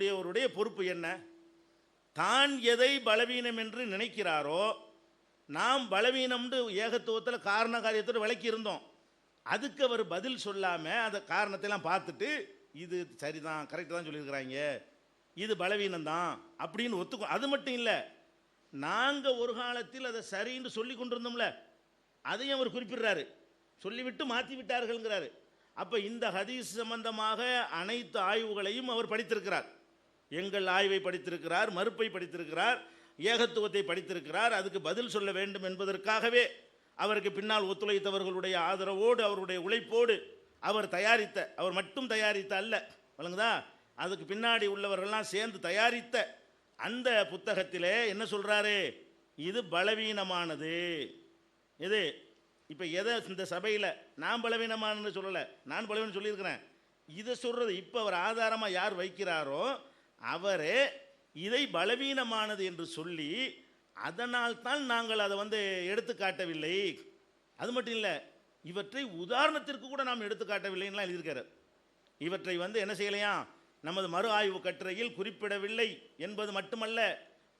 அவருடைய பொறுப்பு என்ன? தான் எதை பலவீனம் என்று நினைக்கிறாரோ, நாம் பலவீனம்னு ஏகத்துவத்தில் காரண காரியத்தோடு விளக்கி இருந்தோம். அதுக்கு அவர் பதில் சொல்லாமல் அந்த காரணத்தைலாம் பார்த்துட்டு இது சரிதான், கரெக்டாக தான் சொல்லியிருக்கிறாங்க, இது பலவீனம்தான் அப்படின்னு ஒத்துக்கும். அது மட்டும் இல்லை, நாங்கள் ஒரு காலத்தில் அதை சரின்னு சொல்லி கொண்டிருந்தோம்ல, அதையும் அவர் குறிப்பிடுறாரு. சொல்லிவிட்டு மாற்றி விட்டார்கள்ங்கிறாரு. அப்போ இந்த ஹதீஸ் சம்பந்தமாக அனைத்து ஆய்வுகளையும் அவர் படித்திருக்கிறார். எங்கள் ஆய்வை படித்திருக்கிறார், மறுப்பை படித்திருக்கிறார், ஏகத்துவத்தை படித்திருக்கிறார். அதுக்கு பதில் சொல்ல வேண்டும் என்பதற்காகவே அவருக்கு பின்னால் ஒத்துழைத்தவர்களுடைய ஆதரவோடு, அவருடைய உழைப்போடு அவர் தயாரித்த, அவர் மட்டும் தயாரித்த அல்ல, வழங்குதா, அதுக்கு பின்னாடி உள்ளவர்கள்லாம் சேர்ந்து தயாரித்த அந்த புத்தகத்திலே என்ன சொல்கிறாரு? இது பலவீனமானது. இது இப்போ எதை இந்த சபையில் நான் பலவீனமானு சொல்லலை, நான் பலவீனம் சொல்லியிருக்கிறேன். இதை சொல்கிறது இப்போ அவர் ஆதாரமாக யார் வைக்கிறாரோ அவரே இதை பலவீனமானது என்று சொல்லி, அதனால் தான் நாங்கள் அதை எடுத்து காட்டவில்லை. அது மட்டும் இல்லை, இவற்றை உதாரணத்திற்கு கூட நாம் எடுத்து காட்டவில்லைன்னா எழுதியிருக்காரு. இவற்றை என்ன செய்யலையா, நமது மறு ஆய்வு கட்டுரையில் குறிப்பிடவில்லை என்பது மட்டுமல்ல,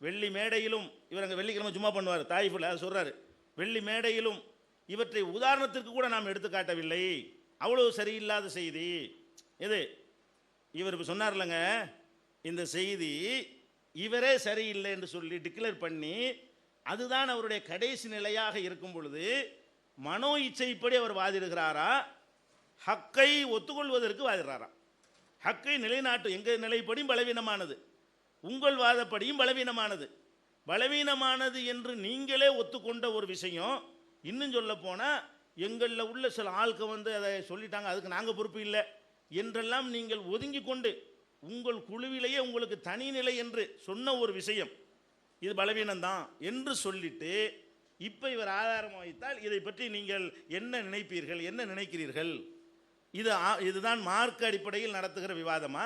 வெள்ளி மேடையிலும், இவர் அங்கே வெள்ளிக்கிழமை சும்மா பண்ணுவார் தாயிஃபில், அதை சொல்கிறாரு, வெள்ளி மேடையிலும் இவற்றை உதாரணத்திற்கு கூட நாம் எடுத்து காட்டவில்லை. அவ்வளவு சரியில்லாத செய்தி எது. இவர் இப்போ சொன்னார் இல்லைங்க, இந்த செய்தி இவரே சரியில்லை என்று சொல்லி டிக்ளேர் பண்ணி, அதுதான் அவருடைய கடைசி நிலையாக இருக்கும் பொழுது மனோ இச்சைப்படி அவர் வாதிடுகிறாரா, ஹக்கை ஒத்துக்கொள்வதற்கு வாதிடுறாரா? ஹக்கை நிலைநாட்டு எங்கள் நிலைப்படியும் பலவீனமானது, உங்கள் வாதப்படியும் பலவீனமானது. பலவீனமானது என்று நீங்களே ஒத்துக்கொண்ட ஒரு விஷயம், இன்னும் சொல்ல போனால் எங்களில் உள்ள சில ஆட்கள் அதை சொல்லிட்டாங்க, அதுக்கு நாங்கள் பொறுப்பு இல்லை என்றெல்லாம் நீங்கள் ஒதுங்கி கொண்டு உங்கள் குழுவிலேயே உங்களுக்கு தனிநிலை என்று சொன்ன ஒரு விஷயம், இது பலவீனம்தான் என்று சொல்லிட்டு இப்போ இவர் ஆதாரம் வைத்தால் இதை பற்றி நீங்கள் என்ன நினைப்பீர்கள், என்ன நினைக்கிறீர்கள்? இதுதான் மார்க்க அடிப்படையில் நடத்துகிற விவாதமா?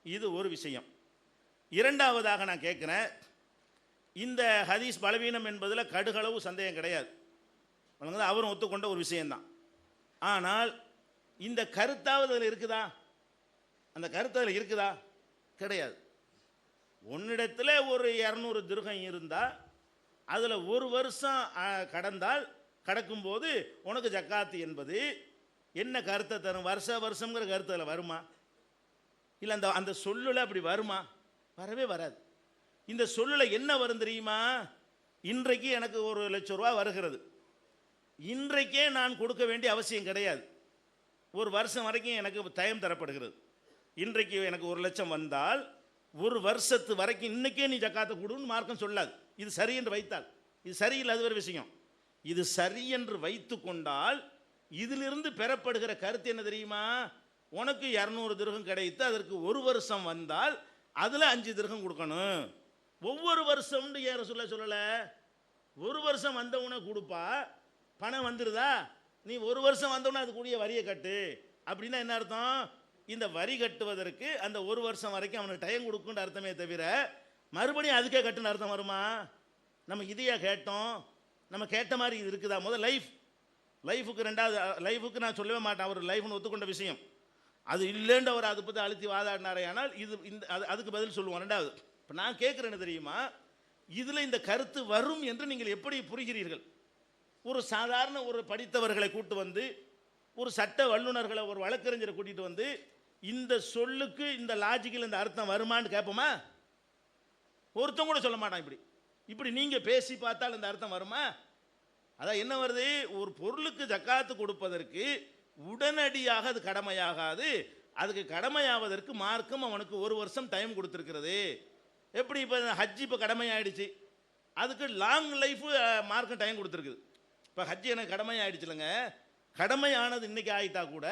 இது ஒரு விஷயம். இரண்டாவதாக நான் கேட்குறேன், இந்த ஹதீஸ் பலவீனம் என்பதில் கடுகளவு சந்தேகம் கிடையாது, அவரும் ஒத்துக்கொண்ட ஒரு விஷயம்தான். ஆனால் இந்த கருத்தாவது அதில் இருக்குதா? அந்த கருத்து அதில் இருக்குதா? கிடையாது. உன்னிடத்தில் ஒரு 200 திர்ஹம் இருந்தால் அதில் ஒரு வருஷம் கடந்தால், கடக்கும்போது உனக்கு ஜக்காத்து என்பது என்ன கருத்தை தரும்? வருஷங்கிற கருத்து அதில் வருமா? இல்லை அந்த சொல்லில் அப்படி வருமா? வரவே வராது. இந்த சொல்லில் என்ன வரும் தெரியுமா? இன்றைக்கு எனக்கு 1,00,000 ரூபா வருகிறது, இன்றைக்கே நான் கொடுக்க வேண்டிய அவசியம் கிடையாது, ஒரு வருஷம் வரைக்கும் எனக்கு டைம் தரப்படுகிறது. இன்றைக்கு எனக்கு 1,00,000 வந்தால் ஒரு வருஷத்து வரைக்கும் இன்னைக்கே நீ ஜக்காத்தை கொடுன்னு மார்க்கம் சொல்லாது. இது சரி என்று வைத்தால், இது சரியில்லை, அது ஒரு விஷயம். இது சரி என்று வைத்து கொண்டால் இதிலிருந்து பெறப்படுகிற கருத்து என்ன தெரியுமா? உனக்கு 200 திர்ஹம் கிடைத்து அதற்கு ஒரு வருஷம் வந்தால் அதில் 5 திர்ஹம் கொடுக்கணும். ஒவ்வொரு வருஷம்னு ஏற சொல்லலை, ஒரு வருஷம் வந்தவனை கொடுப்பா, பணம் வந்துடுதா, நீ ஒரு வருஷம் வந்தவொடனே அதுக்குரிய வரியை கட்டு. அப்படின்னா என்ன அர்த்தம்? இந்த வரி கட்டுவதற்கு அந்த ஒரு வருஷம் வரைக்கும் அவனுக்கு டைம் கொடுக்குன்ற அர்த்தமே தவிர மறுபடியும் அதுக்கே கட்டுன்னு அர்த்தம் வருமா? நம்ம இதையா கேட்டோம்? நம்ம கேட்ட மாதிரி இது இருக்குதா? முதல் லைஃபுக்கு ரெண்டாவது லைஃபுக்கு நான் சொல்லவே மாட்டேன், அவர் லைஃப்னு ஒத்துக்கொண்ட விஷயம் அது இல்லைன்னு அவர் அதை பற்றி அழுத்தி வாதாடினாரே. ஆனால் இது அதுக்கு பதில் சொல்லுவோம். ரெண்டாவது, இப்போ நான் கேட்குறேன்னு தெரியுமா, இதில் இந்த கருத்து வரும் என்று நீங்கள் எப்படி புரிகிறீர்கள்? ஒரு சாதாரண ஒரு படித்தவர்களை கூட்டு ஒரு சட்ட வல்லுநர்களை, ஒரு வழக்கறிஞரை கூட்டிகிட்டு இந்த சொல்லுக்கு இந்த லாஜிக்கில் இந்த அர்த்தம் வருமானு கேட்போமா? ஒருத்தம் கூட சொல்ல மாட்டான். இப்படி நீங்கள் பேசி பார்த்தால் இந்த அர்த்தம் வருமா? அதான் என்ன வருது, ஒரு பொருளுக்கு ஜக்காத்து கொடுப்பதற்கு உடனடியாக அது கடமையாகாது, அதுக்கு கடமையாவதற்கு மார்க்கம் அவனுக்கு ஒரு வருஷம் டைம் கொடுத்துருக்கிறது. எப்படி இப்போ ஹஜ்ஜி இப்போ கடமையாயிடுச்சு, அதுக்கு லாங் லைஃபு மார்க்கம் டைம் கொடுத்துருக்குது. இப்போ ஹஜ்ஜி எனக்கு கடமையாயிடுச்சுலங்க, கடமையானது இன்றைக்கி ஆகிட்டா கூட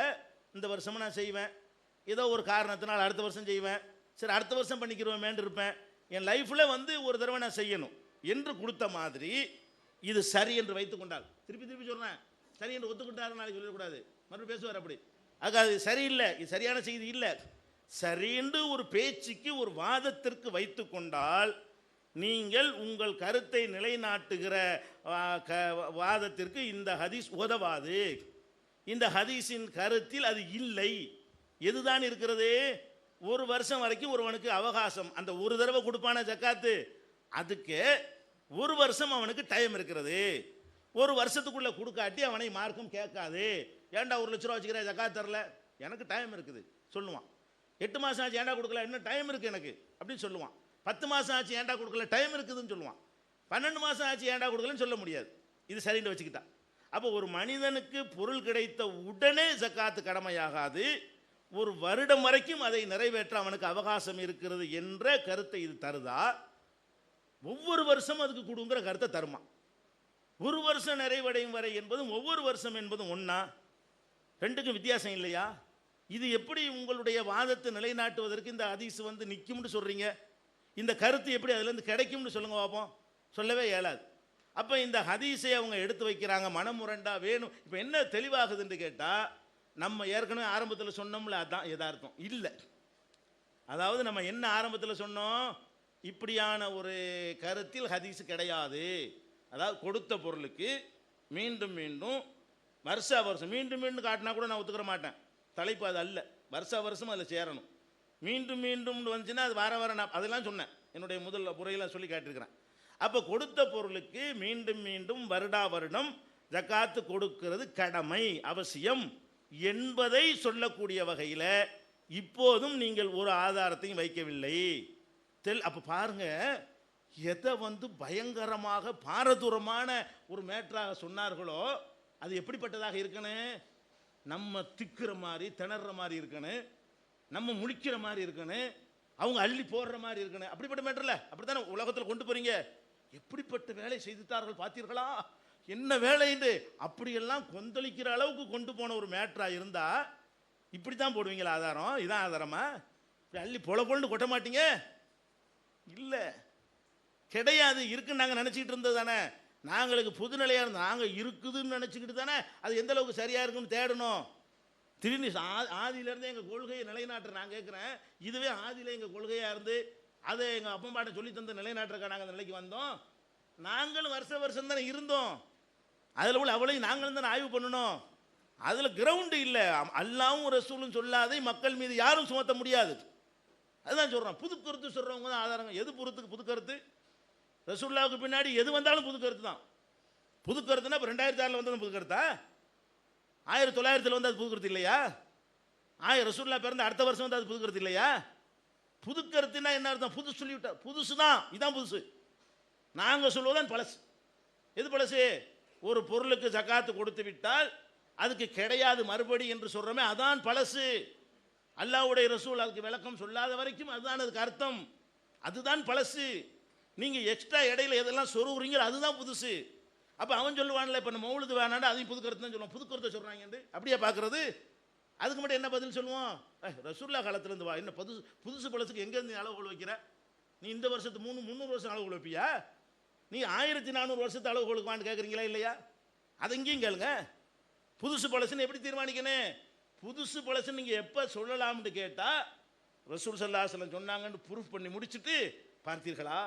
இந்த வருஷமும் நான் செய்வேன், ஏதோ ஒரு காரணத்தினால் அடுத்த வருஷம் செய்வேன், சரி அடுத்த வருஷம் பண்ணிக்கிறோமேன்னு இருப்பேன், என் லைஃப்பில் ஒரு தடவை நான் செய்யணும் என்று கொடுத்த மாதிரி இது சரி என்று வைத்து கொண்டால், திருப்பி சொல்கிறேன், சரி என்று ஒத்துக்கொண்டாரு நாளைக்கு சொல்லக்கூடாது, மறுபடியும் பேசுவார் அப்படி. ஆக அது சரியில்லை, இது சரியான செய்தி இல்லை. சரின்னு ஒரு பேச்சுக்கு, ஒரு வாதத்திற்கு வைத்து கொண்டால் நீங்கள் உங்கள் கருத்தை நிலைநாட்டுகிற வாதத்திற்கு இந்த ஹதீஸ் உதவாது. இந்த ஹதீஸின் கருத்தில் அது இல்லை. எதுதான் இருக்கிறது? ஒரு வருஷம் வரைக்கும் ஒருவனுக்கு அவகாசம். அந்த ஒரு தடவை கொடுப்பான ஜக்காத்து, அதுக்கு ஒரு வருஷம் அவனுக்கு டைம் இருக்கிறது. ஒரு வருஷத்துக்குள்ள கொடுக்காட்டி அவனை மார்க்கம் கேட்காது. ஏன்டா 1,00,000 ரூபா வச்சுக்கிற ஜக்காத் தரல, எனக்கு டைம் இருக்குது சொல்லுவான். 8 மாதம் ஆச்சு ஏன்டா கொடுக்கல, இன்னும் டைம் இருக்குது எனக்கு அப்படின்னு சொல்லுவான். 10 மாதம் ஆச்சு ஏன்டா கொடுக்கல, டைம் இருக்குதுன்னு சொல்லுவான். 12 மாதம் ஆச்சு ஏன்டா கொடுக்கலன்னு சொல்ல முடியாது. இது சரின்னு வச்சுக்கிட்டா. அப்போ ஒரு மனிதனுக்கு பொருள் கிடைத்த உடனே ஜக்காத்து கடமையாகாது. ஒரு வருடம் வரைக்கும் அதை நிறைவேற்ற அவனுக்கு அவகாசம் இருக்கிறது என்ற கருத்தை இது தருதா, ஒவ்வொரு வருஷம் அதுக்கு கொடுங்கிற கருத்தை தருமா? ஒரு வருஷம் நிறைவடையும் வரை என்பதும் ஒவ்வொரு வருஷம் என்பதும் ஒன்றா? ரெண்டுக்கும் வித்தியாசம் இல்லையா? இது எப்படி உங்களுடைய வாதத்தை நிலைநாட்டுவதற்கு இந்த ஹதீஸ் வந்து நிற்கும்னு சொல்கிறீங்க? இந்த கருத்து எப்படி அதுலேருந்து கிடைக்கும்னு சொல்லுங்க பார்ப்போம். சொல்லவே இயலாது. அப்போ இந்த ஹதீஸை அவங்க எடுத்து வைக்கிறாங்க, மனமுரண்டா வேணும். இப்போ என்ன தெளிவாகுதுன்னு கேட்டால், நம்ம ஏற்கனவே ஆரம்பத்தில் சொன்னோம்ல, அதுதான் யதார்த்தம் இல்லை. அதாவது நம்ம என்ன ஆரம்பத்தில் சொன்னோம், இப்படியான ஒரு கருத்தில் ஹதீஸ் கிடையாது. அதாவது கொடுத்த பொருளுக்கு மீண்டும் மீண்டும் வருஷா வருஷம் மீண்டும் மீண்டும் காட்டினா கூட நான் ஒத்துக்கிற மாட்டேன். தலைப்பு அது அல்ல. வருஷா வருஷம் அதில் சேரணும். மீண்டும் மீண்டும் வந்துச்சுன்னா அது வார வாரம் நான் அதெல்லாம் சொன்னேன், என்னுடைய முதல் முறையில் சொல்லி காட்டியிருக்கிறேன். அப்போ கொடுத்த பொருளுக்கு மீண்டும் மீண்டும் வருடா வருடம் ஜக்காத்து கொடுக்கிறது கடமை, அவசியம் என்பதை சொல்லக்கூடிய வகையில் இப்போதும் நீங்கள் ஒரு ஆதாரத்தையும் வைக்கவில்லை. அப்போ பாருங்க, எதை வந்து பயங்கரமாக பாரதூரமான ஒரு மேட்டராக சொன்னார்களோ அது எப்படிப்பட்டதாக இருக்கணும்? நம்ம திக்குற மாதிரி திணற மாதிரி இருக்கணும், நம்ம முழிக்கிற மாதிரி இருக்கணும், அவங்க அள்ளி போடுற மாதிரி இருக்கணும். அப்படிப்பட்ட மேட்டர்ல அப்படித்தானே உலகத்தில் கொண்டு போறீங்க. எப்படிப்பட்ட வேலை செய்துட்டார்கள் பார்த்தீர்களா, என்ன வேலைன்னு அப்படியெல்லாம் கொந்தளிக்கிற அளவுக்கு கொண்டு போன ஒரு மேட்டரா இருந்தா இப்படி தான் போடுவீங்களா ஆதாரம்? இதான் ஆதாரமா? அள்ளி பொல பொழுது கொட்ட மாட்டீங்க? இல்லை, கிடையாது. இருக்குன்னு நாங்கள் நினச்சிக்கிட்டு இருந்தது தானே. நாங்களுக்கு புதுநிலையாக இருந்தோம், நாங்கள் இருக்குதுன்னு நினச்சிக்கிட்டு தானே அது எந்த அளவுக்கு சரியாக இருக்குன்னு தேடணும். திடீர்னு ஆதியிலேருந்து எங்கள் கொள்கையை நிலைநாட்டுற நான் கேட்குறேன். இதுவே ஆதியில் எங்கள் கொள்கையாக இருந்து அதை எங்கள் அப்பா பாட்டை சொல்லி தந்த நிலைநாட்டுறக்கா நாங்கள் அந்த நிலைக்கு வந்தோம். நாங்களும் வருஷம் தானே இருந்தோம். அதில் உள்ள அவளையும் நாங்களும் தானே ஆய்வு பண்ணணும். அதில் கிரவுண்டு இல்லை. அல்லாவும் ரசூலும் சொல்லாதை மக்கள் மீது யாரும் சுமத்த முடியாது. அதுதான் சொல்கிறோம். புது கருத்து சொல்கிறவங்க தான் ஆதாரங்க. எது பொறுத்துக்கு புது கருத்து? ரசூல்லாவுக்கு பின்னாடி எது வந்தாலும் புது கருத்து தான். புது கருத்துனா இப்போ 2006 வந்தது புது கருத்தா? 1900 வந்து அது புது கருத்து இல்லையா? ரசூல்லா பிறந்த அடுத்த வருஷம் வந்து அது புது கருத்து இல்லையா? புது கருத்துனா என்ன அர்த்தம்? புதுசு சொல்லிவிட்டார். புதுசு தான், இதான் புதுசு. நாங்கள் சொல்வதுதான் பழசு. எது பழசு? ஒரு பொருளுக்கு ஜக்காத்து கொடுத்து விட்டால் அதுக்கு கிடையாது மறுபடி என்று சொல்கிறோமே, அதான் பழசு. அல்லாஹ்வுடைய ரசூல் அதுக்கு விளக்கம் சொல்லாத வரைக்கும் அதுதான் அதுக்கு அர்த்தம். அதுதான் பழசு. நீங்கள் எக்ஸ்ட்ரா இடையில எதெல்லாம் சொருவுறீங்களோ அதுதான் புதுசு. அப்போ அவன் சொல்லுவான்ல, இப்போ நம்ம மௌலுது வேணாண்டா அதையும் புது கருத்து தான் சொல்லுவோம். புது கருத்தை சொல்கிறாங்க அப்படியே பார்க்குறது. அதுக்கு மட்டும் என்ன பதில் சொல்லுவோம்? ரசூல்லா காலத்துலேருந்து வா, என்ன புதுசு பழசுக்கு எங்கேருந்து அளவுகள் வைக்கிற? நீ இந்த வருஷத்து 300 வருஷம் அளவுகள் வைப்பியா? நீ 1400 வருஷத்து அளவுகளுக்கு வான்னு கேட்குறீங்களா இல்லையா? அதை இங்கேயும் கேளுங்க. புதுசு பழசுன்னு எப்படி தீர்மானிக்கணும்? புதுசு பழசுன்னு நீங்கள் எப்போ சொல்லலாம்னு கேட்டால் ரசூல் ஸல்லல்லாஹு அலைஹி வஸல்லம் சொன்னாங்கன்னு ப்ரூஃப் பண்ணி முடிச்சுட்டு பார்த்தீர்களா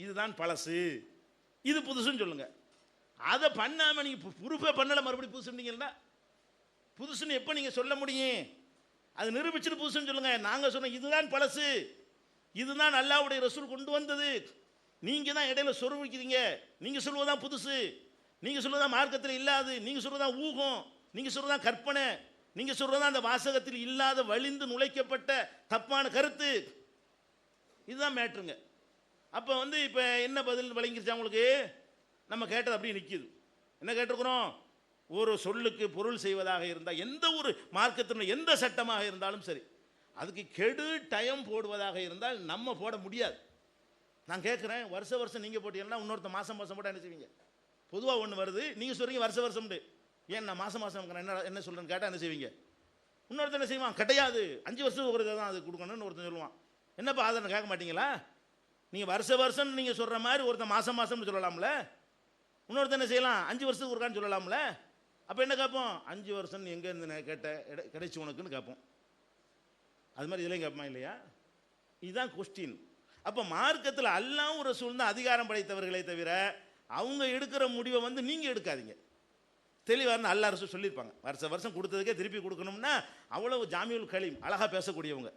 இதுதான் பழசு, இது புதுசுன்னு சொல்லுங்கள். அதை பண்ணாமல் நீங்கள் ப்ரூஃபே பண்ணலை, மறுபடியும் புதுசுன்னீங்கன்னா புதுசுன்னு எப்போ நீங்கள் சொல்ல முடியும்? அது நிரூபிச்சுட்டு புதுசுன்னு சொல்லுங்கள். நாங்கள் சொன்னோம் இதுதான் பழசு, இதுதான் அல்லாஹ்வுடைய ரசூல் கொண்டு வந்தது. நீங்கள் தான் இடையில சொருவிக்கிறீங்க. நீங்கள் சொல்வதுதான் புதுசு, நீங்கள் சொல்வதுதான் மார்க்கத்தில் இல்லாது, நீங்கள் சொல்வதுதான் ஊகம், நீங்கள் சொல்வதுதான் கற்பனை, நீங்கள் சொல்வதுதான் அந்த வாசகத்தில் இல்லாத வலிந்து நுழைக்கப்பட்ட தப்பான கருத்து. இதுதான் மேட்ருங்க. அப்போ வந்து இப்போ என்ன பதில் வழங்கிருச்சா உங்களுக்கு? நம்ம கேட்டது அப்படியே நிற்கிது. என்ன கேட்டிருக்கிறோம்? ஒரு சொல்லுக்கு பொருள் செய்வதாக இருந்தால், எந்த ஒரு மார்க்கத்தினுடைய எந்த சட்டமாக இருந்தாலும் சரி, அதுக்கு கெடு டைம் போடுவதாக இருந்தால் நம்ம போட முடியாது. நான் கேட்குறேன், வருஷம் நீங்கள் போட்டீங்கன்னா இன்னொருத்த மாதம் போட்டால் என்ன செய்வீங்க? பொதுவாக ஒன்று வருது, நீங்கள் சொல்கிறீங்க வருஷம்ண்டு. ஏன் நான் மாதம் என்ன சொல்கிறேன்னு கேட்டால் என்ன செய்வீங்க? இன்னொருத்தர் என்ன செய்வான்? கிடையாது 5 வருஷத்துக்கு ஒரு தான் அது கொடுக்கணும்னு ஒருத்தன் சொல்லுவான். என்னப்பா அதை கேட்க மாட்டீங்களா? நீங்கள் வருஷம் நீங்கள் சொல்கிற மாதிரி ஒருத்தன் மாதம்னு சொல்லலாம்ல. இன்னொருத்தர் என்ன செய்யலாம்? 5 வருஷத்துக்கு ஒருக்கான்னு சொல்லலாம்ல. அப்போ என்ன கேட்போம்? 5 வருஷம் எங்கேருந்து கேட்ட கிடைச்சி உனக்குன்னு கேட்போம். அது மாதிரி இதெல்லாம் கேட்போமா இல்லையா? இதுதான் கொஸ்டின். அப்போ மார்க்கத்தில் அல்லாஹ்வும் ரசூலும் தான் அதிகாரம் படைத்தவர்களை தவிர அவங்க எடுக்கிற முடிவை வந்து நீங்கள் எடுக்காதீங்க. தெளிவாக அல்லாஹ் ரசூல் சொல்லியிருப்பாங்க. வருஷம் கொடுத்ததுக்கே திருப்பி கொடுக்கணும்னா அவ்வளவு ஜாமியுல் கலீம், அழகாக பேசக்கூடியவங்க.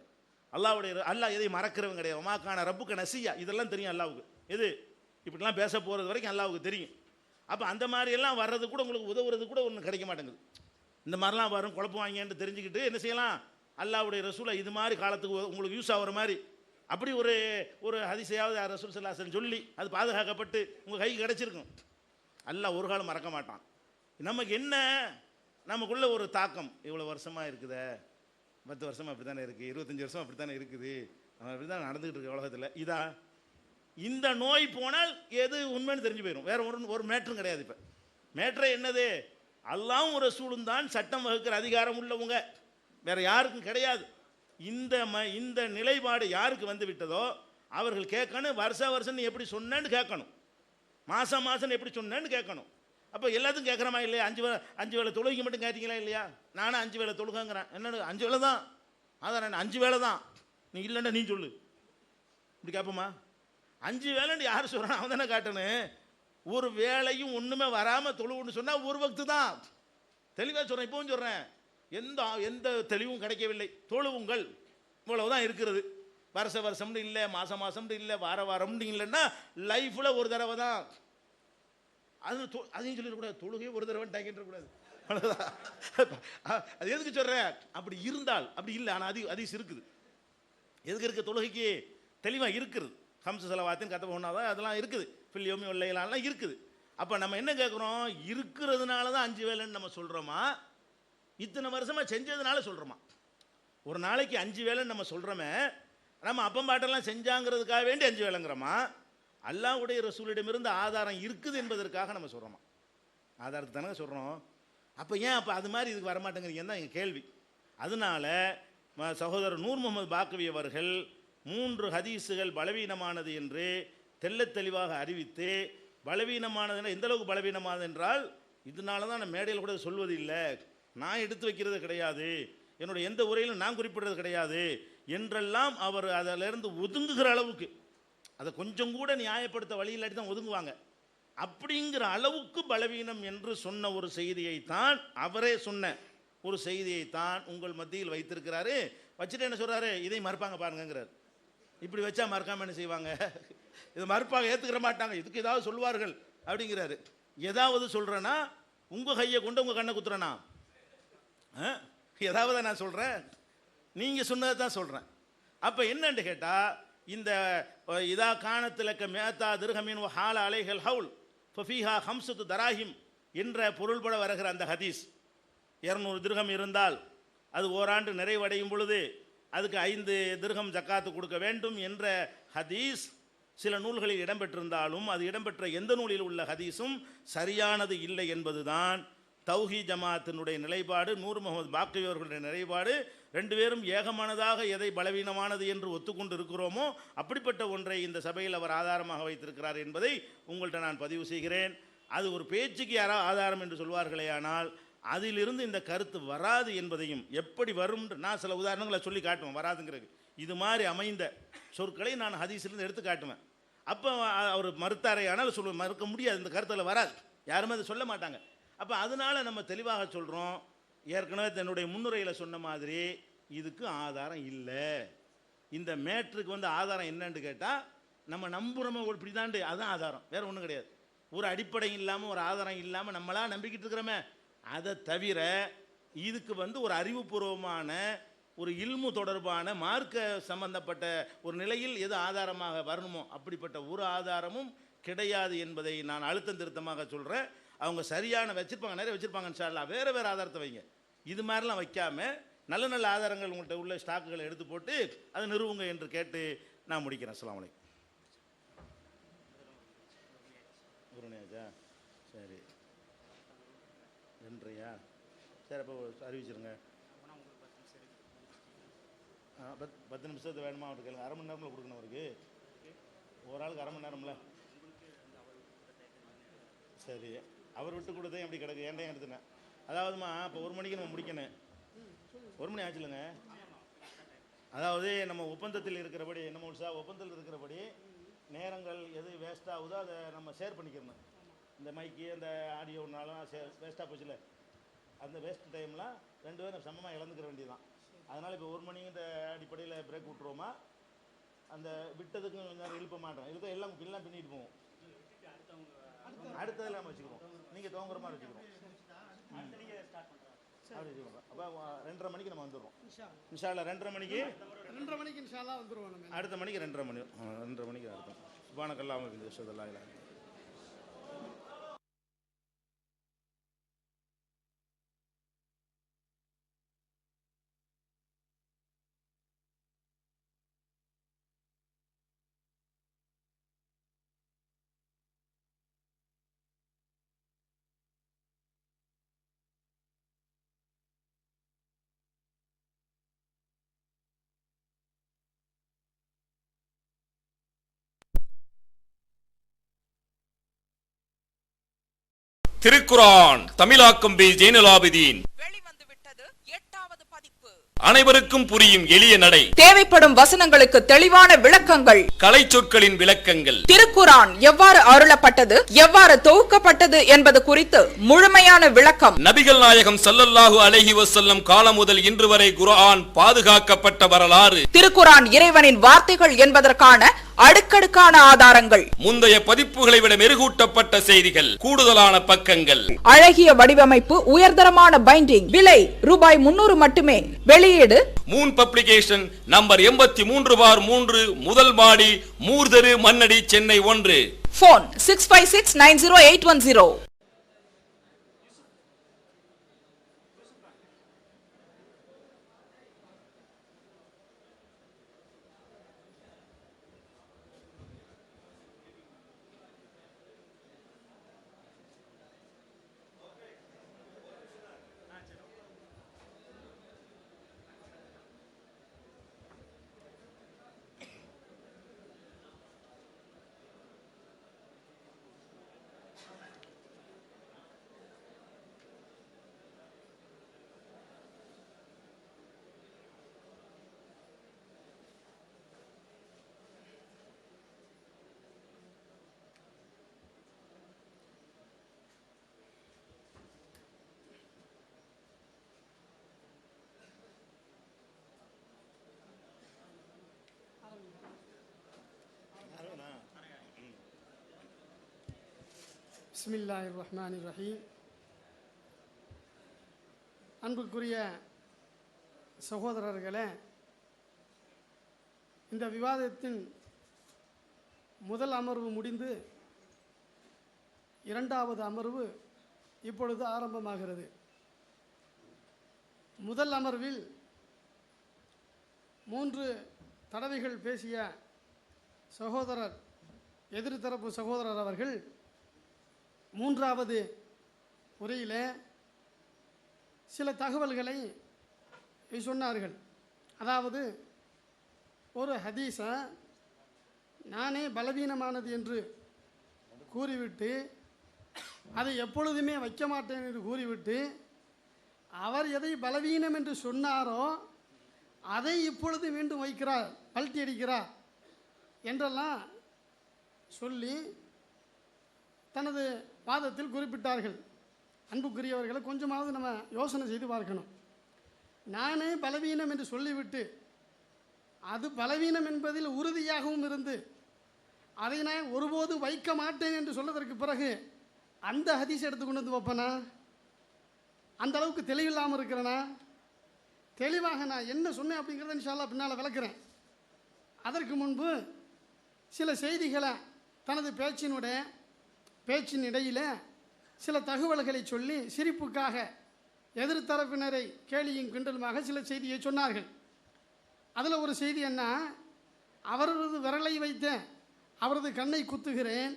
அல்லாஹ் எதை மறக்கிறவங்க கிடையாது. மாக்கான ரப்புக்கு நசியா, இதெல்லாம் தெரியும் அல்லாவுக்கு. எது இப்படிலாம் பேச போகிறது வரைக்கும் அல்லாவுக்கு தெரியும். அப்போ அந்த மாதிரியெல்லாம் வர்றது கூட உங்களுக்கு உதவுறது கூட ஒன்றும் கிடைக்க மாட்டேங்குது. இந்த மாதிரிலாம் வரும் குழப்புவாங்கன்னு தெரிஞ்சுக்கிட்டு என்ன செய்யலாம், அல்லாஹ்வுடைய ரசூலை இது மாதிரி காலத்துக்கு உங்களுக்கு யூஸ் ஆகிற மாதிரி அப்படி ஒரு ஹதீஸையாவது ரசூல் ஸல்லல்லாஹு அலைஹி வஸல்லம் சொல்லி அது பாதுகாக்கப்பட்டு உங்கள் கைக்கு கிடச்சிருக்கும். அல்லாஹ் ஒரு காலம் மறக்க மாட்டான். நமக்கு என்ன, நமக்குள்ள ஒரு தாக்கம், இவ்வளோ வருஷமாக இருக்குதே, 10 வருஷமாக அப்படி தானே இருக்குது, 25 வருஷம் அப்படி தானே இருக்குது, அப்படி தான் நடந்துகிட்டு இருக்கு உலகத்தில். இந்த நோய் போனால் எது உண்மைன்னு தெரிஞ்சு போயிடும். வேற ஒரு மேட்டரும் கிடையாது. இப்போ மேட்ரே என்னது, அல்லாஹ்வும் ரசூலும் தான் சட்டம் வகுக்கிற அதிகாரம் உள்ளவங்க, வேற யாருக்கும் கிடையாது. இந்த நிலைப்பாடு யாருக்கு வந்து விட்டதோ அவர்கள் கேட்கணும். வருஷம் நீ எப்படி சொன்னேன்னு கேட்கணும், மாதம் எப்படி சொன்னேன்னு கேட்கணும். அப்போ எல்லாத்துக்கும் கேட்குறமா இல்லையா? 5 வேளை தொழுகைக்கு மட்டும் கேட்டீங்களா இல்லையா? நானும் 5 வேளை தொழுகைங்கிறேன். என்னன்னு 5 வேளை தான், அதான் நான் 5 வேளை தான், நீ இல்லைன்னா நீ சொல்லு, இப்படி கேட்போமா? 5 வேளைன்னு யார் சொல்கிறான் அவன் தானே காட்டணும். ஒரு வேலையும் ஒன்றுமே வராமல் தொழுவுன்னு சொன்னால் ஒரு வக்து தான். தெளிவாக சொல்கிறேன், இப்போவும் சொல்கிறேன், எந்த தெளிவும் கிடைக்கவில்லை. தொழுவுங்கள் இவ்வளவுதான் இருக்கிறது. வருஷம்னு இல்லை, மாதம்னு இல்லை, வாரம்னு இல்லைன்னா லைஃப்பில் ஒரு தடவை தான். அதையும் சொல்லிடக்கூடாது, தொழுகையே ஒரு தடவை டாக்கின்றக்கூடாது. அது எதுக்கு சொல்கிறேன், அப்படி இருந்தால் அப்படி இல்லை. ஆனால் அதிகம் இருக்குது. எதுக்கு இருக்குது, தொழுகைக்கு தெளிவாக இருக்கிறது. ஹம்ச செலவாத்தின் கதை ஒன்றாதான் அதெல்லாம் இருக்குது, ஃபில்யோமி வெள்ளையெல்லாம் இருக்குது. அப்போ நம்ம என்ன கேட்குறோம், இருக்கிறதுனால தான் 5 வேளைன்னு நம்ம சொல்கிறோமா, இத்தனை வருஷமாக செஞ்சதுனால சொல்கிறோமா? ஒரு நாளைக்கு 5 வேளைன்னு நம்ம சொல்கிறோமே, நம்ம அப்பம்பாட்டெல்லாம் செஞ்சாங்கிறதுக்காக வேண்டி 5 வேளைங்கிறோமா, அல்லாஹ்வுடைய ரசூலிடமிருந்து ஆதாரம் இருக்குது என்பதற்காக நம்ம சொல்கிறோமா? ஆதாரத்தை தானே சொல்கிறோம். அப்போ ஏன் அப்போ அது மாதிரி இதுக்கு வரமாட்டேங்கிறீங்கன்னு தான் எங்கள் கேள்வி. அதனால சகோதரர் நூர் முகமது பாக்கவி அவர்கள் 3 ஹதீஸுகள் பலவீனமானது என்று தெள்ளத் தெளிவாக அறிவித்து, பலவீனமானதுன்னா எந்த அளவுக்கு பலவீனமானது என்றால், இதனால தான் நான் மேடையில் கூட சொல்வது இல்லை, நான் எடுத்து வைக்கிறது கிடையாது, என்னுடைய எந்த உரையிலும் நான் குறிப்பிடுறது கிடையாது என்றெல்லாம் அவர் அதிலிருந்து ஒதுங்குகிற அளவுக்கு, அதை கொஞ்சம் கூட நியாயப்படுத்த வழி இல்லாட்டி தான் ஒதுங்குவாங்க. அப்படிங்கிற அளவுக்கு பலவீனம் என்று சொன்ன ஒரு செய்தியைத்தான், அவரே சொன்ன ஒரு செய்தியைத்தான் உங்கள் மத்தியில் வைத்திருக்கிறாரு. வச்சுட்டு என்ன சொல்கிறாரு, இதை மறுப்பாங்க பாருங்கிறார். இப்படி வச்சா மறக்காம என்ன செய்வாங்க, இதை மறுப்பாங்க, ஏற்றுக்கிற மாட்டாங்க, இதுக்கு ஏதாவது சொல்லுவார்கள் அப்படிங்கிறாரு. ஏதாவது சொல்கிறேன்னா உங்கள் கையை கொண்டு உங்கள் கண்ணை குத்துறேனா? ஏதாவது நான் சொல்கிறேன், நீங்கள் சொன்னதை தான் சொல்கிறேன். அப்போ என்னன்னு கேட்டால், இந்த இதா காணத்திலக்க மேத்தா திருஹமின் ஹால அலைகள் ஹவுல் ஃபஃபீஹா ஹம்சுத்து தராஹிம் என்ற பொருள்பட வருகிற அந்த ஹதீஸ், 200 திர்ஹம் இருந்தால் அது ஓராண்டு நிறைவடையும் பொழுது அதுக்கு 5 திர்ஹம் ஜக்காத்து கொடுக்க வேண்டும் என்ற ஹதீஸ் சில நூல்களில் இடம்பெற்றிருந்தாலும் அது இடம்பெற்ற எந்த நூலில் உள்ள ஹதீஸும் சரியானது இல்லை என்பதுதான் தௌஹீ ஜமாத்தினுடைய நிலைப்பாடு, நூர் முகமது பாக்கவி அவர்களுடைய நிலைப்பாடு. 2 பேரும் ஏகமானதாக எதை பலவீனமானது என்று ஒத்துக்கொண்டு இருக்கிறோமோ அப்படிப்பட்ட ஒன்றை இந்த சபையில் அவர் ஆதாரமாக வைத்திருக்கிறார் என்பதை உங்கள்கிட்ட நான் பதிவு செய்கிறேன். அது ஒரு பேச்சுக்கு யாராவது ஆதாரம் என்று சொல்வார்களே, ஆனால் அதிலிருந்து இந்த கருத்து வராது என்பதையும், எப்படி வரும் நான் சில உதாரணங்களை சொல்லி காட்டுவேன் வராதுங்கிறது. இது மாதிரி அமைந்த சொற்களை நான் ஹதீஸிலிருந்து எடுத்து காட்டுவேன். அப்போ அவர் மறுத்தாரே, ஆனால் மறுக்க முடியாது, இந்த கருத்தில் வராது, யாருமே அதை சொல்ல மாட்டாங்க. அப்போ அதனால நம்ம தெளிவாக சொல்கிறோம், ஏற்கனவே தன்னுடைய முன்னுரையில் சொன்ன மாதிரி இதுக்கு ஆதாரம் இல்லை. இந்த மேட்ருக்கு ஆதாரம் என்னன்னு கேட்டால், நம்ம நம்புகிறோமோ இப்படி தாண்டு, அதுதான் ஆதாரம், வேறு ஒன்றும் கிடையாது. ஒரு அடிப்படை இல்லாமல் ஒரு ஆதாரம் இல்லாமல் நம்மளா நம்பிக்கிட்டு இருக்கிறோமே, அதை தவிர இதுக்கு ஒரு அறிவுபூர்வமான ஒரு இல்மு தொடர்பான மார்க்க சம்பந்தப்பட்ட ஒரு நிலையில் எது ஆதாரமாக வரணுமோ அப்படிப்பட்ட ஒரு ஆதாரமும் கிடையாது என்பதை நான் அழுத்தம் திருத்தமாக சொல்கிறேன். அவங்க சரியான வச்சுருப்பாங்க, நிறைய வச்சுருப்பாங்க, இன்ஷா அல்லாஹ் வேறு ஆதாரத்தை வைங்க. இது மாதிரிலாம் வைக்காமல் நல்ல நல்ல ஆதாரங்கள் உங்கள்கிட்ட உள்ள ஸ்டாக்குகளை எடுத்து போட்டு அதை நிறுவுங்க என்று கேட்டு நான் முடிக்கிறேன். அஸ்ஸலாமு அலைக்கும். குருணியாச்சா, சரி நன்றியா, சரி அப்போ அறிவிச்சிருங்க. 10 நிமிஷத்து வேணுமா அவருக்கு கேளுங்க, அரை மணி நேரமில் கொடுக்கணும் அவருக்கு, ஒரு ஆளுக்கு அரை மணி நேரம்ல. சரி, அவர் விட்டு கொடுத்தேன் எப்படி கிடக்கு, ஏன்டையும் எடுத்துனேன். அதாவதுமா இப்போ 1 மணிக்கு நம்ம முடிக்கணும், 1 மணி ஆச்சுலங்க. அதாவது நம்ம ஒப்பந்தத்தில் இருக்கிறபடி, நம்ம ஒப்பந்தத்தில் இருக்கிறபடி நேரங்கள் எது வேஸ்ட் ஆகுதோ அதை நம்ம ஷேர் பண்ணிக்கிறணும். இந்த மைக்கு அந்த ஆடியோனாலும் வேஸ்ட்டாக போச்சுல, அந்த வேஸ்ட் டைம்லாம் 2 பேரும் சமமாக இழந்துக்கிற வேண்டியதுதான். அதனால் இப்போ 1 மணிங்கிற அடிப்படையில் பிரேக் விட்டுருவோமா? அந்த விட்டதுக்கும் கொஞ்சம் எழுப்ப மாட்டோம், எழுத எல்லாம் பின்னிட்டு போவோம். அடுத்ததில் நம்ம வச்சுக்கிறோம், நீங்கள் துவங்குற மாதிரி வச்சுக்கிறோம். அப்படி வச்சுக்கோங்க. அப்போ 2:30 மணிக்கு நம்ம வந்துடுறோம் இன்ஷா அல்லாஹ். 2:30 மணிக்கு இன்ஷா அல்லாஹ் வந்துடுவோம். அடுத்த மணிக்கு 2:30 மணி 2:30 மணிக்கு அடுத்தோம். சுப்ஹானக்கல்லாஹு வ பிஹம்திஹி அஷ்ஹது அல்லா இலாஹா இல்லல்லாஹ். திருக்குரான் தமிழாக்கம் பி ஜெய்னுலாபிதீன் வெளிவந்து விட்டது 8வது பதிப்பு. அனைவருக்கும் புரியும் எளிய நடை, தேவைப்படும் வசனங்களுக்கு தெளிவான விளக்கங்கள், கலை சொற்களின் விளக்கங்கள், திருக்குரான் எவ்வாறு அருளப்பட்டது, எவ்வாறு தொகுக்கப்பட்டது என்பது குறித்து முழுமையான விளக்கம். நபிகள் நாயகம் ஸல்லல்லாஹு அலைஹி வஸல்லம் காலம் முதல் இன்று வரை குர்ஆன் பாதுகாக்கப்பட்ட வரலாறு, திருக்குரான் இறைவனின் வார்த்தைகள் என்பதற்கான அடுக்கடுக்கான ஆதாரங்கள், முந்தைய பதிப்புகளை விட மெருகூட்டப்பட்ட செய்திகள், கூடுதலான பக்கங்கள், அழகிய வடிவமைப்பு, உயர்தரமான பைண்டிங். விலை ரூபாய் 300 மட்டுமே. வெளியீடு மூன் பப்ளிகேஷன், நம்பர் 83/3, முதல் மாடி, மூர்தரு, மண்ணடி, சென்னை 1. போன் 65690810. பிஸ்மில்லாஹிர் ரஹ்மானிர் ரஹீம். அன்புக்குரிய சகோதரர்களே, இந்த விவாதத்தின் முதல் அமர்வு முடிந்து 2வது அமர்வு இப்பொழுது ஆரம்பமாகிறது. முதல் அமர்வில் 3 தடவைகள் பேசிய சகோதரர், எதிர்த்தரப்பு சகோதரர் அவர்கள் 3வது உரையில் சில தகவல்களை சொன்னார்கள். அதாவது ஒரு ஹதீஸை நானே பலவீனமானது என்று கூறிவிட்டு அதை எப்பொழுதுமே வைக்க மாட்டேன் என்று கூறிவிட்டு அவர் எதை பலவீனம் என்று சொன்னாரோ அதை இப்பொழுது மீண்டும் வைக்கிறார், பல்ட்டி அடிக்கிறார் என்றெல்லாம் சொல்லி தனது வாதத்தில் குறிப்பிட்டார்கள். அன்புக்குரியவர்களை கொஞ்சமாவது நம்ம யோசனை செய்து பார்க்கணும். நானே பலவீனம் என்று சொல்லிவிட்டு அது பலவீனம் என்பதில் உறுதியாகவும் இருந்து அதை நான் ஒருபோது வைக்க மாட்டேன் என்று சொல்லதற்கு பிறகு அந்த ஹதீஸ் எடுத்து கொண்டு வந்து வைப்பனா? அந்த அளவுக்கு தெளிவில்லாமல் இருக்கிறேனா? தெளிவாக நான் என்ன சொன்னேன் அப்படிங்கிறத இன்ஷா அல்லாஹ் பின்னால் விளக்குறேன். அதற்கு முன்பு சில செய்திகளை தனது பேச்சின் இடையில் சில தகவல்களை சொல்லி சிரிப்புக்காக எதிர்த்தரப்பினரை கேலியும் கிண்டலுமாக சில செய்தியை சொன்னார்கள். அதில் ஒரு செய்தி என்ன, அவரது விரலை வைத்தேன், அவரது கண்ணை குத்துகிறேன்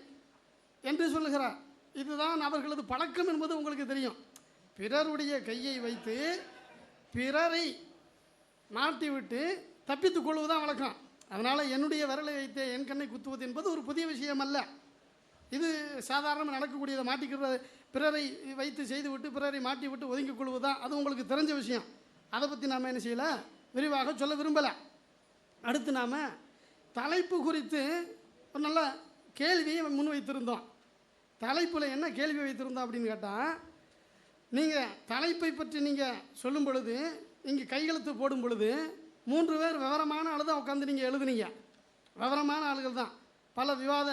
என்று சொல்லுகிறார். இதுதான் அவர்களது பழக்கம் என்பது உங்களுக்கு தெரியும். பிறருடைய கையை வைத்து பிறரை மாட்டிவிட்டு தப்பித்துக் கொள்வதுதான் வழக்கம். அதனால் என்னுடைய விரலை வைத்து என் கண்ணை குத்துவது என்பது ஒரு புதிய விஷயம் அல்ல. இது சாதாரணமாக நடக்கக்கூடியதை மாட்டிக்கிறது, பிறரை வைத்து செய்துவிட்டு பிறரை மாட்டி விட்டு ஒதுங்கிக் கொள்வதுதான். அது உங்களுக்கு தெரிஞ்ச விஷயம். அதை பற்றி நாம் என்ன செய்யலை, விரிவாக சொல்ல விரும்பலை. அடுத்து நாம் தலைப்பு குறித்து ஒரு நல்ல கேள்வியை முன்வைத்திருந்தோம். தலைப்பில் என்ன கேள்வி வைத்திருந்தோம் அப்படின்னு கேட்டால், நீங்கள் தலைப்பை பற்றி நீங்கள் சொல்லும் பொழுது இங்கே கையெழுத்து போடும் பொழுது 3 பேர் விவரமான ஆள் தான் உட்காந்து நீங்கள் எழுதுனீங்க. விவரமான ஆளுகள் தான். பல விவாத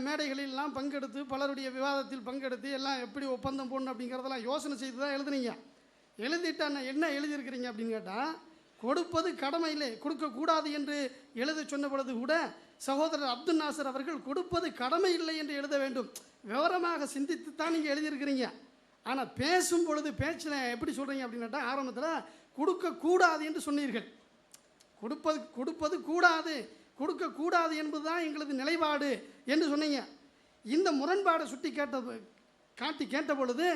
மேடைகளிலெல்லாம் பங்கெடுத்து, பலருடைய விவாதத்தில் பங்கெடுத்து எல்லாம் எப்படி ஒப்பந்தம் போடணும் அப்படிங்கிறதெல்லாம் யோசனை செய்து தான் எழுதுனீங்க. எழுதிட்டா என்ன எழுதியிருக்கிறீங்க அப்படின்னு கேட்டால், கொடுப்பது கடமை இல்லை, கொடுக்கக்கூடாது என்று எழுத சொன்ன பொழுது கூட சகோதரர் அப்துல் நாசர் அவர்கள் கொடுப்பது கடமை இல்லை என்று எழுத வேண்டும். விவரமாக சிந்தித்து தான் நீங்கள் எழுதியிருக்கிறீங்க. ஆனால் பேசும் பொழுது பேச்சில் எப்படி சொல்கிறீங்க அப்படின்னு கேட்டால், ஆரம்பத்தில் கொடுக்கக்கூடாது என்று சொன்னீர்கள். கொடுப்பது கூடாது, கொடுக்கக்கூடாது என்பது தான் எங்களது நிலைப்பாடு என்று சொன்னீங்க. இந்த முரண்பாடை சுட்டி கேட்ட பொழுது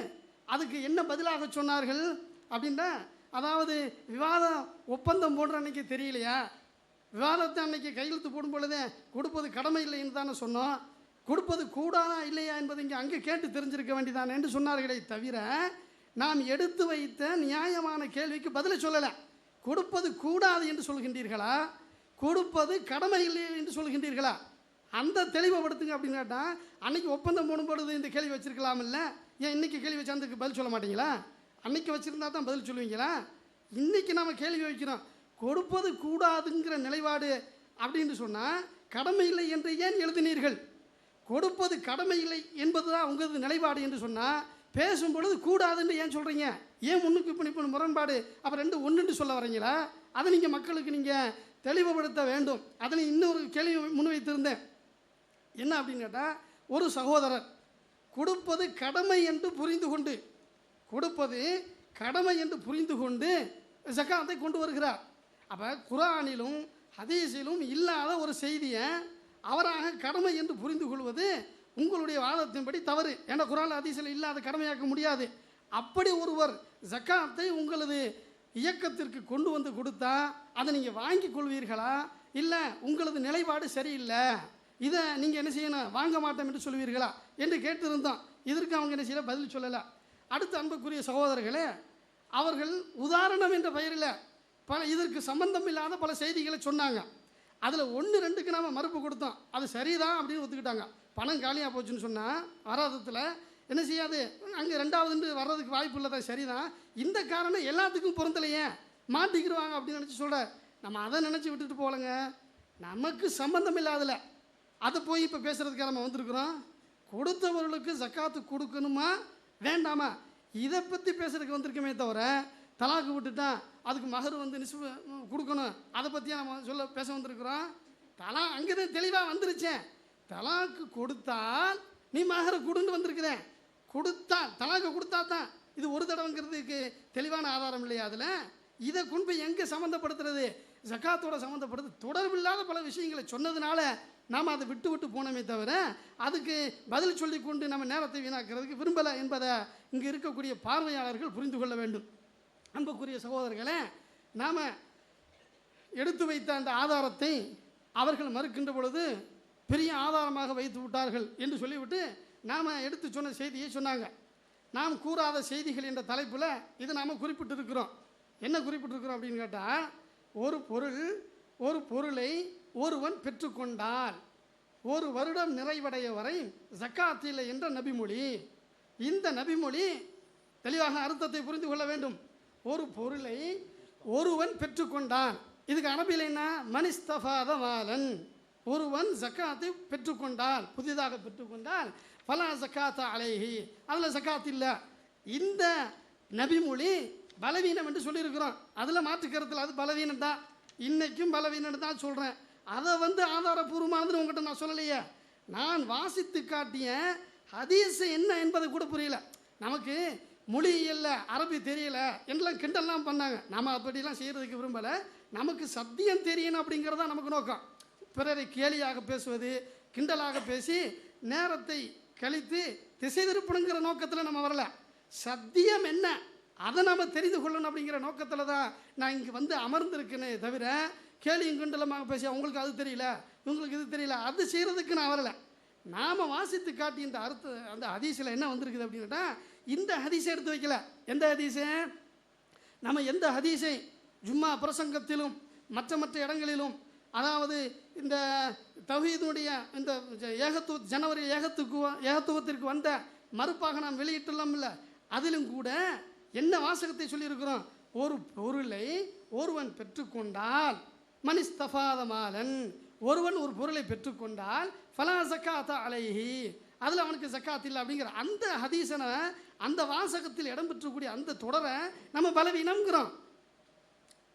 அதுக்கு என்ன பதிலாக சொன்னார்கள் அப்படின்னா, அதாவது விவாதம் ஒப்பந்தம் போடுற அன்னைக்கு தெரியலையா, விவாதத்தை அன்னைக்கு கையெழுத்து போடும் பொழுதே கொடுப்பது கடமை இல்லைன்னு தானே சொன்னோம், கொடுப்பது கூடாதா இல்லையா என்பது இங்கே அங்கே கேட்டு தெரிஞ்சிருக்க வேண்டியதானே என்று சொன்னார்களே தவிர, நாம் எடுத்து வைத்த நியாயமான கேள்விக்கு பதிலை சொல்லலை. கொடுப்பது கூடாது என்று சொல்கின்றீர்களா, கொடுப்பது கடமை இல்லை என்று சொல்கின்றீர்களா, அந்த தெளிவுபடுத்துங்க அப்படின்னு கேட்டால், அன்னைக்கு ஒப்பந்தம் போடும் பொழுது இந்த கேள்வி வச்சிருக்கலாம் இல்லை, ஏன் இன்றைக்கி கேள்வி வச்சு அதுக்கு பதில் சொல்ல மாட்டீங்களா? அன்றைக்கி வச்சுருந்தா தான் பதில் சொல்லுவீங்களா? இன்றைக்கி நம்ம கேள்வி வைக்கிறோம், கொடுப்பது கூடாதுங்கிற நிலைப்பாடு அப்படின்னு சொன்னால் கடமை இல்லை என்று ஏன் எழுதினீர்கள்? கொடுப்பது கடமை இல்லை என்பது தான் உங்களது நிலைப்பாடு என்று சொன்னால் பேசும் பொழுது கூடாதுன்னு ஏன் சொல்கிறீங்க? ஏன் முன்னுக்கு இப்போ முரண்பாடு? அப்போ 2 ஒன்றுன்னு சொல்ல வரீங்களா? அதை நீங்கள் மக்களுக்கு நீங்கள் தெளிவுபடுத்த வேண்டும். அதில் இன்னொரு கேள்வி முன்வைத்திருந்தேன். என்ன அப்படின்னு கேட்டால், ஒரு சகோதரர் கொடுப்பது கடமை என்று புரிந்து கொண்டு, கொடுப்பது கடமை என்று புரிந்து கொண்டு ஜக்காத்தை கொண்டு வருகிறார். அப்போ குர்ஆனிலும் ஹதீஸிலும் இல்லாத ஒரு செய்தியை அவராக கடமை என்று புரிந்து கொள்வது உங்களுடைய வாதத்தின்படி தவறு. ஏன்னா குர்ஆன் ஹதீஸில் இல்லாத கடமையாக்க முடியாது. அப்படி ஒருவர் ஜக்காத்தை உங்களது இயக்கத்திற்கு கொண்டு வந்து கொடுத்தா அதை நீங்கள் வாங்கி கொள்வீர்களா, இல்லை உங்களது நிலைப்பாடு சரியில்லை, இதை நீங்கள் என்ன செய்யணும், வாங்க மாட்டோம் என்று சொல்வீர்களா என்று கேட்டிருந்தோம். இதற்கு அவங்க என்ன செய்யல, பதில் சொல்லலை. அடுத்த அன்புக்குரிய சகோதரர்களே, அவர்கள் உதாரணம் என்ற பெயரில் இதற்கு சம்பந்தம் இல்லாத பல செய்திகளை சொன்னாங்க. அதில் 1-2க்கு நாம் மறுப்பு கொடுத்தோம். அது சரிதான் அப்படின்னு ஒத்துக்கிட்டாங்க. பணம் காலியாக போச்சுன்னு சொன்னால் வராதத்தில் என்ன செய்யாது, அங்கே 2வது வர்றதுக்கு வாய்ப்பு இல்லை, தான் சரிதான். இந்த காரணம் எல்லாத்துக்கும் பொருந்தலையே, மாட்டிக்கிடுவாங்க அப்படின்னு நினச்சி சொல்ல, நம்ம அதை நினச்சி விட்டுட்டு போகலங்க. நமக்கு சம்பந்தம் இல்லாதல அதை போய் இப்போ பேசுகிறதுக்காக நம்ம வந்திருக்கிறோம். கொடுத்தவர்களுக்கு ஜக்காத்து கொடுக்கணுமா வேண்டாமா, இதை பற்றி பேசுகிறதுக்கு வந்திருக்கமே தவிர, தலாக்கு விட்டுட்டா அதுக்கு மகர் நிஸ்பு கொடுக்கணும், அதை பற்றி நம்ம பேச வந்திருக்கிறோம். அங்கே தான் தெளிவாக வந்துருச்சேன். தலாக்கு கொடுத்தால் நீ மகரை கொடுன்னு வந்திருக்கிறேன். தலாக்கு கொடுத்தா தான் இது ஒரு தடவைங்கிறதுக்கு தெளிவான ஆதாரம் இல்லையா? அதில் இதை கொண்டு போய் எங்கே சம்மந்தப்படுத்துறது, ஜக்காத்தோட சம்மந்தப்படுறது தொடர்பில்லாத பல விஷயங்களை சொன்னதுனால நாம் அதை விட்டு போனோமே தவிர, அதுக்கு பதில் சொல்லி கொண்டு நம்ம நேரத்தை வீணாக்கிறதுக்கு விரும்பலை என்பதை இங்கே இருக்கக்கூடிய பார்வையாளர்கள் புரிந்து கொள்ள வேண்டும். அன்புக்குரிய சகோதரர்களே, நாம் எடுத்து வைத்த அந்த ஆதாரத்தை அவர்கள் மறுக்கின்ற பொழுது பெரிய ஆதாரமாக வைத்து விட்டார்கள் என்று சொல்லிவிட்டு நாம் எடுத்து சொன்ன செய்தியை சொன்னாங்க. நாம் கூறாத செய்திகள் என்ற தலைப்பில் இதை நாம் குறிப்பிட்டிருக்கிறோம். என்ன குறிப்பிட்டிருக்கிறோம் அப்படின்னு கேட்டால், ஒரு பொருளை ஒருவன் பெற்றுக்கொண்டால் 1 வருடம் நிறைவடைய வரை ஜக்காத் இல்லை என்ற நபிமொழி. இந்த நபிமொழி தெளிவாக அர்த்தத்தை புரிந்து கொள்ள வேண்டும். ஒரு பொருளை ஒருவன் பெற்றுக்கொண்டான், இதுக்கு அரபியில் என்ன, மனிஸ்தஃபாத வாலன், ஒருவன் ஜக்காத்தை பெற்றுக்கொண்டால், புதிதாக பெற்றுக்கொண்டால், பலா ஜக்காத்த அலைஹி, அதில் ஜக்காத் இல்லை. இந்த நபிமொழி பலவீனம் என்று சொல்லியிருக்கிறோம். அதில் மாற்றுக்கருத்தில் அது பலவீனம் தான், இன்றைக்கும் பலவீனம் தான் சொல்கிறேன். அதை ஆதாரபூர்வமானதுன்னு உங்கள்கிட்ட நான் சொல்லலையே. நான் வாசித்து காட்டிய ஹதீஸ் என்ன என்பதை கூட புரியல. நமக்கு மொழியியல்ல அரபி தெரியல என்றெல்லாம் கிண்டல்லாம் பண்ணாங்க. நம்ம அப்படிலாம் செய்கிறதுக்கு விரும்பலை. நமக்கு சத்தியம் தெரியணும் அப்படிங்கிறது தான் நமக்கு நோக்கம். பிறரை கேலியாக பேசுவது, கிண்டலாக பேசி நேரத்தை கழித்து திசை திருப்பணுங்கிற நோக்கத்தில் நம்ம வரல. சத்தியம் என்ன அதை நாம் தெரிந்து கொள்ளணும் அப்படிங்கிற நோக்கத்தில் தான் நான் இங்கே அமர்ந்திருக்கேனே தவிர, கேலியும் கிண்டலமாக பேசி அவங்களுக்கு அது தெரியல, இவங்களுக்கு இது தெரியல, அது செய்கிறதுக்கு நான் வரலை. நாம் வாசித்து காட்டி இந்த அந்த ஹதீஸில் என்ன வந்திருக்குது அப்படின்னா, இந்த ஹதீஸை எடுத்து வைக்கல. எந்த ஹதீஸை, நம்ம எந்த ஹதீஸை ஜும்மா பிரசங்கத்திலும் மற்ற இடங்களிலும், அதாவது இந்த தௌஹீதுடைய இந்த ஜனவரி ஏகத்துவத்திற்கு வந்த மறுப்பாக நாம் வெளியிட்டுள்ளோம் இல்லை, அதிலும் கூட என்ன வாசகத்தை சொல்லியிருக்கிறோம், ஒரு பொருளை ஒருவன் பெற்றுக்கொண்டால், மனிஸ்தஃபாத மாலன், ஒருவன் ஒரு பொருளை பெற்றுக்கொண்டால் ஃபலா ஜக்காத்த அலைஹி, அதில் அவனுக்கு ஜக்காத் இல்லை அப்படிங்கிற அந்த ஹதீஸனை, அந்த வாசகத்தில் இடம்பெற்றக்கூடிய அந்த தொடரை நம்ம பலவீனம்ங்கிறோம்.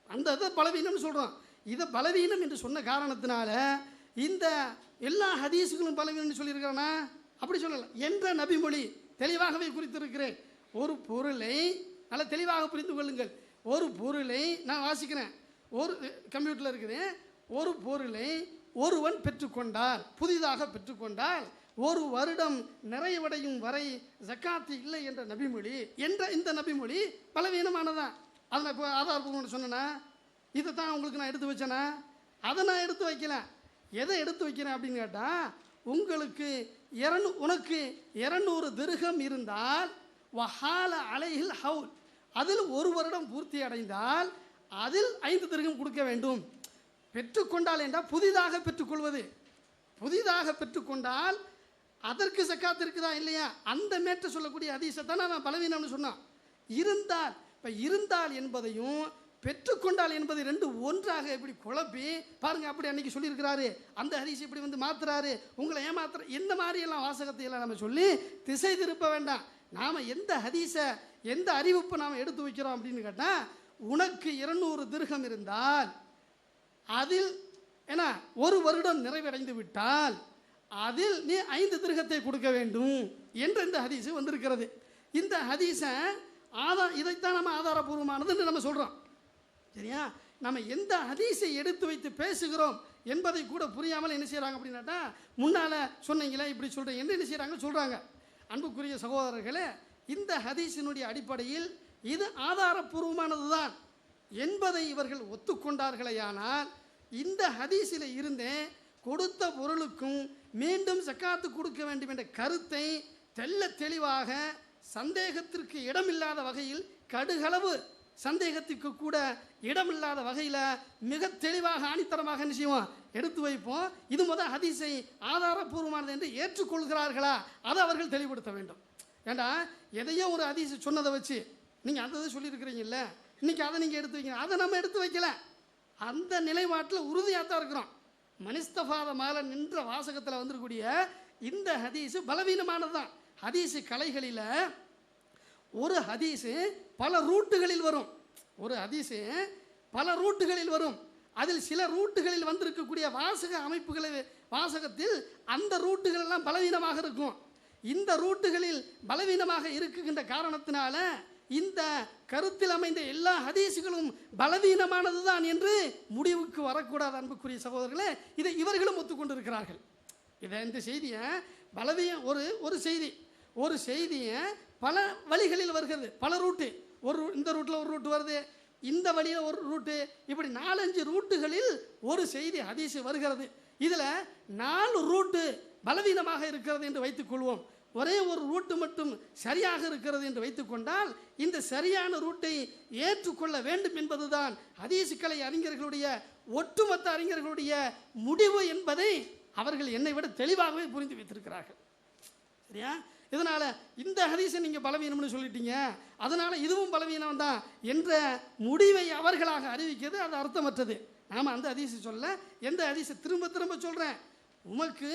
அந்த இதை பலவீனம்னு சொல்கிறோம். இதை பலவீனம் என்று சொன்ன காரணத்தினால இந்த எல்லா ஹதீஸுகளும் பலவீனம்னு சொல்லியிருக்கிறேன்னா அப்படி சொல்லலை. என்ற நபிமொழி தெளிவாகவே குறித்திருக்கிறேன். ஒரு பொருளை நல்லா தெளிவாக புரிந்து கொள்ளுங்கள். ஒரு பொருளை நான் வாசிக்கிறேன், ஒரு கம்ப்யூட்டரில் இருக்குது. ஒரு பொருளை ஒருவன் பெற்றுக்கொண்டால், புதிதாக பெற்றுக்கொண்டால், ஒரு வருடம் நிறைவடையும் வரை ஜக்காத்து இல்லை என்ற நபிமொழி, என்ற இந்த நபிமொழி பலவீனமானதான். அதை நான் இப்போ ஆதாரப்பூர்வம் சொன்னேன்னா, இதை தான் உங்களுக்கு நான் எடுத்து வச்சேன்னா, அதை நான் எடுத்து வைக்கல. எதை எடுத்து வைக்கிறேன் அப்படின்னு கேட்டால், உங்களுக்கு உனக்கு 200 திர்ஹம் இருந்தால் வஹால அலைஹில் ஹவுல், அதில் ஒரு வருடம் பூர்த்தி அடைந்தால் அதில் 5 திர்ஹம் கொடுக்க வேண்டும். பெற்றுக்கொண்டால் என்றால் புதிதாக பெற்றுக்கொள்வது. புதிதாக பெற்றுக்கொண்டால் அதற்கு ஜக்காத் இருக்குதா இல்லையா, அந்த மேற்ற சொல்லக்கூடிய ஹதீஸை தான் நான் பலவீனம்னு சொன்னான். இருந்தால், இப்போ இருந்தால் என்பதையும் பெற்றுக்கொண்டால் என்பது ரெண்டு ஒன்றாக இப்படி குழப்பி பாருங்க. அப்படி அன்னைக்கு சொல்லியிருக்கிறாரு, அந்த ஹதீஸ் இப்படி வந்து மாத்துறாரு, உங்களை ஏமாத்துற, இந்த மாதிரியெல்லாம் வாசகத்தை எல்லாம் நம்ம சொல்லி திசை திருப்ப வேண்டாம். நாம் எந்த ஹதீஸை, எந்த அறிவிப்பை நாம் எடுத்து வைக்கிறோம் அப்படின்னு கேட்டால், உனக்கு 200 திர்ஹம் இருந்தால் அதில் ஏன்னா ஒரு வருடம் நிறைவடைந்து விட்டால் அதில் நீ 5 திர்ஹத்தை கொடுக்க வேண்டும் என்ற இந்த ஹதீஸு வந்திருக்கிறது. இந்த ஹதீஸை இதைத்தான் நம்ம ஆதாரபூர்வமானதுன்னு நம்ம சொல்கிறோம். சரியா? நம்ம எந்த ஹதீஸை எடுத்து வைத்து பேசுகிறோம் என்பதை கூட புரியாமல் என்ன செய்கிறாங்க அப்படின்னாட்டா, முன்னால் சொன்னீங்களே இப்படி சொல்கிறேன் என்ன செய்கிறாங்கன்னு சொல்கிறாங்க. அன்புக்குரிய சகோதரர்களே, இந்த ஹதீஸினுடைய அடிப்படையில் இது ஆதாரபூர்வமானது தான் என்பதை இவர்கள் ஒத்துக்கொண்டார்களேயானால், இந்த ஹதீஸில் இருந்தே கொடுத்த பொருளுக்கும் மீண்டும் ஜக்காத்து கொடுக்க வேண்டும் என்ற கருத்தை தெள்ள தெளிவாக, சந்தேகத்திற்கு இடமில்லாத வகையில், கடுகளவு சந்தேகத்துக்கு கூட இடமில்லாத வகையில் மிக தெளிவாக ஆணித்தரமாக என்ன செய்வோம், எடுத்து வைப்போம். இது முதல் ஹதீஸை ஆதாரபூர்வமானது என்று ஏற்றுக்கொள்கிறார்களா, அதை அவர்கள் தெளிவுபடுத்த வேண்டும். ஏண்டா எதையோ ஒரு ஹதீஸ் சொன்னதை வச்சு நீங்கள் அந்த இதை சொல்லியிருக்கிறீங்கல்ல, இன்றைக்கி அதை நீங்கள் எடுத்து வைக்கணும், அதை நம்ம எடுத்து வைக்கல. அந்த நிலைப்பாட்டில் உறுதியாக தான் இருக்கிறோம். மனிஸ்தஃபாத மால நின்ற வாசகத்தில் வந்திருக்கக்கூடிய இந்த ஹதீஸு பலவீனமானது தான். ஹதீஸு கலைகளில் ஒரு ஹதீஸு பல ரூட்டுகளில் வரும். ஒரு ஹதீஸு பல ரூட்டுகளில் வரும். அதில் சில ரூட்டுகளில் வந்திருக்கக்கூடிய வாசக அமைப்புகளை, வாசகத்தில் அந்த ரூட்டுகள் எல்லாம் பலவீனமாக இருக்கும். இந்த ரூட்டுகளில் பலவீனமாக இருக்குகின்ற காரணத்தினால இந்த கருத்தில் அமைந்த எல்லா ஹதீஸுகளும் பலவீனமானது தான் என்று முடிவுக்கு வரக்கூடாது. அன்புக்குரிய சகோதரர்களே, இதை இவர்களும் ஒத்துக்கொண்டிருக்கிறார்கள். இதை இந்த செய்தியை ஒரு செய்தியை பல வழிகளில் வருகிறது, பல ரூட்டு. இந்த ரூட்டில் ஒரு ரூட்டு வருது, இந்த வழியில் ஒரு ரூட்டு, இப்படி 4-5 ரூட்டுகளில் ஒரு செய்தி ஹதீஸ் வருகிறது. இதில் 4 ரூட்டு பலவீனமாக இருக்கிறது என்று வைத்துக்கொள்வோம். ஒரே ஒரு ரூட்டு மட்டும் சரியாக இருக்கிறது என்று வைத்துக்கொண்டால், இந்த சரியான ரூட்டை ஏற்றுக்கொள்ள வேண்டும் என்பதுதான் ஹதீஸுக்கலை அறிஞர்களுடைய, ஒட்டுமொத்த அறிஞர்களுடைய முடிவு என்பதை அவர்கள் என்னை விட தெளிவாகவே புரிந்து வைத்திருக்கிறார்கள். சரியா? இதனால் இந்த ஹதீஸை நீங்கள் பலவீனம்னு சொல்லிட்டீங்க, அதனால் இதுவும் பலவீனம் தான் என்ற முடிவை அவர்களாக அறிவிக்கிறது அது அர்த்தமற்றது. நாம் அந்த ஹதீஸை சொல்ல, எந்த ஹதீஸை திரும்ப திரும்ப சொல்கிறேன், உமக்கு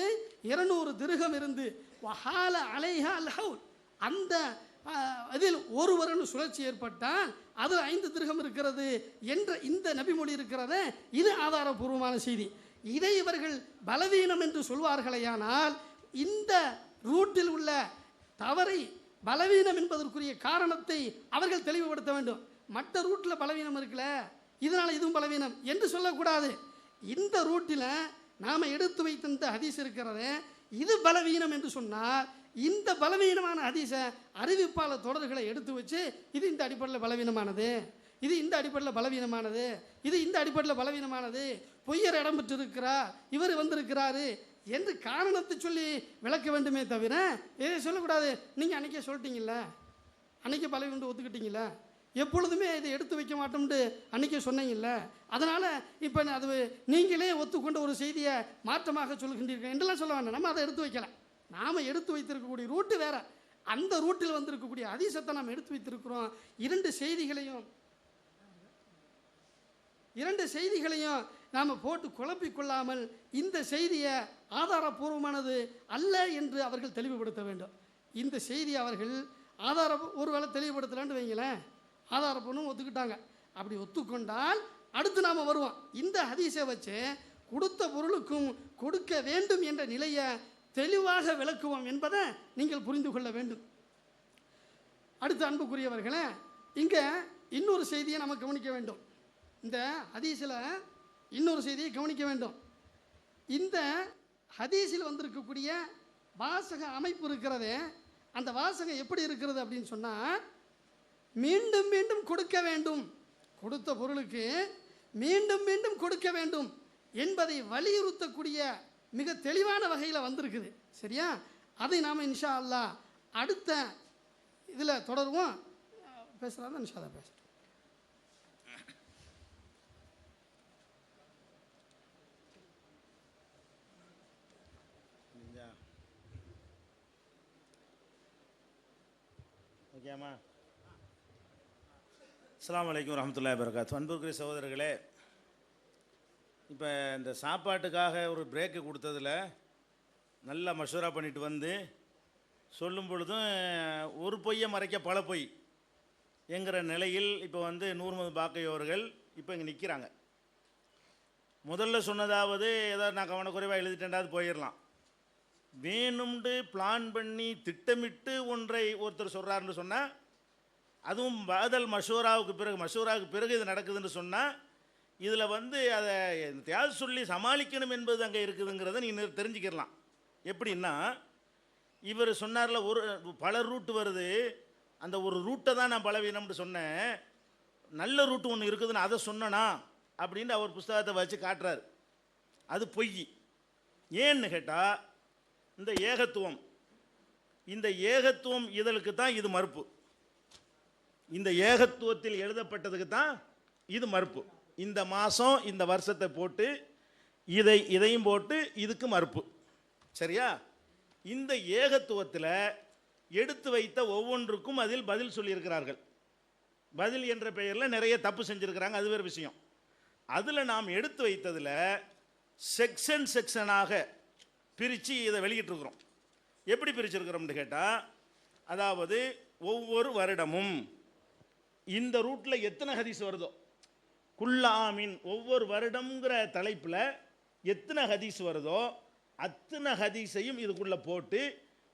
200 திர்ஹம் இருந்து வஹால அலைஹா அல் ஹவுல், அந்த அதில் ஒரு வருடம் சுழற்சி ஏற்பட்டால் அது 5 திர்ஹம் இருக்கிறது என்ற இந்த நபிமொழி இருக்கிறத, இது ஆதாரபூர்வமான செய்தி. இதை இவர்கள் பலவீனம் என்று சொல்வார்களேயானால், இந்த ரூட்டில் உள்ள தவறை, பலவீனம் என்பதற்குரிய காரணத்தை அவர்கள் தெளிவுபடுத்த வேண்டும். மற்ற ரூட்டில் பலவீனம் இருக்குல்ல, இதனால் இதுவும் பலவீனம் என்று சொல்லக்கூடாது. இந்த ரூட்டில் நாம் எடுத்து வைத்த இந்த ஹதீஸ் இருக்கிறத, இது பலவீனம் என்று சொன்னால், இந்த பலவீனமான ஹதீஸை அறிவிப்பாளர் தொடர்களை எடுத்து வச்சு, இது இந்த அடிப்படையில் பலவீனமானது, இது இந்த அடிப்படையில் பலவீனமானது, இது இந்த அடிப்படையில் பலவீனமானது, பொய்யர் இடம் பெற்றிருக்கிறார், இவர் வந்திருக்கிறாரு என்று காரணத்தை சொல்லி விளக்க வேண்டுமே தவிர இதை சொல்லக்கூடாது. நீங்கள் அன்றைக்கே சொல்லிட்டீங்கள, அன்றைக்கே பலவீனம் ஒத்துக்கிட்டீங்கள, எப்பொழுதுமே இதை எடுத்து வைக்க மாட்டோம்னு அன்றைக்கே சொன்னீங்கல்ல, அதனால் இப்போ அது நீங்களே ஒத்துக்கொண்ட ஒரு செய்தியை மாற்றமாக சொல்லுகின்றீர்கள் என்றெல்லாம் சொல்ல வேண்டாம். நம்ம அதை எடுத்து வைக்கலை. நாம் எடுத்து வைத்திருக்கக்கூடிய ரூட்டு வேறு, அந்த ரூட்டில் வந்திருக்கக்கூடிய ஹதீஸத்தை நாம் எடுத்து வைத்திருக்கிறோம். 2 செய்திகளையும் இரண்டு செய்திகளையும் நாம் போட்டு குழப்பிக்கொள்ளாமல் இந்த செய்தியை ஆதாரபூர்வமானது அல்ல என்று அவர்கள் தெளிவுபடுத்த வேண்டும். இந்த செய்தி அவர்கள் ஒருவேளை தெளிவுபடுத்தலான்னு வைங்களேன், ஆதாரப்பூர்வம் ஒத்துக்கிட்டாங்க. அப்படி ஒத்துக்கொண்டால் அடுத்து நாம் வருவோம். இந்த ஹதீஸை வச்சு கொடுத்த பொருளுக்கும் கொடுக்க வேண்டும் என்ற நிலையை தெளிவாக விளக்குவோம் என்பதை நீங்கள் புரிந்து கொள்ள வேண்டும். அடுத்த அன்புக்குரியவர்களே, இங்கே இன்னொரு செய்தியை நம்ம கவனிக்க வேண்டும். இந்த ஹதீஸில் இன்னொரு செய்தியை கவனிக்க வேண்டும். இந்த ஹதீஸில் வந்திருக்கக்கூடிய வாசக அமைப்பு இருக்கிறதே, அந்த வாசகம் எப்படி இருக்கிறது அப்படின்னு சொன்னால், மீண்டும் மீண்டும் கொடுக்க வேண்டும், கொடுத்த பொருளுக்கு மீண்டும் மீண்டும் கொடுக்க வேண்டும் என்பதை வலியுறுத்தக்கூடிய மிக தெளிவான வகையில் வந்திருக்குது. சரியா? அதை நாம் இன்ஷா அல்லாஹ் அடுத்த இதில் தொடருவோம். பேசுகிறாங்க இன்ஷா அல்லாஹ் பேசுகிறோம். ஓகேம்மா. அஸ்ஸலாமு அலைக்கும் வரஹ்மத்துல்லாஹி வபரகாத்துஹு. அன்புக்குரிய சகோதரர்களே, இப்போ இந்த சாப்பாட்டுக்காக ஒரு பிரேக்கு கொடுத்ததில் நல்லா மஷூரா பண்ணிட்டு வந்து சொல்லும் பொழுதும் ஒரு பொய்யை மறைக்க பல பொய் என்கிற நிலையில் இப்போ வந்து நூர் முகமது பாக்கவி அவர்கள் இப்போ இங்கே நிற்கிறாங்க. முதல்ல சொன்னதாவது ஏதாவது நான் கவனக்குறைவாக எழுதிட்டேன்டாவது போயிடலாம். வேணும்னு பிளான் பண்ணி திட்டமிட்டு ஒன்றை ஒருத்தர் சொல்கிறாருன்னு சொன்னால், அதுவும் பாதல் மஷூராவுக்கு பிறகு இது நடக்குதுன்னு சொன்னால், இதில் வந்து அதை எதையாவது சொல்லி சமாளிக்கணும் என்பது அங்கே இருக்குதுங்கிறத நீங்கள் தெரிஞ்சுக்கிடலாம். எப்படின்னா, இவர் சொன்னார்ல பல ரூட்டு வருது, அந்த ஒரு ரூட்டை தான் நான் பலவீனம்னு சொன்னேன், நல்ல ரூட்டு ஒன்று இருக்குதுன்னு அதை சொன்னனா அப்படின்னு அவர் புஸ்தகத்தை வச்சு காட்டுறாரு. அது பொய். ஏன்னு கேட்டால், இந்த ஏகத்துவம் இதழுக்கு தான் இது மறுப்பு. இந்த ஏகத்துவத்தில் எழுதப்பட்டதுக்கு தான் இது மறுப்பு. இந்த மாதம் இந்த வருஷத்தை போட்டு இதையும் போட்டு இதுக்கு மறுப்பு. சரியா? இந்த ஏகத்துவத்தில் எடுத்து வைத்த ஒவ்வொன்றுக்கும் அதில் பதில் சொல்லியிருக்கிறார்கள். பதில் என்ற பெயரில் நிறைய தப்பு செஞ்சுருக்கிறாங்க, அது வேறு விஷயம். அதில் நாம் எடுத்து வைத்ததில் செக்ஷனாக பிரித்து இதை வெளியிட்டிருக்கிறோம். எப்படி பிரிச்சிருக்கிறோம்னு கேட்டால், அதாவது ஒவ்வொரு வருடமும் இந்த ரூட்டில் எத்தனை ஹதீஸ் வருதோ, குல்லாமின் ஒவ்வொரு வருடம்ங்கிற தலைப்பில் எத்தனை ஹதீஸ் வருதோ அத்தனை ஹதீஸையும் இதுக்குள்ளே போட்டு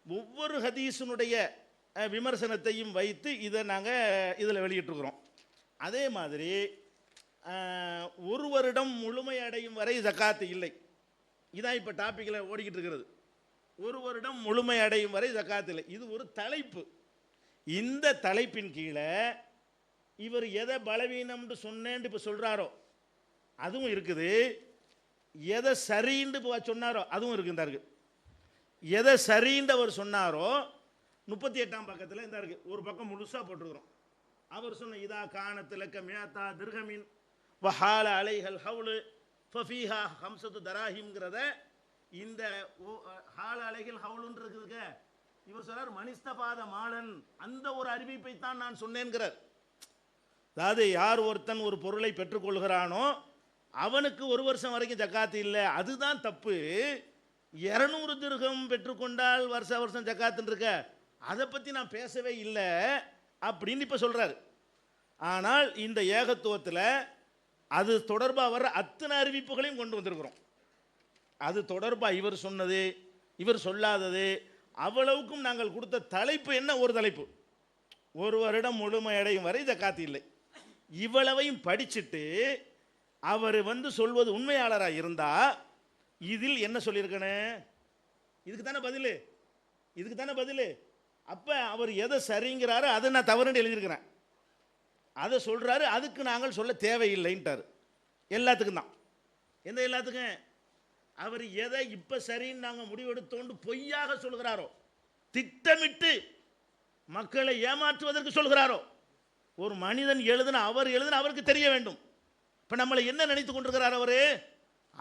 ஒவ்வொரு ஹதீஸினுடைய விமர்சனத்தையும் வைத்து இதை நாங்கள் இதில் வெளியிட்டிருக்கிறோம். அதே மாதிரி ஒரு வருடம் முழுமையடையும் வரை ஜக்காத்து இல்லை. இதான் இப்போ டாப்பிக்கில் ஓடிக்கிட்டு இருக்கிறது. ஒரு வருடம் முழுமையடையும் வரை ஜக்காத்து இல்லை. இது ஒரு தலைப்பு. இந்த தலைப்பின் கீழே இவர் எதை பலவீனம்னு சொன்னேன்னு இப்போ சொல்கிறாரோ அதுவும் இருக்குது, எதை சரின்னு இப்போ சொன்னாரோ அதுவும் இருக்குது. எதை சரின்னு அவர் சொன்னாரோ 38ஆம் பக்கத்தில் இந்த இருக்குது, ஒரு பக்கம் முழுசாக போட்டிருக்கிறோம். அவர் சொன்ன இதா காணத்தில் கமியாத்தா திர்ஹமின் வஹால அலைஹல் ஹவுலு ஃபஃபீஹா ஹம்சத்து தராஹிம்ங்கிறத இந்த ஹால அலைஹல் ஹவுலுன்னு இருக்குதுங்க. இவர் சொல்றார் மனிஸ்தபாத மாலன், அந்த ஒரு அறிவிப்பை தான் நான் சொன்னேன்கிறார். அதாவது யார் ஒருத்தன் ஒரு பொருளை பெற்றுக்கொள்கிறானோ அவனுக்கு ஒரு வருஷம் வரைக்கும் ஜக்காத்து இல்லை, அதுதான் தப்பு. 200 திர்ஹம் பெற்றுக்கொண்டால் வருஷம் ஜக்காத்துன்னு இருக்க, அதை பற்றி நான் பேசவே இல்லை அப்படின்னு இப்போ சொல்கிறாரு. ஆனால் இந்த ஏகத்துவத்தில் அது தொடர்பாக வர்ற அத்தனை அறிவிப்புகளையும் கொண்டு வந்திருக்கிறோம். அது தொடர்பாக இவர் சொன்னது இவர் சொல்லாதது அவ்வளவுக்கும் நாங்கள் கொடுத்த தலைப்பு என்ன? ஒரு தலைப்பு, ஒரு வருடம் முழுமையடையும் வரை ஜக்காத்து இல்லை. இவ்வளவையும் படிச்சுட்டு அவர் வந்து சொல்வது உண்மையாளராக இருந்தால் இதில் என்ன சொல்லியிருக்கணும்? இதுக்கு தானே பதில். அப்போ அவர் எதை சரிங்கிறாரோ அதை நான் தவறுன்னு எழுதியிருக்கிறேன், அதை சொல்கிறாரு, அதுக்கு நாங்கள் சொல்ல தேவையில்லைன்ட்டார். எல்லாத்துக்கும் தான். எந்த எல்லாத்துக்கும்? அவர் எதை இப்போ சரின்னு நாங்கள் முடிவெடுத்தோண்டு பொய்யாக சொல்கிறாரோ, திட்டமிட்டு மக்களை ஏமாற்றுவதற்கு சொல்கிறாரோ, ஒரு மனிதன் அவர் எழுதுன அவருக்கு தெரிய வேண்டும். இப்போ நம்மளை என்ன நினைத்து கொண்டிருக்கிறார் அவர்?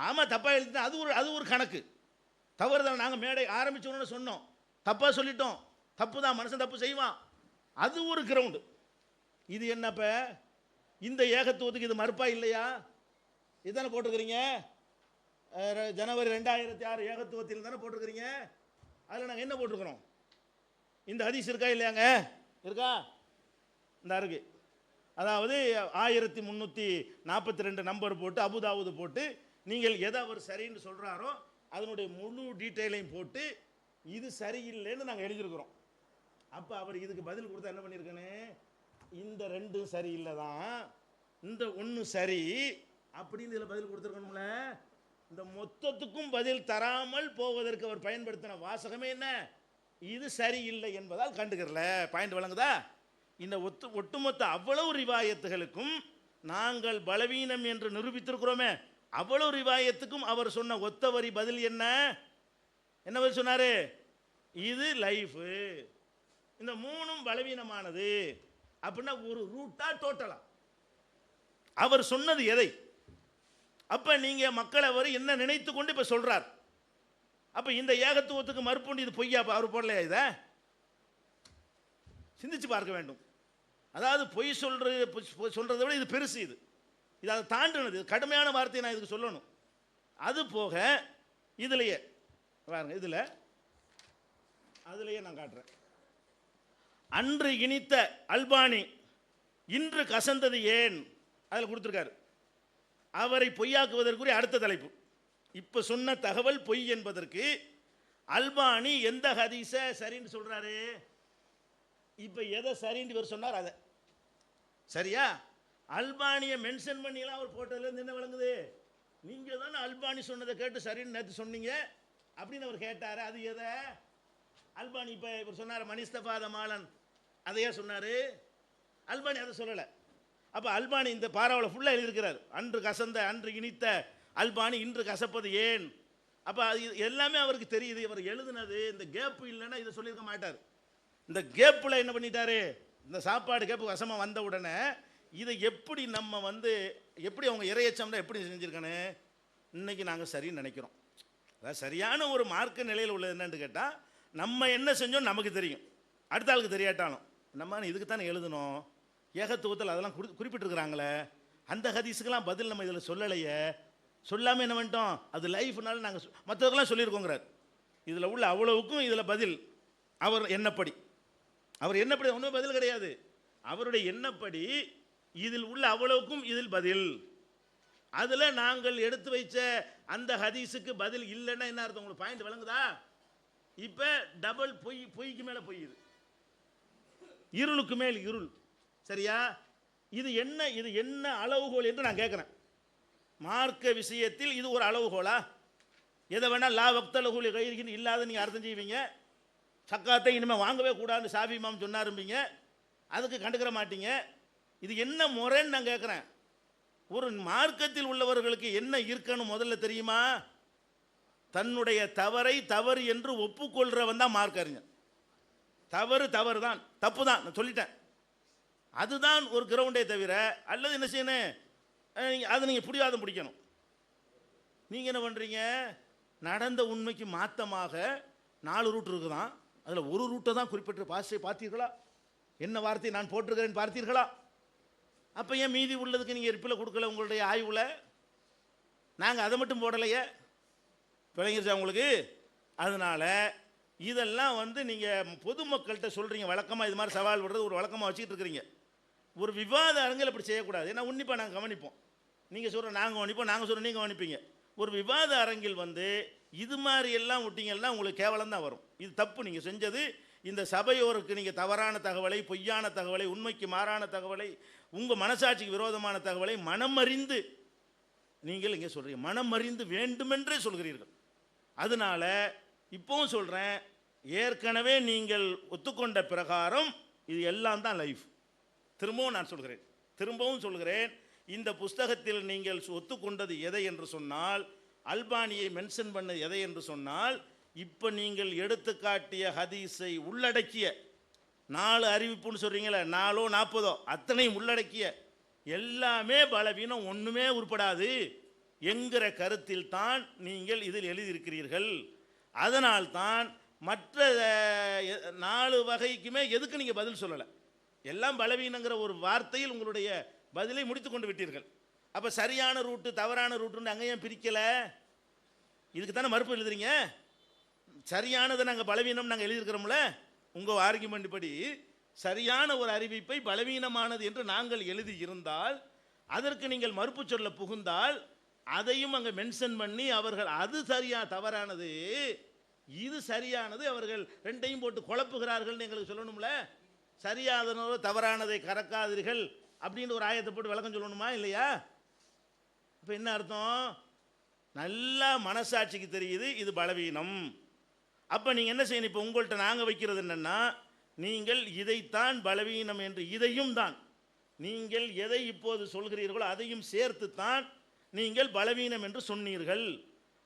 ஆமாம் தப்பாக எழுதினா அது ஒரு கணக்கு, தவறு தான். நாங்கள் மேடை ஆரம்பித்தோன்னு சொன்னோம், தப்பாக சொல்லிட்டோம், தப்பு தான், மனுஷன் தப்பு செய்வான், அது ஒரு கிரவுண்டு. இது என்னப்ப இந்த ஏகத்துவத்துக்கு இது மறுப்பா இல்லையா? இதுதானே போட்டிருக்கிறீங்க. ஜனவரி 2006 ஏகத்துவத்தில் தானே போட்டிருக்கிறீங்க. அதில் நாங்கள் என்ன போட்டிருக்கிறோம்? இந்த ஹதீஸ் இருக்கா இல்லையாங்க? இருக்கா? இந்த இருக்கு. அதாவது 1342 நம்பர் போட்டு அபுதாவுது போட்டு நீங்கள் எதை அவர் சரின்னு சொல்கிறாரோ அதனுடைய முழு டீட்டெயிலையும் போட்டு இது சரியில்லைன்னு நாங்கள் எழுதியிருக்கிறோம். அப்போ அவர் இதுக்கு பதில் கொடுத்தா என்ன பண்ணியிருக்கேன்னு, இந்த 2 சரியில்லை தான், இந்த 1 சரி அப்படின்னு இதில் பதில் கொடுத்துருக்கணும்ல. இந்த மொத்தத்துக்கும் பதில் தராமல் போவதற்கு அவர் பயன்படுத்தின வாசகமே என்ன, இது சரியில்லை என்பதால் கண்டுக்கிறல. பாயிண்ட் வழங்குதா? இந்த ஒட்டுமொத்த அவ்வளவு ரிவாயத்துகளுக்கும் நாங்கள் பலவீனம் என்று நிரூபித்திருக்கிறோமே, அவ்வளவு ரிவாயத்துக்கும் அவர் சொன்ன ஒத்த வரி பதில் என்ன பதில் சொன்னாரு? இது லைஃபு, இந்த 3ம் பலவீனமானது அப்படின்னா ஒரு ரூட்டா டோட்டலா அவர் சொன்னது எதை? அப்ப நீங்க மக்கள் அவர் என்ன நினைத்து கொண்டு இப்ப சொல்றார். அப்ப இந்த ஏகத்துவத்துக்கு மறுப்பு இது பொய்யா? அவர் போடலையா? இதை சிந்திச்சு பார்க்க வேண்டும். அதாவது பொய் சொல்றதை விட இது பெருசு. இது அதை தாண்டினது. கடுமையான வார்த்தையை நான் இதுக்கு சொல்லணும். அது போக இதுலையே பாருங்க, அதுலயே நான் காட்டுறேன். அன்று இனித்த அல்பானி இன்று கசந்தது ஏன் அதில் கொடுத்துருக்காரு. அவரை பொய்யாக்குவதற்குரிய அடுத்த தலைப்பு. இப்ப சொன்ன தகவல் பொய் என்பதற்கு அல்பானி எந்த ஹதீஸ சரின்னு சொல்றாரு? இப்ப எதை சரின்னு இவர் சொன்னார் அதை சரியா? அல்பானியை மென்ஷன் பண்ணிலாம் அவர் போட்டதுல என்ன விளங்குது? நீங்க தானே அல்பானி சொன்னதை கேட்டு சரின்னு நேற்று சொன்னீங்க அப்படின்னு அவர் கேட்டாரு. அது எதை? அல்பானி இப்ப இவர் சொன்னார் மனிஸ்தபாத மாலன், அதையே சொன்னாரு. அல்பானி அதை சொல்லலை. அப்ப அல்பானி இந்த பாராவில் ஃபுல்லாக எழுதியிருக்கிறார். அன்று கசந்த அன்று இனித்த அல்பானி இன்று கசப்பது ஏன். அப்போ அது எல்லாமே அவருக்கு தெரியுது. இவர் எழுதுனது இந்த கேப் இல்லைன்னா இதை சொல்லியிருக்க மாட்டார். இந்த கேப்பில் என்ன பண்ணிட்டாரு? இந்த சாப்பாடு கேப்பு வசமாக வந்த உடனே இதை எப்படி நம்ம எப்படி அவங்க இறையச்சம்னா எப்படி செஞ்சுருக்கானு இன்னைக்கு நாங்கள் சரின்னு நினைக்கிறோம். அதாவது சரியான ஒரு மார்க்க நிலையில் உள்ளது என்னன்னு கேட்டால், நம்ம என்ன செஞ்சோம் நமக்கு தெரியும், அடுத்த ஆளுக்கு தெரியாட்டாலும் நம்ம இதுக்கு தானே எழுதணும். ஏகத்துவத்தில் அதெல்லாம் குறிப்பிட்டிருக்கிறாங்களே, அந்த ஹதீஸுக்கெல்லாம் பதில் நம்ம இதில் சொல்லலையே. சொல்லாமல் என்ன பண்ணிட்டோம்? அது லைஃப்னால நாங்கள் மற்றவர்களாம் சொல்லியிருக்கோங்கிறார். இதில் உள்ள அவ்வளவுக்கும் இதில் பதில் அவர் என்னப்படி ஒன்றும் பதில் கிடையாது. அவருடைய எண்ணப்படி இதில் உள்ள அவ்வளவுக்கும் இதில் பதில். அதில் நாங்கள் எடுத்து வைச்ச அந்த ஹதீஸுக்கு பதில் இல்லைன்னா என்ன அர்த்தம்? உங்களுக்கு பாயிண்ட் விளங்குதா? இப்போ டபுள் பொய்க்கு மேலே பொய், இது இருளுக்கு மேல் இருள். சரியா? இது என்ன அளவுகோல் என்று நான் கேட்குறேன். மார்க்க விஷயத்தில் இது ஒரு அளவுகோலா? எதை வேணால் லா வக்தலகுலி கைரிகின்னு இல்லாத நீங்கள் அர்த்தம் செய்வீங்க. சக்காத்தை இனிமேல் வாங்கவே கூடாதுன்னு ஷாஃபி இமாம் சொன்னாரும்பீங்க, அதுக்கு கண்டுக்கிற மாட்டீங்க. இது என்ன முறைன்னு நான் கேட்குறேன். ஒரு மார்க்கத்தில் உள்ளவர்களுக்கு என்ன இருக்கணும் முதல்ல தெரியுமா? தன்னுடைய தவறை தவறு என்று ஒப்புக்கொள்றவன் தான் மார்க்க அறிஞர். தவறு தான், தப்பு தான், நான் சொல்லிட்டேன், அதுதான் ஒரு கிரவுண்டே தவிர, அல்லது என்ன செய்யணும், அதை நீங்கள் புரியாத பிடிக்கணும். நீங்கள் என்ன பண்ணுறீங்க? நடந்த உண்மைக்கு மாற்றமாக 4 ரூட் இருக்குதான், அதில் ஒரு ரூட்டை தான் குறிப்பிட்டு பார்த்தீர்களா? என்ன வார்த்தை நான் போட்டிருக்கிறேன்னு பார்த்தீர்களா? அப்போ ஏன் மீதி உள்ளதுக்கு நீங்கள் ரிப்பில் கொடுக்கல? உங்களுடைய ஆய்வில் நாங்கள் அதை மட்டும் போடலையே. விளங்கிருச்சா உங்களுக்கு? அதனால் இதெல்லாம் நீங்கள் பொதுமக்கள்கிட்ட சொல்கிறீங்க, வழக்கமாக இது மாதிரி சவால் விடுறது ஒரு வழக்கமாக வச்சுக்கிட்டு இருக்கிறீங்க. ஒரு விவாத அரங்கில் அப்படி செய்யக்கூடாது. ஏன்னா உன்னிப்பாக நாங்கள் கவனிப்போம். நீங்கள் சொல்கிற நாங்கள் கவனிப்போம், நாங்கள் சொல்கிற நீங்கள் கவனிப்பீங்க. ஒரு விவாத அரங்கில் இது மாதிரி எல்லாம் விட்டீங்கன்னா உங்களுக்கு கேவலம் தான் வரும். இது தப்பு நீங்கள் செஞ்சது. இந்த சபையோருக்கு நீங்கள் தவறான தகவலை, பொய்யான தகவலை, உண்மைக்கு மாறான தகவலை, உங்கள் மனசாட்சிக்கு விரோதமான தகவலை மனமறிந்து நீங்கள் இங்கே சொல்கிறீங்க, மனமறிந்து வேண்டுமென்றே சொல்கிறீர்கள். அதனால் இப்போவும் சொல்கிறேன், ஏற்கனவே நீங்கள் ஒத்துக்கொண்ட பிரகாரம் இது எல்லாம் தான் லைஃப். திரும்பவும் சொல்கிறேன், இந்த புஸ்தகத்தில் நீங்கள் ஒத்துக்கொண்டது எதை என்று சொன்னால், அல்பானியை மென்ஷன் பண்ணது எதை என்று சொன்னால், இப்போ நீங்கள் எடுத்து காட்டிய ஹதீஸை உள்ளடக்கிய 4 அறிவிப்புன்னு சொல்கிறீங்களே, 4 40 அத்தனையும் உள்ளடக்கிய எல்லாமே பலவீனம், ஒன்றுமே உருப்படாது என்கிற கருத்தில் தான் நீங்கள் இதில் எழுதியிருக்கிறீர்கள். அதனால்தான் மற்ற 4 வகைக்குமே எதுக்கு நீங்கள் பதில் சொல்லலை? எல்லாம் பலவீனங்கிற ஒரு வார்த்தையில் உங்களுடைய பதிலை முடித்து கொண்டு விட்டீர்கள். அப்போ சரியான ரூட்டு தவறான ரூட்டுன்னு அங்கே ஏன் பிரிக்கலை? இதுக்கு தானே மறுப்பு எழுதுறீங்க. சரியானதை நாங்கள் பலவீனம் நாங்கள் எழுதியிருக்கிறோம்ல. உங்கள் ஆர்குமெண்ட் படி சரியான ஒரு அறிவிப்பை பலவீனமானது என்று நாங்கள் எழுதி இருந்தால், அதற்கு நீங்கள் மறுப்பு சொல்ல புகுந்தால், அதையும் அங்கே மென்ஷன் பண்ணி அவர்கள் அது சரியா தவறானது இது சரியானது அவர்கள் ரெண்டையும் போட்டு குழப்புகிறார்கள் எங்களுக்கு சொல்லணும்ல. சரியானதோ தவறானதை கறக்காதீர்கள் அப்படின்னு ஒரு ஆயத்தை போட்டு விளக்கம் சொல்லணுமா இல்லையா? இப்போ என்ன அர்த்தம்? நல்லா மனசாட்சிக்கு தெரியுது இது பலவீனம். அப்போ நீங்கள் என்ன செய்யணும்? இப்போ உங்கள்கிட்ட நாங்கள் வைக்கிறது என்னென்னா, நீங்கள் இதைத்தான் பலவீனம் என்று இதையும் தான் நீங்கள் எதை இப்போது சொல்கிறீர்களோ அதையும் சேர்த்துத்தான் நீங்கள் பலவீனம் என்று சொன்னீர்கள்.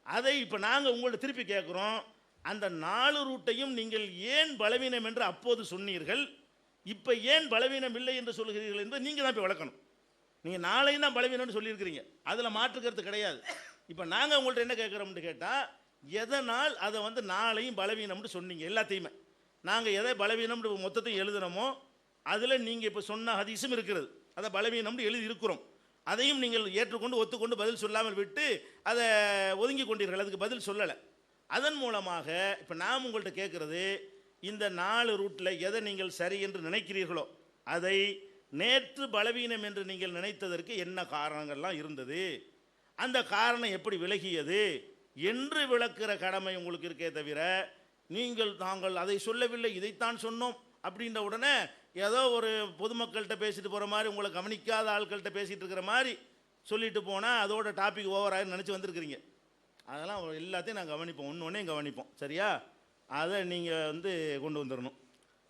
அதை இப்போ நாங்கள் உங்கள்ட்ட திருப்பி கேட்குறோம், அந்த 4 ரூட்டையும் நீங்கள் ஏன் பலவீனம் என்று அப்போது சொன்னீர்கள், இப்போ ஏன் பலவீனம் இல்லை என்று சொல்கிறீர்கள் என்று நீங்கள் தான் இப்போ விளக்கணும். நீங்கள் நாளையும் தான் பலவீனம்னு சொல்லியிருக்கிறீங்க, அதில் மாற்றுக்கிறது கிடையாது. இப்போ நாங்கள் உங்கள்கிட்ட என்ன கேட்குறோம்னு கேட்டால், எதனால் அதை வந்து நாளையும் பலவீனம்னு சொன்னீங்க? எல்லாத்தையுமே நாங்கள் எதை பலவீனம்னு மொத்தத்தையும் எழுதுனோமோ அதில் நீங்கள் இப்போ சொன்ன ஹதீஸும் இருக்கிறது, அதை பலவீனம்னு எழுதி இருக்கிறோம். அதையும் நீங்கள் ஏற்றுக்கொண்டு ஒத்துக்கொண்டு பதில் சொல்லாமல் விட்டு அதை ஒதுங்கி கொண்டீர்கள், அதுக்கு பதில் சொல்லலை. அதன் மூலமாக இப்போ நாம் உங்கள்கிட்ட கேட்குறது, இந்த 4 ரூட்டில் எதை நீங்கள் சரி என்று நினைக்கிறீர்களோ அதை நேற்று பலவீனம் என்று நீங்கள் நினைத்ததற்கு என்ன காரணங்கள்லாம் இருந்தது, அந்த காரணம் எப்படி விலகியது என்று விளக்குற கடமை உங்களுக்கு இருக்கே தவிர, நாங்கள் அதை சொல்லவில்லை இதைத்தான் சொன்னோம் அப்படின்ற உடனே ஏதோ ஒரு பொதுமக்கள்கிட்ட பேசிட்டு போகிற மாதிரி, உங்களை கவனிக்காத ஆட்கள்கிட்ட பேசிகிட்டு இருக்கிற மாதிரி சொல்லிட்டு போனால் அதோட டாபிக் ஓவராக நினச்சி வந்திருக்கிறீங்க. அதெல்லாம் எல்லாத்தையும் நான் கவனிப்போம், ஒன்றையும் கவனிப்போம், சரியா? அதை நீங்கள் வந்து கொண்டு வந்துடணும்.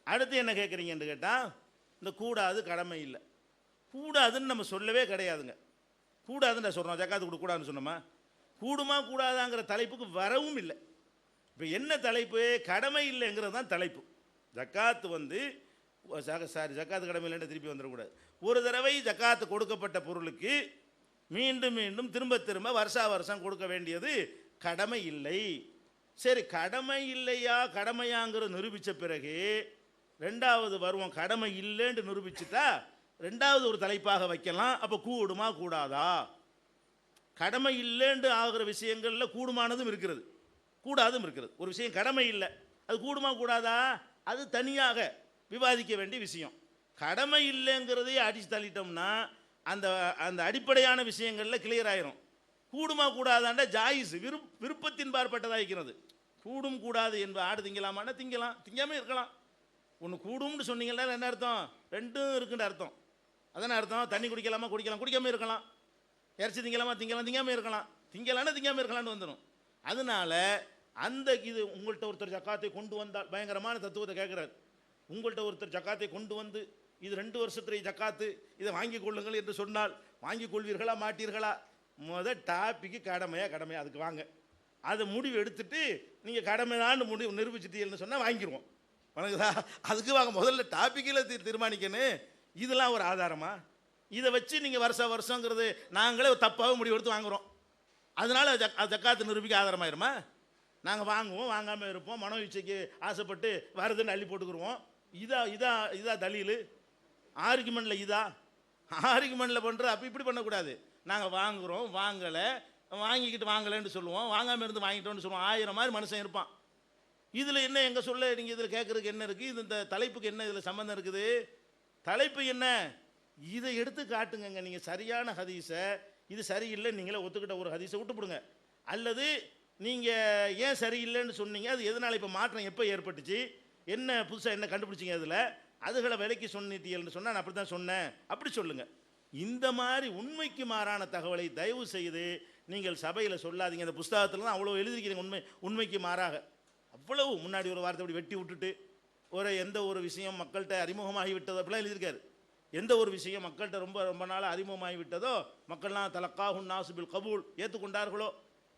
அடுத்து என்ன கேட்குறீங்கன்னு கேட்டால், இந்த கூடாது கடமை இல்லை, கூடாதுன்னு நம்ம சொல்லவே கிடையாதுங்க. கூடாதுன்னு நான் சொல்கிறோம், ஜக்காத்து கொடுக்கூடாதுன்னு சொன்னோமா? கூடுமா கூடாதாங்கிற தலைப்புக்கு வரவும் இல்லை. இப்போ என்ன தலைப்பு? கடமை இல்லைங்கிறது தான் தலைப்பு. ஜக்காத்து வந்து ஜக்காத்து கடமை இல்லைன்னு திருப்பி வந்துடக்கூடாது. ஒரு தடவை ஜக்காத்து கொடுக்கப்பட்ட பொருளுக்கு மீண்டும் மீண்டும் திரும்ப திரும்ப வருஷா வருஷம் கொடுக்க வேண்டியது கடமை இல்லை. சரி, கடமை இல்லையா கடமையாங்கிறது நிரூபித்த பிறகு ரெண்டாவது வருவோம், கடமை இல்லைன்னு நிரூபிச்சுட்டா ரெண்டாவது ஒரு தலைப்பாக வைக்கலாம். அப்போ கூடுமா கூடாதா? கடமை இல்லைன்னு ஆகிற விஷயங்களில் கூடுமானதும் இருக்கிறது, கூடாதும் இருக்கிறது. ஒரு விஷயம் கடமை இல்லை, அது கூடுமா கூடாதா? அது தனியாக விவாதிக்க வேண்டிய விஷயம். கடமை இல்லைங்கிறதே அடித்து தள்ளிட்டோம்னா அந்த அந்த அடிப்படையான விஷயங்களில் கிளியர் ஆயிரும். கூடுமா கூடாதாண்டா ஜாயிஸ் விருப்பத்தின் பார்ப்பட்டதாக இருக்கிறது. கூடும் கூடாது என்பது ஆடு திங்கலாமான்னா திங்கலாம், திங்காமல் இருக்கலாம். ஒன்று கூடும்னு சொன்னீங்கன்னா என்ன அர்த்தம்? ரெண்டும் இருக்குன்ற அர்த்தம். அதான அர்த்தம். தண்ணி குடிக்கலாமா குடிக்கலாம், குடிக்காமல் இருக்கலாம். இறைச்சி திங்கலாமா திங்கலாம், திங்காமல் இருக்கலாம். திங்கலான்னா திங்காமல் இருக்கலான்னு வந்துடும். அதனால அந்த இது உங்கள்கிட்ட ஒருத்தர் ஜக்காத்தை கொண்டு வந்தால், பயங்கரமான தத்துவத்தை கேட்குறாரு, உங்கள்கிட்ட ஒருத்தர் ஜக்காத்தை கொண்டு வந்து இது 2 வருஷத்துடைய ஜக்காத்து, இதை வாங்கி கொள்ளுங்கள் என்று சொன்னால் வாங்கி கொள்வீர்களா மாட்டீர்களா? டாப்பிக்கு கடமையா அதுக்கு வாங்க. அதை முடிவு எடுத்துட்டு நீங்கள் கடமைதான்னு முடிவு நிரூபிச்சிட்டீங்கன்னு சொன்னால் வாங்கிடுவோம். வணங்குதா? அதுக்கு வாங்க. முதல்ல டாப்பிக்கில் தீர்மானிக்கணும். இதெல்லாம் ஒரு ஆதாரமா? இதை வச்சு நீங்கள் வருஷங்கிறது நாங்களே தப்பாக முடிவு எடுத்து வாங்குகிறோம். அதனால் ஜக்காத்து நிரூபிக்க ஆதாரமாயிருமா? நாங்கள் வாங்குவோம், வாங்காமல் இருப்போம், மனோ இச்சைக்கு ஆசைப்பட்டு வருதுன்னு அள்ளி போட்டுக்குருவோம். இதா தலீல் ஆர்குமெண்ட்டில்? ஆர்குமெண்ட்டில் பண்ணுறது அப்போ இப்படி பண்ணக்கூடாது. நாங்கள் வாங்குகிறோம், வாங்கலை, வாங்கிக்கிட்டு வாங்கலைன்னு சொல்லுவோம், வாங்காமல் இருந்து வாங்கிட்டோன்னு சொல்லுவோம். 1000 மாதிரி மனுஷன் இருப்பான். இதில் என்ன எங்கே சொல்ல நீங்கள் இதில் கேட்குறதுக்கு என்ன இருக்குது? இது இந்த தலைப்புக்கு என்ன இதில் சம்மந்தம் இருக்குது? தலைப்பு என்ன? இதை எடுத்து காட்டுங்க. நீங்கள் சரியான ஹதீஸை இது சரியில்லை நீங்களே ஒத்துக்கிட்ட ஒரு ஹதீஸை விட்டுப்பிடுங்க. அல்லது நீங்கள் ஏன் சரியில்லைன்னு சொன்னீங்க, அது எதனால் இப்போ மாற்றம் எப்போ ஏற்பட்டுச்சு, என்ன புதுசாக என்ன கண்டுபிடிச்சிங்க, அதில் அதுகளை விலைக்கு சொன்னிட்டீங்கன்னு சொன்னால் நான் அப்படி தான் சொன்னேன் அப்படி சொல்லுங்கள். இந்த மாதிரி உண்மைக்கு மாறான தகவலை தயவு செய்து நீங்கள் சபையில் சொல்லாதீங்க. இந்த புஸ்தகத்தில் தான் அவ்வளோ எழுதியிருக்கிறீங்க. உண்மைக்கு மாறாக அவ்வளவு முன்னாடி ஒரு வார்த்தை அப்படி வெட்டி விட்டுட்டு எந்த ஒரு விஷயம் மக்கள்கிட்ட அறிமுகமாகி விட்டதோ அப்படிலாம் எழுதியிருக்காரு. எந்த ஒரு விஷயம் மக்கள்கிட்ட ரொம்ப நாள் அறிமுகமாகி விட்டதோ, மக்கள்லாம் தலக்காஹுன் நாசு பில் கபூல் ஏற்றுக்கொண்டார்களோ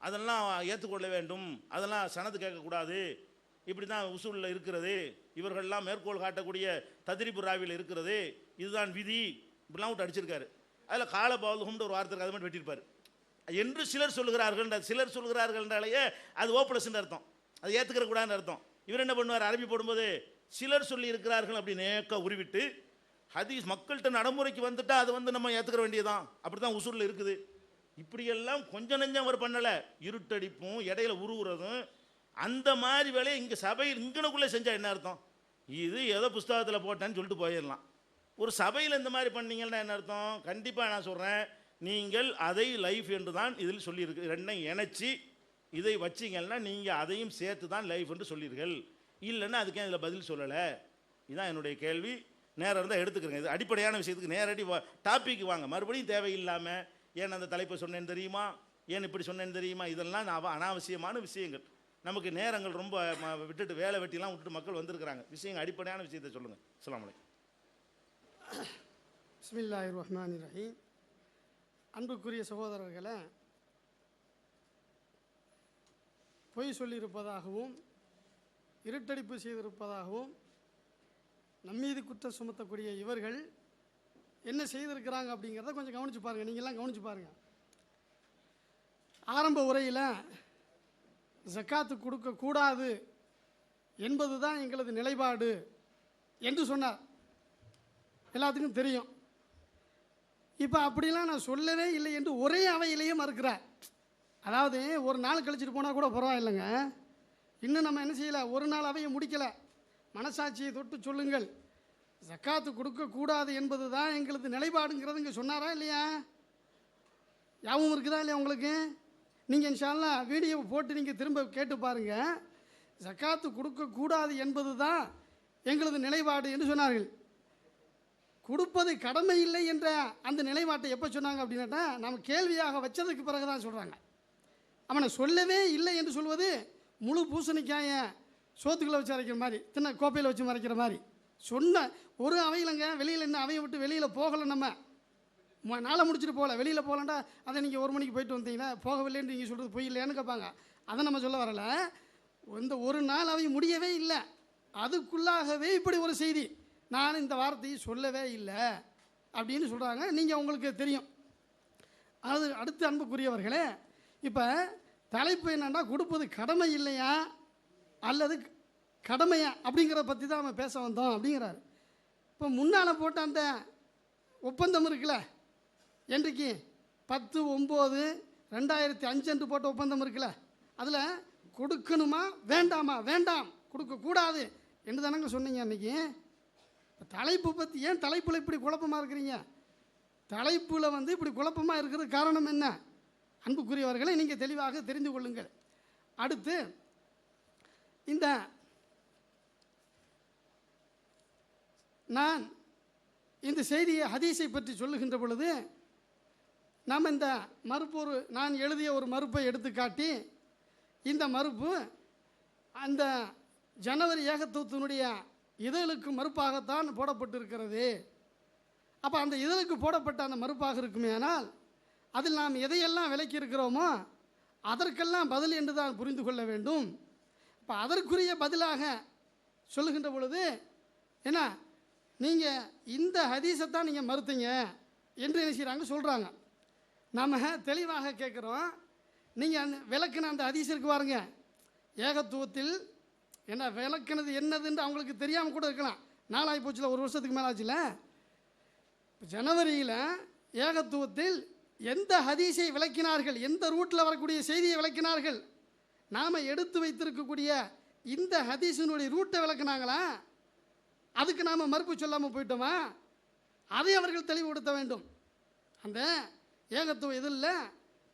அதெல்லாம் ஏற்றுக்கொள்ள வேண்டும், அதெல்லாம் சனது கேட்கக்கூடாது, இப்படி தான் உசூலில் இருக்கிறது, இவர்கள்லாம் மேற்கோள் காட்டக்கூடிய தத்ரீபு ராவியில் இருக்கிறது, இதுதான் விதி, இப்படிலாம் விட்டு அடிச்சிருக்காரு. அதில் கால பவுலும்ன்ற ஒரு வார்த்தை அது மாதிரி வெட்டியிருப்பார் என்று சிலர் சொல்லுகிறார்கள் என்றாலேயே அது ஓப்ளஸ்ன்னு அர்த்தம், அது ஏற்றுக்கிற கூடாதுன்னு அர்த்தம். இவர் என்ன பண்ணுவார், அரபி போடும்போது சிலர் சொல்லி இருக்கிறார்கள் அப்படி நேக்க உருவிட்டு ஹதீஸ் மக்கள்கிட்ட நடைமுறைக்கு வந்துட்டா அது நம்ம ஏற்றுக்கிற வேண்டியதான். அப்படி தான் உசூரில் இருக்குது. இப்படியெல்லாம் கொஞ்சம் நெஞ்சம் அவர் பண்ணலை. இருட்டடிப்பும் இடையில உருவுறதும் அந்த மாதிரி வேலையை இங்கே சபையில் இங்கனுக்குள்ளே செஞ்சால் என்ன அர்த்தம்? இது ஏதோ புஸ்தகத்தில் போட்டேன்னு சொல்லிட்டு போயிடலாம். ஒரு சபையில் இந்த மாதிரி பண்ணீங்கன்னா என்ன அர்த்தம்? கண்டிப்பாக நான் சொல்கிறேன், நீங்கள் அதை லைஃப் என்று தான் இதில் சொல்லியிருக்கு. ரெண்டையும் இணைச்சி இதை வச்சிங்கன்னா நீங்கள் அதையும் சேர்த்து தான் லைஃப் என்று சொல்லீர்கள். இல்லைன்னா அதுக்கே இதில் பதில் சொல்லலை. இதுதான் என்னுடைய கேள்வி. நேரம் இருந்தால் எடுத்துக்கிறேங்க. இது அடிப்படையான விஷயத்துக்கு நேரடி டாபிக் வாங்க. மறுபடியும் தேவையில்லாமல் ஏன் அந்த தலைப்பை சொன்னேன்னு தெரியுமா, ஏன் இப்படி சொன்னேன்னு தெரியுமா, இதெல்லாம் அனாவசியமான விஷயங்கள். நமக்கு நேரங்கள் ரொம்ப விட்டுட்டு வேலை வெட்டிலாம் விட்டுட்டு மக்கள் வந்திருக்கிறாங்க. விஷயங்கள் அடிப்படையான விஷயத்தை சொல்லுங்கள். அஸ்ஸலாமு அலைக்கும். பிஸ்மில்லாஹிர் ரஹ்மானிர் ரஹீம். அன்புக்குரிய சகோதரர்களை, பொய் சொல்லியிருப்பதாகவும் இருட்டடிப்பு செய்திருப்பதாகவும் நம்மீது குற்றம் சுமத்தக்கூடிய இவர்கள் என்ன செய்திருக்கிறாங்க அப்படிங்கிறத கொஞ்சம் கவனித்து பாருங்கள். நீங்கள்லாம் கவனித்து பாருங்கள். ஆரம்ப உரையில் ஜக்காத்து கொடுக்கக்கூடாது என்பது தான் எங்களது நிலைப்பாடு என்று சொன்னார். எல்லாத்துக்கும் தெரியும். இப்போ அப்படிலாம் நான் சொல்லவே இல்லை என்று ஒரே அவையிலேயே மறுக்கிறார். அதாவது ஒரு நாள் கழிச்சிட்டு போனால் கூட பரவாயில்லைங்க, இன்னும் நம்ம என்ன செய்யலை, ஒரு நாள் அவையை முடிக்கலை. மனசாட்சியை தொட்டு சொல்லுங்கள், ஜக்காத்து கொடுக்கக்கூடாது என்பது தான் எங்களது நிலைப்பாடுங்கிறது இங்கே சொன்னாரா இல்லையா? யாவும் இருக்குதா இல்லையா உங்களுக்கு? நீங்கள் இன்ஷா அல்லாஹ் வீடியோவை போட்டு நீங்கள் திரும்ப கேட்டு பாருங்கள். ஜக்காத்து கொடுக்கக்கூடாது என்பது தான் எங்களது நிலைப்பாடு என்று சொன்னார்கள். கொடுப்பது கடமை இல்லை என்ற அந்த நிலைப்பாட்டை எப்போ சொன்னாங்க அப்படின்னாட்டா, நம்ம கேள்வியாக வச்சதுக்கு பிறகு தான் சொல்கிறாங்க. அவனை சொல்லவே இல்லை என்று சொல்வது முழு பூசணிக்காய சோத்துக்களை வச்சு அரைக்கிற மாதிரி, தின்ன கோப்பையில் வச்சு மறைக்கிற மாதிரி. சொன்ன ஒரு அவையிலங்க, வெளியில் என்ன அவையை விட்டு வெளியில் போகலை. நம்ம நாளை முடிச்சுட்டு போகல, வெளியில் போகலண்டா அதை நீங்கள் 1 மணிக்கு போயிட்டு வந்தீங்கன்னா போகவில்லைன்னு நீங்கள் சொல்கிறது பொய் இல்லையான்னு கேட்பாங்க. அதை நம்ம சொல்ல வரலை. இந்த ஒரு நாள் அவை முடியவே இல்லை, அதுக்குள்ளாகவே இப்படி ஒரு செய்தி, நான் இந்த வார்த்தையை சொல்லவே இல்லை அப்படின்னு சொல்கிறாங்க. நீங்கள் உங்களுக்கு தெரியும். அது அடுத்து அன்புக்குரியவர்களே, இப்போ தலைப்பு என்னென்னா, கொடுப்பது கடமை இல்லையா அல்லது கடமையா அப்படிங்கிறத பற்றி தான் நம்ம பேச வந்தோம் அப்படிங்கிறாரு. இப்போ முன்னால் போட்ட அந்த ஒப்பந்தம் இருக்குல்ல, என்றைக்கு 10/9/2005 என்று போட்ட ஒப்பந்தம் இருக்குல்ல, அதில் கொடுக்கணுமா வேண்டாமா, வேண்டாம் கொடுக்கக்கூடாது என்று தானங்க சொன்னீங்க அன்றைக்கி. தலைப்பு பற்றி ஏன் தலைப்பில் இப்படி குழப்பமாக இருக்கிறீங்க? தலைப்பில் இப்படி குழப்பமாக இருக்கிறது காரணம் என்ன? அன்புக்குரியவர்களை நீங்கள் தெளிவாக தெரிந்து கொள்ளுங்கள். அடுத்து நான் இந்த செய்தியை ஹதீஸை பற்றி சொல்லுகின்ற பொழுது நாம் இந்த மறுப்பு நான் எழுதிய ஒரு மறுப்பை எடுத்துக்காட்டி, இந்த மறுப்பு அந்த ஜனவரி ஏகத்துவத்தினுடைய இதழுக்கு மறுப்பாகத்தான் போடப்பட்டிருக்கிறது. அப்போ அந்த இதழுக்கு போடப்பட்ட அந்த மறுப்பாக இருக்குமே ஆனால் அதில் நாம் எதையெல்லாம் விலக்கி இருக்கிறோமோ அதற்கெல்லாம் பதில் என்று தான் புரிந்து கொள்ள வேண்டும். இப்போ அதற்குரிய பதிலாக சொல்லுகின்ற பொழுது என்ன, நீங்கள் இந்த ஹதீஸைத்தான் நீங்கள் மறுத்தீங்க என்று என்ன செய்கிறாங்க சொல்கிறாங்க. நாம் தெளிவாக கேட்குறோம், நீங்கள் அந்த விளக்குன அந்த ஹதீஸ் இருக்கு பாருங்க, ஏகத்துவத்தில் என்ன விளக்குனது என்னதுன்னு அவங்களுக்கு தெரியாமல் கூட இருக்கலாம். நாளாகி போச்சுல, 1 வருஷத்துக்கு மேலே ஆச்சுல. ஜனவரியில் ஏகத்துவத்தில் எந்த ஹதீஸை விளக்கினார்கள், எந்த ரூட்டில் வரக்கூடிய செய்தியை விளக்கினார்கள், நாம் எடுத்து வைத்திருக்கக்கூடிய இந்த ஹதீஸினுடைய ரூட்டை விளக்குனாங்களா? அதுக்கு நாம் மறுப்பு சொல்லாமல் போயிட்டோமா? அதை அவர்கள் தெளிவுபடுத்த வேண்டும். அந்த ஏகத்துவ இதில்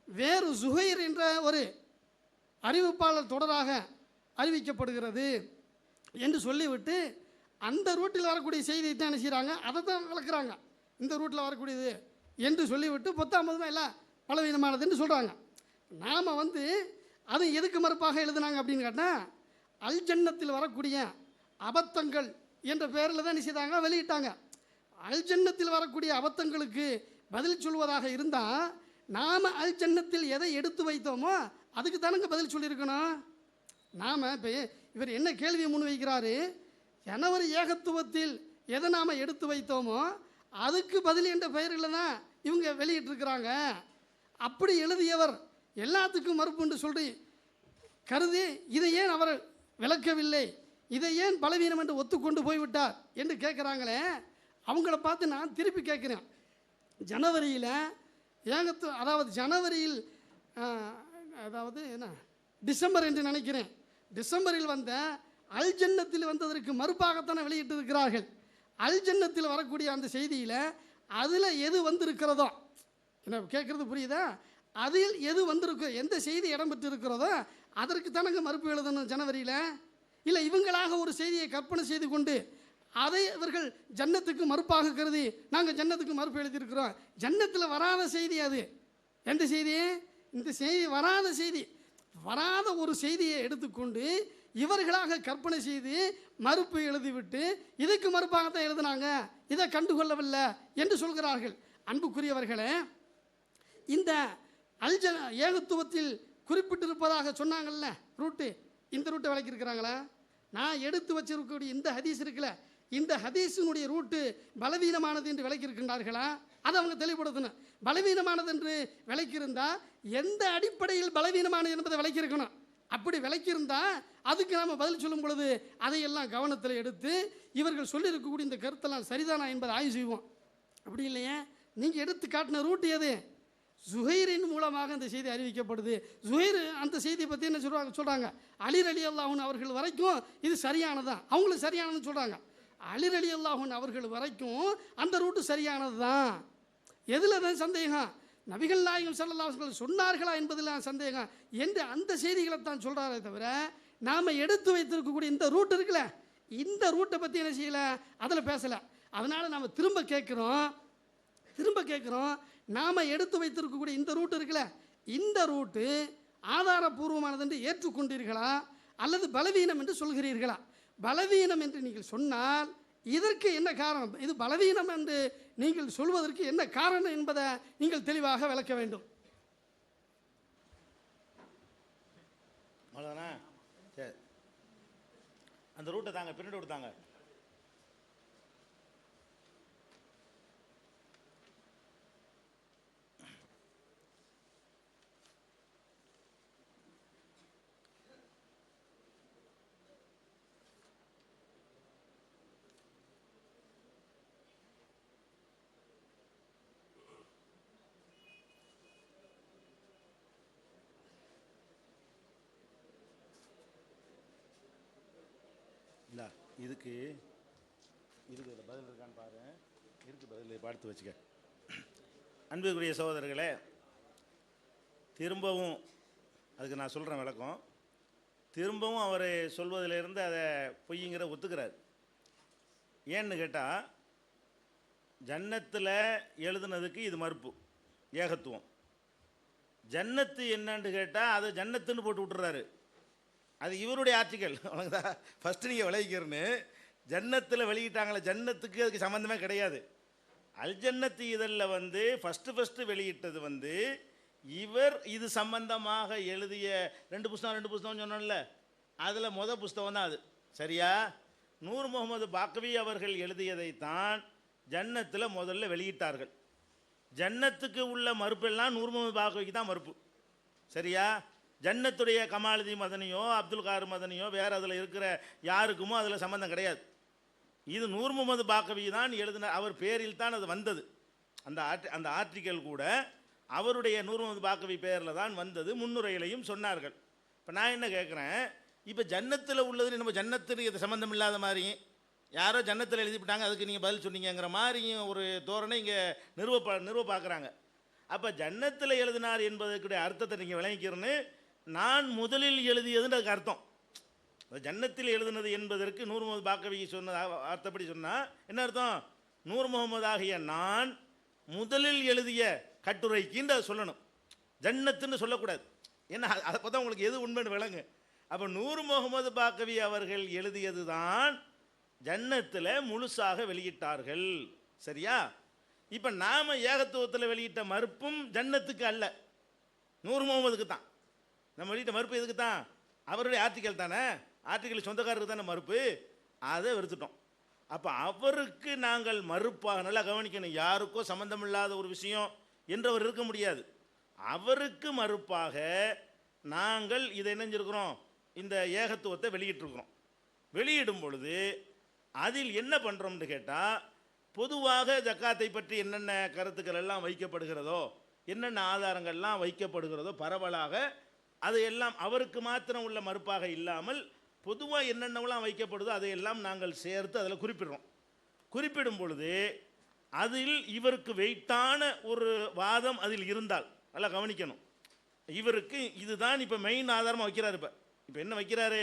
வேறு சுஹைர் என்ற ஒரு அறிவிப்பாளர் தொடராக அறிவிக்கப்படுகிறது என்று சொல்லிவிட்டு அந்த ரூட்டில் வரக்கூடிய செய்தியை தான் என்ன செய்கிறாங்க, அதை தான் விளக்குறாங்க. இந்த ரூட்டில் வரக்கூடியது என்று சொல்லிவிட்டு 10 எல்லாம் பலவீனமானதுன்னு சொல்கிறாங்க. நாம் அது எதுக்கு மறுப்பாக எழுதுனாங்க அப்படின்னு கேட்டால், அல்ஜன்னத்தில் வரக்கூடிய அபத்தங்கள் என்ற பெயரில் தான் நிச்சயதாங்க வெளியிட்டாங்க. அல்ஜன்னத்தில் வரக்கூடிய அபத்தங்களுக்கு பதில் சொல்வதாக இருந்தால் நாம் அல்ஜன்னத்தில் எதை எடுத்து வைத்தோமோ அதுக்கு தானங்க பதில் சொல்லியிருக்கணும். நாம் இப்போ இவர் என்ன கேள்வியை முன் வைக்கிறாரு, ஜனவரி ஏகத்துவத்தில் எதை நாம் எடுத்து வைத்தோமோ அதுக்கு பதில் என்ற பெயரில் தான் இவங்க வெளியிட்டிருக்கிறாங்க. அப்படி எழுதியவர் எல்லாத்துக்கும் மறுப்பு என்று சொல்லி கருதி இதை ஏன் அவர் விளக்கவில்லை, இதை ஏன் பலவீனம் என்று ஒத்துக்கொண்டு போய்விட்டார் என்று கேட்குறாங்களே, அவங்கள பார்த்து நான் திருப்பி கேட்குறேன், ஜனவரியில் அதாவது ஜனவரியில் அதாவது என்ன டிசம்பர் என்று நினைக்கிறேன், டிசம்பரில் வந்த அல்ஜன்னத்தில் வந்ததற்கு மறுப்பாகத்தானே வெளியிட்டிருக்கிறார்கள். அல்ஜன்னத்தில் வரக்கூடிய அந்த செய்தியில் அதில் எது வந்திருக்கிறதோ, என்ன கேட்குறது புரியுதா, அதில் எது வந்திருக்கோ, எந்த செய்தி இடம்பெற்று இருக்கிறதோ அதற்கு தானங்க மறுப்பு எழுதணும் ஜனவரியில். இல்லை இவங்களாக ஒரு செய்தியை கற்பனை செய்து கொண்டு அதை இவர்கள் ஜன்னத்துக்கு மறுப்பாக கருதி நாங்கள் ஜன்னத்துக்கு மறுப்பு எழுதியிருக்கிறோம். ஜன்னத்தில் வராத செய்தி அது. எந்த செய்தி? இந்த செய்தி வராத செய்தி. வராத ஒரு செய்தியை எடுத்துக்கொண்டு இவர்களாக கற்பனை செய்து மறுப்பு எழுதிவிட்டு இதுக்கு மறுப்பாகத்தான் எழுதினாங்க, இதை கண்டுகொள்ளவில்லை என்று சொல்கிறார்கள். அன்புக்குரியவர்களே, இந்த ஏகத்துவத்தில் குறிப்பிட்டிருப்பதாக சொன்னாங்கல்ல ரூட்டு, இந்த ரூட்டை விளக்கியிருக்கிறாங்களா? நான் எடுத்து வச்சிருக்கக்கூடிய இந்த ஹதீஸ் இருக்குல்ல, இந்த ஹதீஸினுடைய ரூட்டு பலவீனமானது என்று விளக்கியிருக்கின்றார்களா? அதை அவங்க தெளிவுபடுத்தணும். பலவீனமானது என்று விளக்கியிருந்தா எந்த அடிப்படையில் பலவீனமானது என்பதை விளக்கியிருக்கணும். அப்படி விளக்கியிருந்தா அதுக்கு நாம் பதில் சொல்லும் பொழுது அதையெல்லாம் கவனத்தில் எடுத்து இவர்கள் சொல்லியிருக்கக்கூடிய இந்த கருத்தெல்லாம் சரிதானா என்பதை ஆய்வு செய்வோம். அப்படி இல்லையே, நீங்கள் எடுத்து காட்டின ரூட்டு எது? ஜுஹைரின் மூலமாக அந்த செய்தி அறிவிக்கப்படுது. ஜுஹைர் அந்த செய்தியை பற்றி என்ன சொல்கிறாங்க, அலி ரலியல்லாஹு அன்ஹு அவர்கள் வரைக்கும் இது சரியானதான், அவங்களும் சரியானதுன்னு சொல்கிறாங்க. அலி ரலியல்லாஹு அன்ஹு அவர்கள் வரைக்கும் அந்த ரூட்டு சரியானது தான். எதில் தான் சந்தேகம்? நபிகள் நாயகம் ஸல்லல்லாஹு அலைஹி வஸல்லம் சொன்னார்களா என்பதில் சந்தேகம் என்று அந்த செய்திகளை தான் சொல்கிறாரே தவிர நாம் எடுத்து வைத்திருக்கக்கூடிய இந்த ரூட் இருக்குல்ல, இந்த ரூட்டை பற்றி என்ன செய்யலை, அதில் பேசலை. அதனால் நாம் திரும்ப கேட்குறோம், நாம் எடுத்து வைத்திருக்கக்கூடிய இந்த ரூட் இருக்குல்ல, இந்த ரூட்டு ஆதாரபூர்வமானது என்று ஏற்றுக்கொண்டீர்களா அல்லது பலவீனம் என்று சொல்கிறீர்களா? பலவீனம் என்று நீங்கள் சொன்னால் இதற்கு என்ன காரணம், இது பலவீனம் என்று நீங்கள் சொல்வதற்கு என்ன காரணம் என்பதை நீங்கள் தெளிவாக விளக்க வேண்டும். அவ்வளோதானே? சரி, அந்த ரூட்டை தாங்க, பிரிண்ட் கொடுத்தாங்க. இல்லை இதுக்கு பதில் இருக்கான்னு பாரு. இருக்கு பதில், பார்த்து வச்சுக்க. அன்புக்குரிய சகோதரர்களே, திரும்பவும் அதுக்கு நான் சொல்கிறேன் விளக்கம். திரும்பவும் அவர் சொல்வதிலிருந்து அதை பொய்ங்கிற ஒத்துக்கிறார். ஏன்னு கேட்டால், ஜன்னத்தில் எழுதுனதுக்கு இது மறுப்பு, ஏகத்துவம். ஜன்னத்து என்னன்னு கேட்டால் அது ஜன்னத்துன்னு போட்டு விட்டுறாரு. அது இவருடைய ஆர்டிக்கல். அவனுக்கு தான் ஃபஸ்ட்டு நீங்கள் விளைவிக்கிறன்னு ஜன்னத்தில் வெளியிட்டாங்களே, ஜன்னத்துக்கு அதுக்கு சம்மந்தமே கிடையாது. அல்ஜன்னத்து இதழில் ஃபஸ்ட்டு வெளியிட்டது இவர் இது சம்பந்தமாக எழுதிய ரெண்டு புஸ்தகம் சொன்னோம்ல, அதில் புஸ்தகம் தான் அது. சரியா? நூர் முகமது பாக்கவி அவர்கள் எழுதியதைத்தான் ஜன்னத்தில் முதல்ல வெளியிட்டார்கள். ஜன்னத்துக்கு உள்ள மறுப்பெல்லாம் நூர் முகமது பாக்கவிக்கு தான் மறுப்பு. சரியா? ஜன்னத்துடைய கமாலுதி மதனியோ அப்துல் கார் மதனியோ வேறு அதில் இருக்கிற யாருக்குமோ அதில் சம்மந்தம் கிடையாது. இது நூர் முகமது பாக்கவி தான் எழுதின, அவர் பேரில் தான் அது வந்தது. அந்த ஆர்டிக்கல் கூட அவருடைய நூர் முகமது பாக்கவி பேரில் தான் வந்தது. முன்னுரையிலையும் சொன்னார்கள். இப்போ நான் என்ன கேட்குறேன், இப்போ ஜன்னத்தில் உள்ளது நம்ம ஜன்னத்துக்கு இது சம்மந்தம் இல்லாத மாதிரி யாரோ ஜன்னத்தில் எழுதிவிட்டாங்க, அதுக்கு நீங்கள் பதில் சொன்னீங்கிற மாதிரியும் ஒரு தோரணை இங்கே நிறுவ பார்க்குறாங்க. அப்போ ஜன்னத்தில் எழுதினார் என்பதற்குடைய அர்த்தத்தை நீங்கள் விளங்கிக்கிறேன்னு நான் முதலில் எழுதியதுன்னு அதுக்கு அர்த்தம். ஜன்னத்தில் எழுதினது என்பதற்கு நூர் முகமது பாக்கவி சொன்ன அர்த்தப்படி சொன்னால் என்ன அர்த்தம்? நூர் முகமது ஆகிய நான் முதலில் எழுதிய கட்டுரைக்குன்னு அதை சொல்லணும், ஜன்னத்துன்னு சொல்லக்கூடாது. ஏன்னா அதை பார்த்தா உங்களுக்கு எது உண்மைன்னு விளங்கு. அப்போ நூர் முகமது பாக்கவி அவர்கள் எழுதியது தான் ஜன்னத்தில் முழுசாக வெளியிட்டார்கள். சரியா? இப்போ நாம் ஏகத்துவத்தில் வெளியிட்ட மறுப்பும் ஜன்னத்துக்கு அல்ல, நூர் முகமதுக்கு தான். நம்ம வெளியிட்ட மறுப்பு எதுக்கு தான்? அவருடைய ஆர்டிக்கல் தானே, ஆர்டிக்கல் சொந்தக்காரருக்கு தானே மறுப்பு, அதை வெறுத்துட்டோம். அப்போ அவருக்கு நாங்கள் மறுப்பாக, நல்லா கவனிக்கணும், யாருக்கோ சம்மந்தமில்லாத ஒரு விஷயம் என்று அவர் இருக்க முடியாது. அவருக்கு மறுப்பாக நாங்கள் இதை இணைஞ்சிருக்கிறோம், இந்த ஏகத்துவத்தை வெளியிட்டிருக்கிறோம். வெளியிடும் பொழுது அதில் என்ன பண்ணுறோம்னு கேட்டால், பொதுவாக ஜக்காத்தை பற்றி என்னென்ன கருத்துக்கள் எல்லாம் வைக்கப்படுகிறதோ, என்னென்ன ஆதாரங்கள்லாம் வைக்கப்படுகிறதோ பரவலாக அதையெல்லாம் அவருக்கு மாத்திரம் உள்ள மறுப்பாக இல்லாமல் பொதுவாக என்னென்னலாம் வைக்கப்படுதோ அதையெல்லாம் நாங்கள் சேர்த்து அதில் குறிப்பிடுறோம். குறிப்பிடும் பொழுது அதில் இவருக்கு வெயிட்டான ஒரு வாதம் அதில் இருந்தால் நல்லா கவனிக்கணும். இவருக்கு இதுதான் இப்போ மெயின் ஆதாரமாக வைக்கிறாரு. இப்போ என்ன வைக்கிறாரு?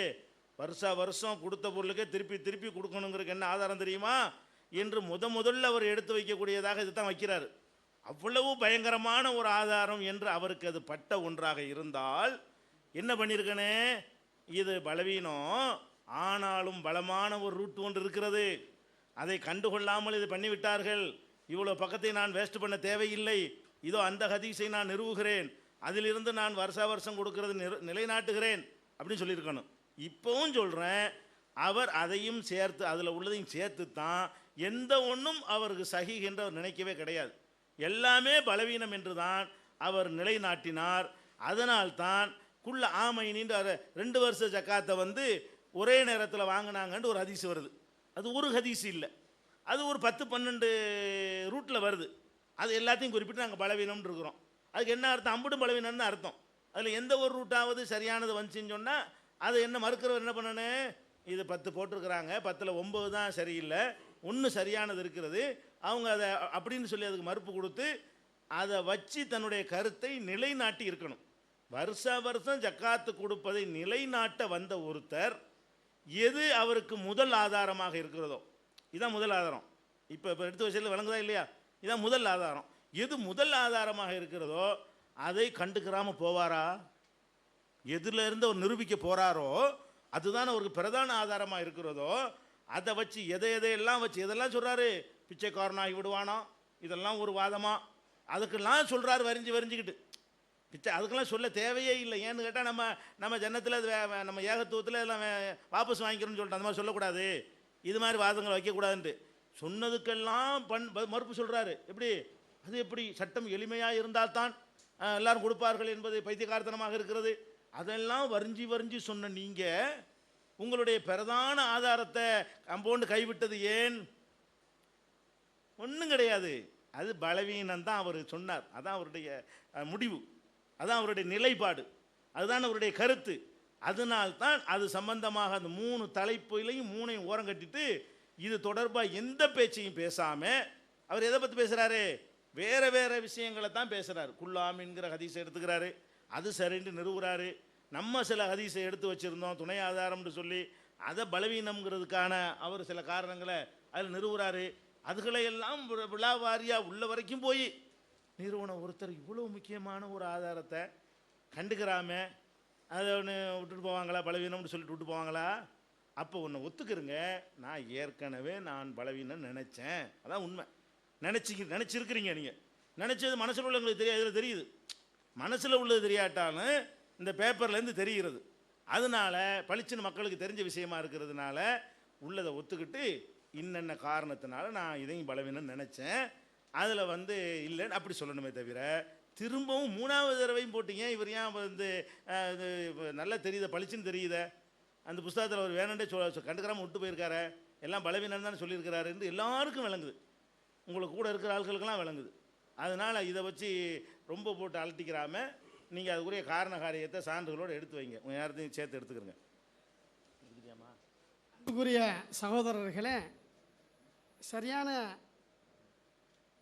வருஷம் கொடுத்த பொருளுக்கே திருப்பி திருப்பி கொடுக்கணுங்கிறதுக்கு என்ன ஆதாரம் தெரியுமா என்று முதல்ல அவர் எடுத்து வைக்கக்கூடியதாக இது தான் வைக்கிறாரு. அவ்வளவு பயங்கரமான ஒரு ஆதாரம் என்று அவருக்கு அது பட்ட ஒன்றாக இருந்தால் என்ன பண்ணியிருக்கனே, இது பலவீனம், ஆனாலும் பலமான ஒரு ரூட் ஒன்று இருக்கிறது, அதை கண்டுகொள்ளாமல் இது பண்ணிவிட்டார்கள், இவ்வளோ பக்கத்தை நான் வேஸ்ட் பண்ண தேவையில்லை, இதோ அந்த ஹதீஸை நான் நிறுவுகிறேன், அதிலிருந்து நான் வருஷம் கொடுக்கறது நிலைநாட்டுகிறேன் அப்படின்னு சொல்லியிருக்கணும். இப்போவும் சொல்கிறேன், அவர் அதையும் சேர்த்து அதில் உள்ளதையும் சேர்த்து தான் எந்த ஒன்றும் அவருக்கு சஹீஹ் என்று அவர் நினைக்கவே கிடையாது. எல்லாமே பலவீனம் என்று தான் அவர் நிலைநாட்டினார். அதனால்தான் குள்ள ஆமைனின்ற 2 வருஷ ஜக்காத்தை ஒரே நேரத்தில் வாங்கினாங்கன்னு ஒரு ஹதீஸ் வருது. அது ஒரு ஹதீஸ் இல்லை, அது ஒரு 10-12 ரூட்டில் வருது. அது எல்லாத்தையும் குறிப்பிட்டு நாங்கள் பலவீனம்னு இருக்கிறோம். அதுக்கு என்ன அர்த்தம்? அம்புடும் பலவீனம்னு அர்த்தம். அதில் எந்த ஒரு ரூட்டாவது சரியானது வந்துச்சுன்னு சொன்னால் அது என்ன மறுக்கிறவர் என்ன பண்ணணும், இது 10 போட்டிருக்கிறாங்க, 10ல் 9 தான் சரியில்லை, 1 சரியானது இருக்கிறது, அவங்க அதை அப்படின்னு சொல்லி அதுக்கு மறுப்பு கொடுத்து அதை வச்சு தன்னுடைய கருத்தை நிலைநாட்டி இருக்கணும். வருஷம் ஜக்காத்து கொடுப்பதை நிலைநாட்ட வந்த ஒருத்தர் எது அவருக்கு முதல் ஆதாரமாக இருக்கிறதோ, இதான் முதல் ஆதாரம். இப்போ எடுத்து வச்சதில் விளங்குதா இல்லையா? இதான் முதல் ஆதாரம். எது முதல் ஆதாரமாக இருக்கிறதோ அதை கண்டுக்கிறாமல் போவாரா? எதுலேருந்து அவர் நிரூபிக்க போகிறாரோ அதுதான் அவருக்கு பிரதான ஆதாரமாக இருக்கிறதோ அதை வச்சு எதையெல்லாம் வச்சு எதெல்லாம் சொல்கிறாரு, பிச்சைக்காரனாகி விடுவானா, இதெல்லாம் ஒரு வாதமாக அதுக்கெல்லாம் சொல்கிறாரு வரிஞ்சுக்கிட்டு. பிச்சை அதுக்கெல்லாம் சொல்ல தேவையே இல்லை. ஏன்னு கேட்டால் நம்ம ஜன்னத்தில் நம்ம ஏகத்துவத்தில் எல்லாம் வாபஸ் வாங்கிக்கிறோன்னு சொல்லிட்டு அந்த மாதிரி சொல்லக்கூடாது, இது மாதிரி வாதங்கள் வைக்கக்கூடாதுன்ட்டு சொன்னதுக்கெல்லாம் மறுப்பு சொல்கிறாரு. எப்படி? அது எப்படி? சட்டம் எளிமையாக இருந்தால்தான் எல்லாரும் கொடுப்பார்கள் என்பது பைத்தியக்காரத்தனமாக இருக்கிறது. அதெல்லாம் வரிஞ்சு சொன்ன நீங்கள் உங்களுடைய பிரதான ஆதாரத்தை கம்பவுண்டு கைவிட்டது ஏன்? ஒன்றும் கிடையாது, அது பலவீனம்தான் அவர் சொன்னார். அதான் அவருடைய முடிவு, அதான் அவருடைய நிலைப்பாடு, அதுதான் அவருடைய கருத்து. அதனால்தான் அது சம்பந்தமாக அந்த 3 தலைப்புலையும் 3ஐயும் ஓரம் கட்டிட்டு இது தொடர்பாக எந்த பேச்சையும் பேசாமல் அவர் எதை பற்றி பேசுகிறாரு? வேறு விஷயங்களை தான் பேசுகிறார். குல்லாமின்கிற ஹதீஸை எடுத்துக்கிறாரு, அது சரின்னு நிறுவுறாரு. நம்ம சில ஹதீஸை எடுத்து வச்சுருந்தோம் துணை ஆதாரம்னு சொல்லி அதை பலவீனம்ங்கிறதுக்கான அவர் சில காரணங்களை அதில் நிறுவுறாரு. அதுகளையெல்லாம் விழாவாரியாக உள்ள வரைக்கும் போய் நிறுவனம் ஒருத்தர் இவ்வளோ முக்கியமான ஒரு ஆதாரத்தை கண்டுக்கிறாம அதை ஒன்று விட்டுட்டு போவாங்களா? பலவீனம்னு சொல்லிட்டு விட்டு போவாங்களா? அப்போ ஒன்று ஒத்துக்கிறங்க, நான் ஏற்கனவே பலவீனம் நினச்சேன், அதான் உண்மை. நினச்சிருக்கிறீங்க, நீங்கள் நினச்சது மனசில் உள்ளவங்களுக்கு தெரியாது, இதில் தெரியுது. மனசில் உள்ளது தெரியாட்டாலும் இந்த பேப்பர்லேருந்து தெரிகிறது. அதனால் பளிச்சுன்னு மக்களுக்கு தெரிஞ்ச விஷயமா இருக்கிறதுனால உள்ளதை ஒத்துக்கிட்டு இன்னென்ன காரணத்தினால நான் இதையும் பலவீனம் நினச்சேன், அதில் இல்லைன்னு அப்படி சொல்லணுமே தவிர திரும்பவும் 3வது தடவையும் போட்டீங்க. இவர் ஏன் நல்லா தெரியுத, பளிச்சுன்னு தெரியுத, அந்த புஸ்தகத்தில் அவர் வேணுண்டே கண்டுக்கிறாமல் விட்டு போயிருக்காரு, எல்லாம் பலவீனம் தான் சொல்லியிருக்கிறாருன்னு எல்லாருக்கும் விளங்குது, உங்களுக்கு கூட இருக்கிற ஆட்களுக்கெல்லாம் விளங்குது. அதனால் இதை வச்சு ரொம்ப போட்டு அலட்டிக்கிறாமல் நீங்கள் அதுக்குரிய காரண காரியத்தை சான்றுகளோடு எடுத்து வைங்க, உங்கள் நேரத்தையும் சேர்த்து எடுத்துக்கிறங்க. அன்புக்குரிய சகோதரர்களே, சரியான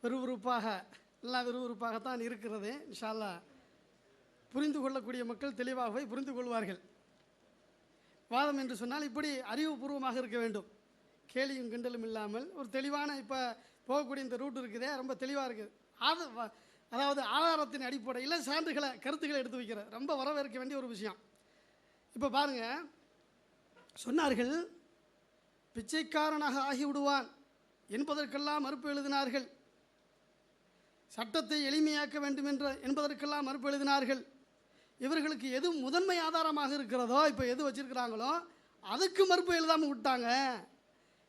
விறுவிறுப்பாக எல்லாம் விறுவிறுப்பாகத்தான் இருக்கிறது. இன்ஷா அல்லாஹ் புரிந்து கொள்ளக்கூடிய மக்கள் தெளிவாகவே புரிந்து கொள்வார்கள். வாதம் என்று சொன்னால் இப்படி அறிவுபூர்வமாக இருக்க வேண்டும், கேலியும் கிண்டலும் இல்லாமல் ஒரு தெளிவான. இப்போ போகக்கூடிய இந்த ரூட் இருக்குதே ரொம்ப தெளிவாக இருக்குது. அதாவது ஆதாரத்தின் அடிப்படையில் சான்றுகளை கருத்துக்களை எடுத்து வைக்கிற ரொம்ப வரவேற்க வேண்டிய ஒரு விஷயம். இப்போ பாருங்கள், சொன்னார்கள் பிச்சைக்காரனாக ஆகிவிடுவான் என்பதற்கெல்லாம் மறுப்பு எழுதினார்கள், சட்டத்தை எளிமையாக்க வேண்டும் என்பதற்கெல்லாம் மறுப்பு எழுதினார்கள். இவர்களுக்கு எது முதன்மை ஆதாரமாக இருக்கிறதோ, இப்போ எது வச்சிருக்கிறாங்களோ அதுக்கு மறுப்பு எழுதாமல் விட்டாங்க.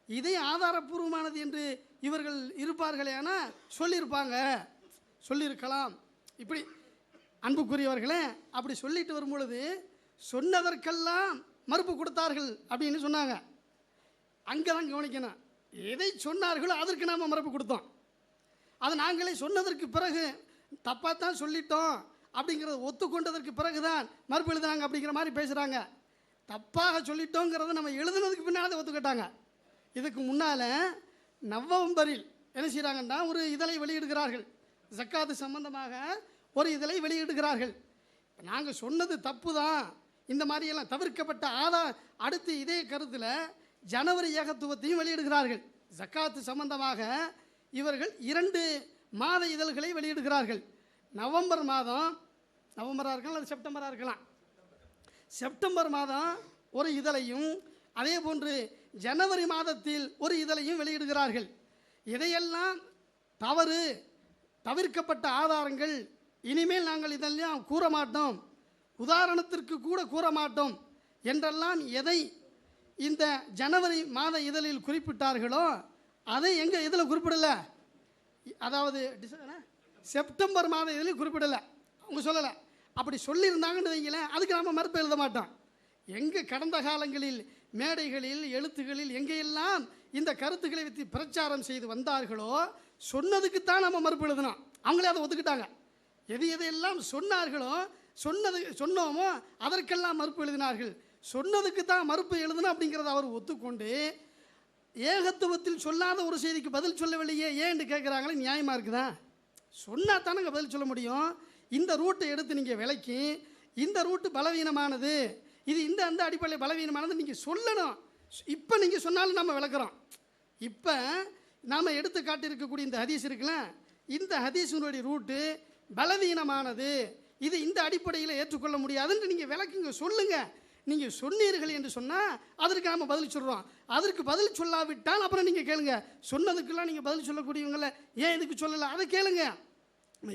இதே ஆதாரப்பூர்வமானது என்று இவர்கள் இருப்பார்களே ஆனால் சொல்லியிருக்கலாம். இப்படி அன்புக்குரியவர்களே, அப்படி சொல்லிட்டு வரும்பொழுது சொன்னதற்கெல்லாம் மறுப்பு கொடுத்தார்கள் அப்படின்னு சொன்னாங்க. அங்கே தான் கவனிக்கணும். எதை சொன்னார்களோ அதற்கு நாம் மறுப்பு கொடுத்தோம். அது நாங்களே சொன்னதற்கு பிறகு தப்பாக தான் சொல்லிட்டோம் அப்படிங்கிறத ஒத்துக்கொண்டதற்கு பிறகு தான் மறுப்பு எழுதுனாங்க அப்படிங்கிற மாதிரி பேசுகிறாங்க. தப்பாக சொல்லிட்டோங்கிறத நம்ம எழுதுனதுக்கு பின்னால் ஒத்துக்கிட்டாங்க. இதுக்கு முன்னால் நவம்பரில் என்ன செய்கிறாங்கன்னா ஒரு இதழை வெளியிடுகிறார்கள், ஜக்காத்து சம்பந்தமாக ஒரு இதழை வெளியிடுகிறார்கள். நாங்கள் சொன்னது தப்பு தான், இந்த மாதிரியெல்லாம் தவிர்க்கப்பட்ட அடுத்து இதே கருத்தில் ஜனவரி ஏகத்துவத்தையும் வெளியிடுகிறார்கள். ஜக்காத்து சம்பந்தமாக இவர்கள் 2 மாத இதழ்களை வெளியிடுகிறார்கள். நவம்பர் மாதம், நவம்பராக இருக்கலாம் அல்லது செப்டம்பராக இருக்கலாம், செப்டம்பர் மாதம் ஒரு இதழையும் அதே போன்று ஜனவரி மாதத்தில் ஒரு இதழையும் வெளியிடுகிறார்கள். இதையெல்லாம் தவிர்க்கப்பட்ட ஆதாரங்கள், இனிமேல் நாங்கள் இதெல்லாம் கூற மாட்டோம், உதாரணத்திற்கு கூட கூற மாட்டோம் என்றெல்லாம் எதை இந்த ஜனவரி மாத இதழில் குறிப்பிட்டார்களோ அதை எங்கள் இதில் குறிப்பிடலை. அதாவது செப்டம்பர் மாத இதழில் குறிப்பிடலை, அவங்க சொல்லலை. அப்படி சொல்லியிருந்தாங்கன்னு வைங்களேன், அதுக்கு நாம் மறுப்பு எழுத மாட்டோம். எங்கே கடந்த காலங்களில் மேடைகளில் எழுத்துகளில் எங்கெல்லாம் இந்த கருத்துக்களை வைத்து பிரச்சாரம் செய்து வந்தார்களோ சொன்னதுக்குத்தான் நம்ம மறுப்பு எழுதணும். அவங்களே அதை ஒத்துக்கிட்டாங்க. எதையெல்லாம் சொன்னார்களோ சொன்னோமோ அதற்கெல்லாம் மறுப்பு எழுதினார்கள். சொன்னதுக்கு தான் மறுப்பு எழுதணும் அப்படிங்கிறத அவர் ஒத்துக்கொண்டு ஏகத்துவத்தில் சொல்லாத ஒரு செய்திக்கு பதில் சொல்லவில்லையே ஏன்னு கேட்குறாங்களே, நியாயமாக இருக்குதா? சொன்னால் தானங்க பதில் சொல்ல முடியும். இந்த ரூட்டை எடுத்து நீங்கள் விளக்கி இந்த ரூட்டு பலவீனமானது, இது அந்த அடிப்படையில் பலவீனமானது நீங்கள் சொல்லணும். இப்போ நீங்கள் சொன்னாலும் நம்ம விளக்குறோம். இப்போ நாம் எடுத்து காட்டியிருக்கக்கூடிய இந்த ஹதீஸ் இருக்குல்ல, இந்த ஹதீஸினுடைய ரூட்டு பலவீனமானது, இது இந்த அடிப்படையில் ஏற்றுக்கொள்ள முடியாதுன்னு நீங்கள் விளக்குங்க, சொல்லுங்கள். நீங்கள் சொன்னீர்கள் என்று சொன்னால் அதற்கு நாம் பதில் சொல்கிறோம். அதற்கு பதில் சொல்லாவிட்டால் அப்புறம் நீங்கள் கேளுங்க. சொன்னதுக்கெல்லாம் நீங்கள் பதில் சொல்லக்கூடியவங்கள ஏன் இதுக்கு சொல்லலை அதை கேளுங்க.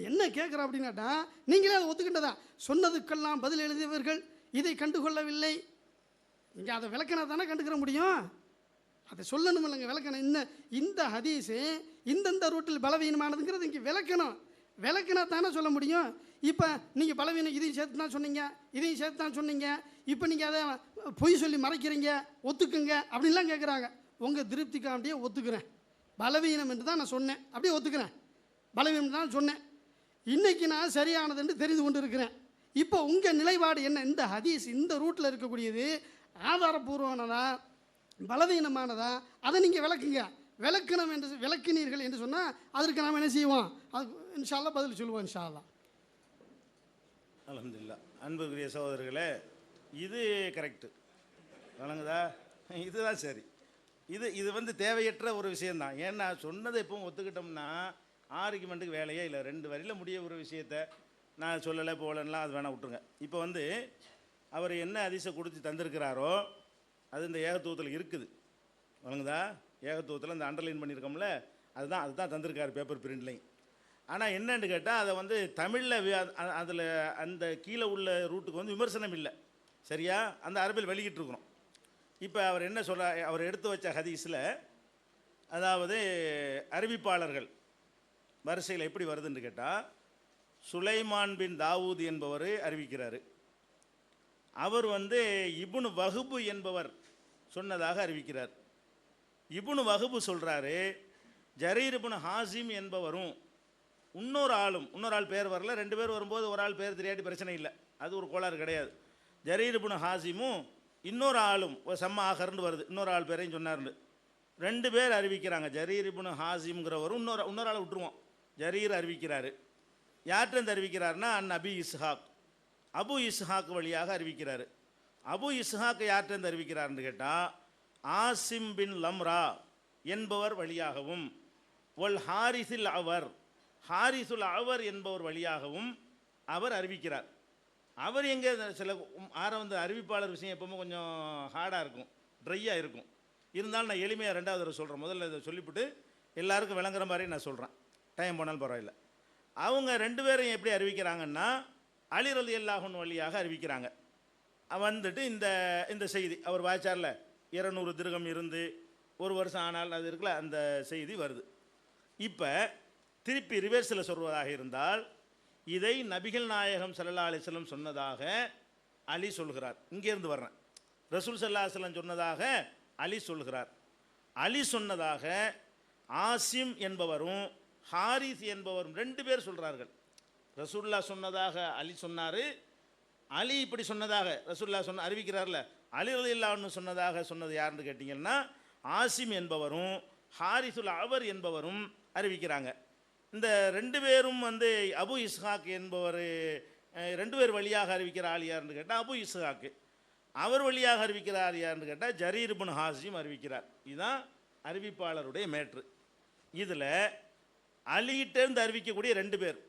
என்ன கேட்குறோம் அப்படின்னாட்டா நீங்களே அதை ஒத்துக்கிட்டதா, சொன்னதுக்கெல்லாம் பதில் எழுதியவர்கள் இதை கண்டுகொள்ளவில்லை. நீங்கள் அதை விளக்கினா தானே கண்டுக்கிற முடியும், அதை சொல்லணும் இல்லைங்க, விளக்கணும். இந்த ஹதீஸு இந்தந்த ரூட்டில் பலவீனமானதுங்கிறது இங்கே விளக்கணும். விளக்குனா தானே சொல்ல முடியும். இப்போ நீங்கள் பலவீனம் இதையும் சேர்த்து தான் சொன்னீங்க, இதையும் சேர்த்து தான் சொன்னீங்க, இப்போ நீங்கள் அதை பொய் சொல்லி மறைக்கிறீங்க, ஒத்துக்குங்க அப்படின்லாம் கேட்குறாங்க. உங்கள் திருப்திக்காண்டியே ஒத்துக்கிறேன், பலவீனம் என்று தான் நான் சொன்னேன், அப்படியே ஒத்துக்கிறேன், பலவீனம் தான் சொன்னேன். இன்றைக்கி நான் சரியானது என்று தெரிந்து கொண்டு இருக்கிறேன். இப்போ உங்கள் நிலைப்பாடு என்ன? இந்த ஹதீஸ் இந்த ரூட்டில் இருக்கக்கூடியது ஆதாரபூர்வமானதா பலவீனமானதா அதை நீங்கள் விளக்குங்க. விளக்கினீர்கள் என்று சொன்னால் அதற்கு நாம் என்ன செய்வோம், அது இன்ஷா அல்லாஹ் பதில் சொல்லுவோம் இன்ஷா அல்லாஹ். அல்ஹம்துலில்லாஹ். அன்புக்குரிய சகோதரர்களே, இது கரெக்டு வழங்குதா, இதுதான் சரி. இது தேவையற்ற ஒரு விஷயந்தான். ஏன்னா சொன்னதை எப்பவும் ஒத்துக்கிட்டோம்னா ஆர்குமெண்ட்டுக்கு வேலையே இல்லை. 2 வரியில் முடிய ஒரு விஷயத்தை நான் சொல்லலை போகலன்னா அது வேணால் விட்டுருங்க. இப்போ அவர் என்ன ஹதீஸை கொடுத்து தந்திருக்கிறாரோ அது இந்த ஏகத்துவத்தில் இருக்குது வழங்குதா. ஏகத்துவத்தில் இந்த அண்டர்லைன் பண்ணியிருக்கோம்ல, அதுதான் தந்திருக்காரு பேப்பர் பிரிண்ட்லையும். ஆனால் என்னன்னு கேட்டால் அதை தமிழில் அதில் அந்த கீழே உள்ள ரூட்டுக்கு விமர்சனம் இல்லை, சரியா? அந்த அரபில் வெளியிட்டிருக்கிறோம். இப்போ அவர் என்ன அவர் எடுத்து வச்ச ஹதீஸில் அதாவது அறிவிப்பாளர்கள் வரிசையில் எப்படி வருதுன்னு கேட்டால் சுலைமான் பின் தாவூத் என்பவர் அறிவிக்கிறார். அவர் இப்னு வஹ்பு என்பவர் சொன்னதாக அறிவிக்கிறார். இப்னு வஹ்பு சொல்கிறாரு, ஜரீர் இப்னு ஹாசிம் என்பவரும் இன்னொரு ஆள் பேர் வரல, 2 பேர் வரும்போது ஒரு ஆள் பேர் தெரியாட்டி பிரச்சனை இல்லை, அது ஒரு கோளாறு கிடையாது. ஜரீர் இப்னு ஹாசிமும் இன்னொரு ஆளும் ஒரு சம்ம ஆகர்னு வருது, இன்னொரு ஆள் பேரையும் சொன்னார்னு 2 பேர் அறிவிக்கிறாங்க. ஜரீர் இப்னு ஹாசிம்ங்கிறவரும் இன்னொரு ஆளை விட்டுருவோம், ஜரீர் அறிவிக்கிறாரு. யார்கிட்ட அறிவிக்கிறாருன்னா அபு இஸ்ஹாக், அபு இஸ்ஹாக் வழியாக அறிவிக்கிறாரு. அபு இஸ்ஹாக் யார்கிட்ட அறிவிக்கிறாருன்னு கேட்டால் ஆசிம் பின் லம்ரா என்பவர் வழியாகவும் ஒல் ஹாரிசுல் அவர் என்பவர் வழியாகவும் அவர் அறிவிக்கிறார். அவர் எங்கே சில அறிவிப்பாளர் விஷயம் எப்பவுமே கொஞ்சம் ஹார்டாக இருக்கும், ட்ரையாக இருக்கும். இருந்தாலும் நான் எளிமையாக 2வது தடவை சொல்கிறேன். முதல்ல இதை சொல்லிவிட்டு எல்லாருக்கும் விளங்குற மாதிரி நான் சொல்கிறேன், டைம் போனாலும் பரவாயில்லை. அவங்க 2 பேரும் எப்படி அறிவிக்கிறாங்கன்னா அலி ரலியல்லாஹு அன்ஹு வழியாக அறிவிக்கிறாங்க. இந்த செய்தி அவர் வாய்ச்சாரில் 200 திர்ஹம் இருந்து 1 வருஷம் ஆனால் அது இருக்குல்ல, அந்த செய்தி வருது. இப்போ திருப்பி ரிவர்ஸில் சொல்வதாக இருந்தால் இதை நபிகள் நாயகம் ஸல்லல்லாஹு அலைஹி வஸல்லம் சொன்னதாக அலி சொல்கிறார். இங்கேருந்து வர்றேன், ரசூல் ஸல்லல்லாஹு அலைஹி வஸல்லம் சொன்னதாக அலி சொல்கிறார். அலி சொன்னதாக ஆசிம் என்பவரும் ஹாரிஸ் என்பவரும் 2 பேர் சொல்கிறார்கள். ரசூல்லா சொன்னதாக அலி சொன்னார், அலி இப்படி சொன்னதாக ரசூல்லா அறிவிக்கிறார்ல, அலி ரலியல்லாஹு அன்ஹு சொன்னதாக சொன்னது யாருன்னு கேட்டிங்கன்னா ஆசிம் என்பவரும் ஹாரிசுல் அவர் என்பவரும் அறிவிக்கிறாங்க. இந்த 2 பேரும் வந்து அபு இஸ்ஹாக் என்பவர் 2 பேர் வழியாக அறிவிக்கிற ஆள் யாருன்னு கேட்டால் அபு இஸ்ஹாக்கு, அவர் வழியாக அறிவிக்கிற ஆள் யாருன்னு கேட்டால் ஜரீர் இப்னு ஹாசிம் அறிவிக்கிறார். இதுதான் அறிவிப்பாளருடைய மேட்ரு. இதில் அலியிட்டேருந்து அறிவிக்கக்கூடிய 2 பேர்,